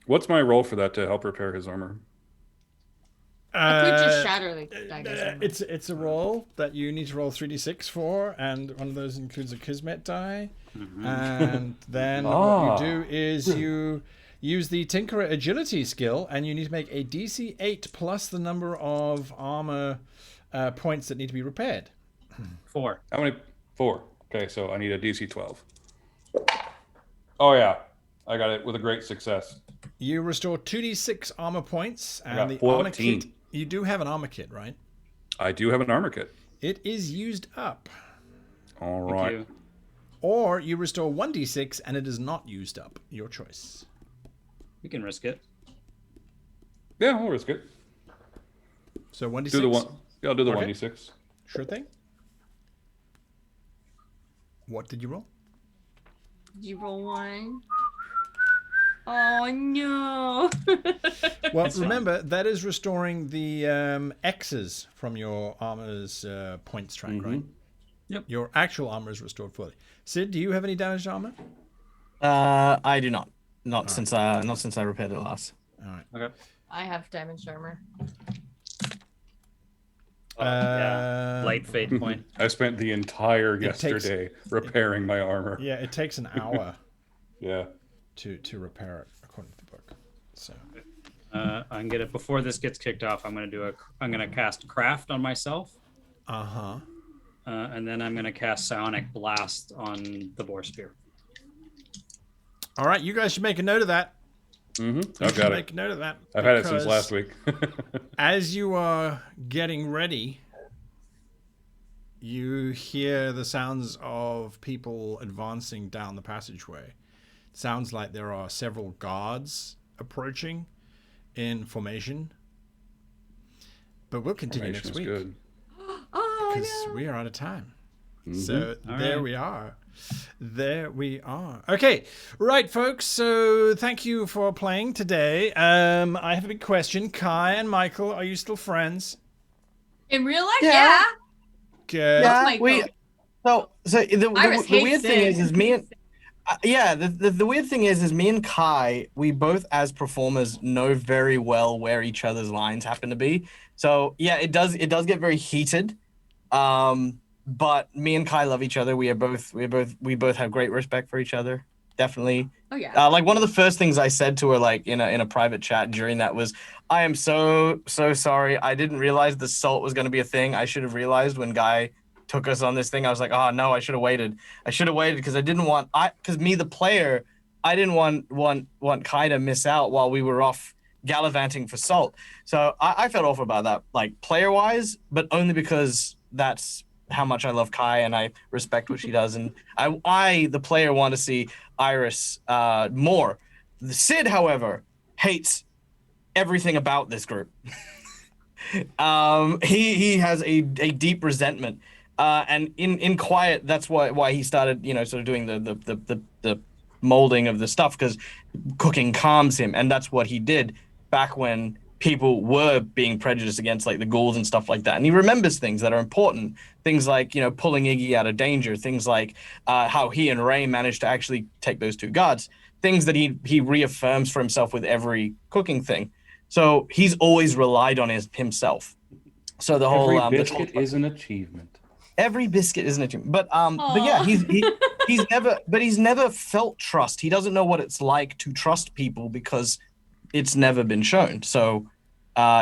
What's my role for that to help repair his armor? I could just shatter the guy's armor. It's a roll that you need to roll 3d6 for, and one of those includes a Kismet die. Mm-hmm. And then what you do is you use the Tinkerer Agility skill, and you need to make a DC 8 plus the number of armor points that need to be repaired. 4. How many? 4. Okay, so I need a DC 12. Oh yeah, I got it with a great success. You restore 2d6 armor points, and the 14. armor kit. You do have an armor kit, right? I do have an armor kit. It is used up. All right. Or you restore 1d6, and it is not used up. Your choice. We can risk it. Yeah, we'll risk it. So 1d6? I'll do the 1d6. Sure thing. What did you roll? Did you roll 1? Oh, no. Well, remember, that is restoring the X's from your armor's points track, right? Yep. Your actual armor is restored fully. Sid, do you have any damaged armor? I do not. Not since I repaired it last. All right. Okay. I have damaged armor. Light fate point. I spent the entire yesterday repairing my armor. Yeah, it takes an hour. Yeah. To repair it according to the book. So I'm gonna before this gets kicked off. I'm gonna cast Craft on myself. And then I'm gonna cast Psionic Blast on the Boar Spear. All right, you guys should make a note of that. I've got it. Make a note of that. I've had it since last week. As you are getting ready, you hear the sounds of people advancing down the passageway. It sounds like there are several guards approaching in formation. But we'll continue next week. Good. Because we are out of time. So we are. There we are. Okay, right, folks. So thank you for playing today. I have a big question. Kai and Michael, are you still friends? In real life, yeah. Good. Yeah, the weird thing is me and the weird thing is me and Kai, we both as performers know very well where each other's lines happen to be. So yeah, it does get very heated. But me and Kai love each other. We both have great respect for each other. Definitely. Oh yeah. Like one of the first things I said to her, like in a private chat during that, was, "I am so sorry. I didn't realize the salt was going to be a thing. I should have realized when Guy took us on this thing. I was like, oh no, I should have waited. Because I didn't want because me the player, I didn't want Kai to miss out while we were off gallivanting for salt. So I felt awful about that, like player wise, but only because that's how much I love Kai and I respect what she does, and I the player, want to see Iris more. The Sid, however, hates everything about this group. He has a deep resentment, and in quiet, that's why he started, sort of doing the molding of the stuff, because cooking calms him, and that's what he did back when people were being prejudiced against, like the ghouls and stuff like that. And he remembers things that are important, things like, pulling Iggy out of danger, things like how he and Ray managed to actually take those two guards, things that he reaffirms for himself with every cooking thing. So he's always relied on himself. So the whole every biscuit is an achievement. Every biscuit is an achievement. But yeah, he's never felt trust. He doesn't know what it's like to trust people because it's never been shown. So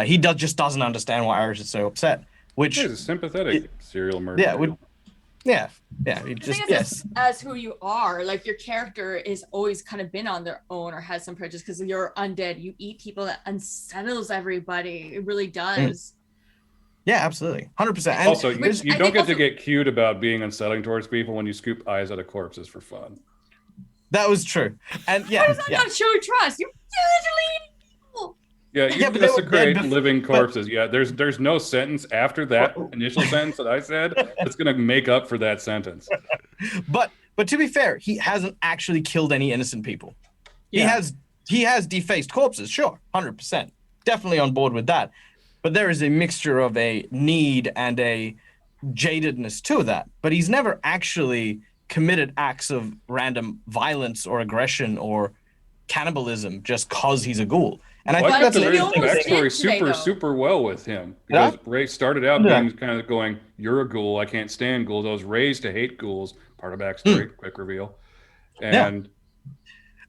he just doesn't understand why Iris is so upset. Which he's a sympathetic serial murderer. Yeah. He just, yes. As who you are, like your character is always kind of been on their own or has some prejudice because you're undead. You eat people, that unsettles everybody. It really does. Yeah, absolutely. 100%. And also, you don't get to get cute about being unsettling towards people when you scoop eyes out of corpses for fun. That was true. And yeah. How does that not show trust? You're literally people. Yeah, you desecrate living corpses. There's no sentence after that initial sentence that I said that's going to make up for that sentence. But to be fair, he hasn't actually killed any innocent people. Yeah. He has defaced corpses, sure, 100%. Definitely on board with that. But there is a mixture of a need and a jadedness to that. But he's never actually committed acts of random violence or aggression or cannibalism just cause he's a ghoul. And I think that's the backstory super well with him, because Ray started out being kind of going, "You're a ghoul. I can't stand ghouls. I was raised to hate ghouls." Part of backstory, quick reveal, and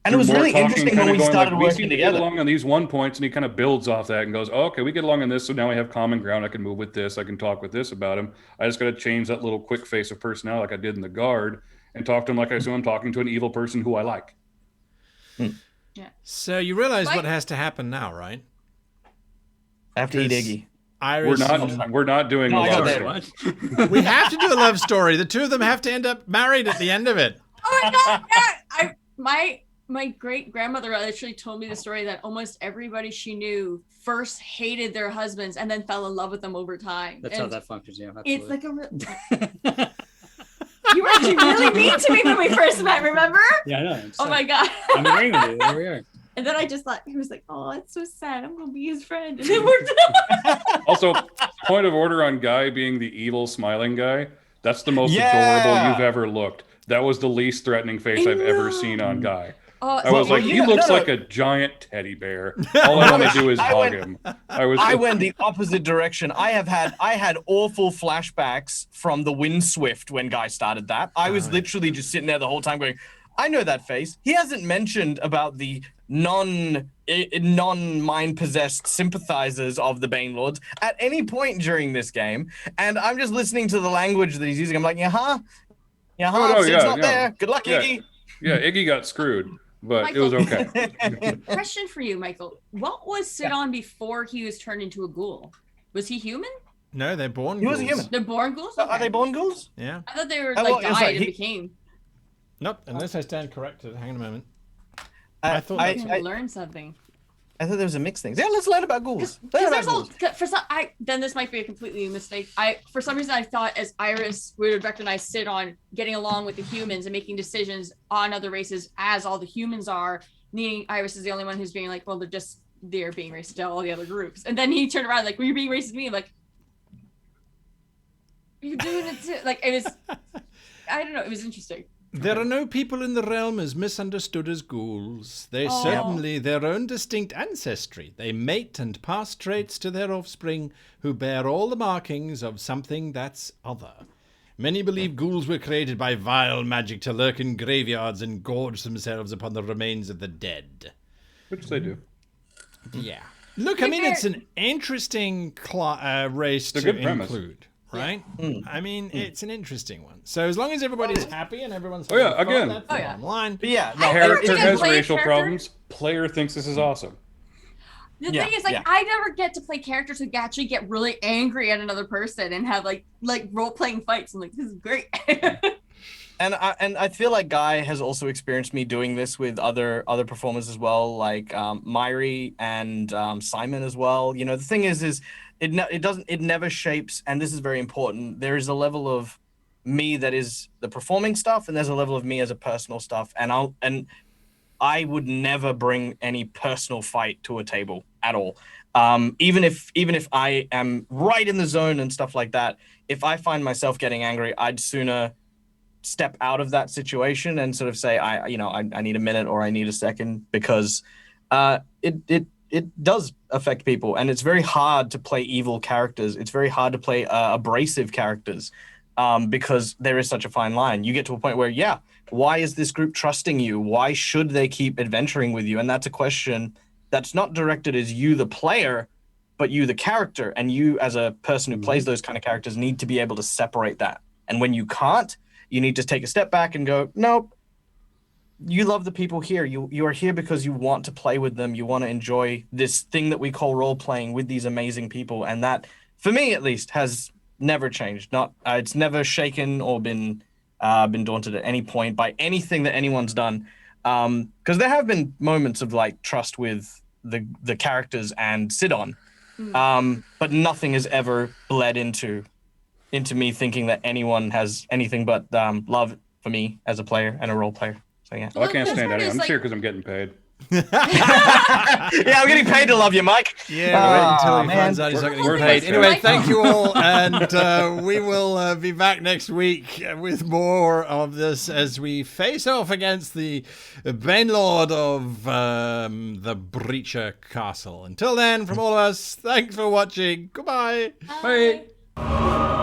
it was really interesting when we started working together. We get along on these one points, and he kind of builds off that and goes, oh, "Okay, we get along on this, so now we have common ground. I can move with this. I can talk with this about him. I just got to change that little quick face of personality like I did in the guard, and talk to him like I assume I'm talking to an evil person who I like." Yeah. So you realize what has to happen now, right? I have to eat Iggy. Iris, we're not doing a love story. We have to do a love story. The two of them have to end up married at the end of it. Oh my god! My great grandmother actually told me the story that almost everybody she knew first hated their husbands and then fell in love with them over time. That's how that functions. Yeah, absolutely. It's like a. You were actually really mean to me when we first met, remember? Yeah, I know. Oh my god. I'm agreeing with you. There we are. And then I just thought, he was like, "Oh, it's so sad. I'm gonna be his friend." And it worked out. Also, point of order on Guy being the evil smiling guy. That's the most adorable you've ever looked. That was the least threatening face I've ever seen on Guy. I was like, he looks like a giant teddy bear. All I want to do is hug him. I went the opposite direction. I had awful flashbacks from the Windswift when Guy started that. I was literally just sitting there the whole time going, I know that face. He hasn't mentioned about the non-mind possessed sympathizers of the Bane Lords at any point during this game, and I'm just listening to the language that he's using. I'm like, Sid's not there. Good luck, Iggy. Yeah, Iggy got screwed, but Michael, it was okay. Question for you, Michael. What was Sidon before he was turned into a ghoul? Was he human? No, they're born He ghouls. was a human. They're born ghouls? Are they born ghouls? Yeah. I thought they were well, died sorry, and became. Nope, unless I stand corrected. Hang on a moment. I thought I that's- learned something. I thought there was a mixed thing. Yeah, let's learn about ghouls. Then this might be a completely mistake. For some reason I thought as Iris would recognize Sidon getting along with the humans and making decisions on other races as all the humans are, meaning Iris is the only one who's being like, well, they're being racist to all the other groups. And then he turned around like, well, you're being racist to me. I'm like, you're doing it too. Like, it was, I don't know, it was interesting. There are no people in the realm as misunderstood as ghouls. They certainly their own distinct ancestry. They mate and pass traits to their offspring, who bear all the markings of something that's other. Many believe ghouls were created by vile magic to lurk in graveyards and gorge themselves upon the remains of the dead. Which they do. Yeah. Look, I mean, it's an interesting race to include. Right? Yeah. I mean, it's an interesting one. So as long as everybody's happy and everyone's again. that's the bottom line. But yeah, Character has play a racial character. problems. Player thinks this is awesome. The thing is, I never get to play characters who actually get really angry at another person and have like role-playing fights. I'm like, this is great. And I feel like Guy has also experienced me doing this with other performers as well, like Myri and Simon as well. You know, the thing is it never shapes, and this is very important. There is a level of me that is the performing stuff, and there's a level of me as a personal stuff. And I would never bring any personal fight to a table at all. Even if I am right in the zone and stuff like that, if I find myself getting angry, I'd sooner step out of that situation and sort of say, I need a minute or I need a second, because it does affect people, and it's very hard to play evil characters. It's very hard to play abrasive characters because there is such a fine line. You get to a point where, why is this group trusting you? Why should they keep adventuring with you? And that's a question that's not directed as you, the player, but you, the character, and you as a person who plays those kind of characters need to be able to separate that. And when you can't, you need to take a step back and go, nope, you love the people here. You are here because you want to play with them. You want to enjoy this thing that we call role playing with these amazing people. And that, for me at least, has never changed. It's never shaken or been daunted at any point by anything that anyone's done. Because there have been moments of like trust with the characters and Sidon, but nothing has ever bled into me thinking that anyone has anything but love for me as a player and a role player. So yeah. Well, I can't stand that. I'm just here because I'm getting paid. Yeah, I'm getting paid to love you, Mike. Yeah, wait until he finds out he's not getting paid. Anyway, thank you all, and we will be back next week with more of this as we face off against the Bane Lord of the Breacher Castle. Until then, from all of us, thanks for watching. Goodbye. Bye.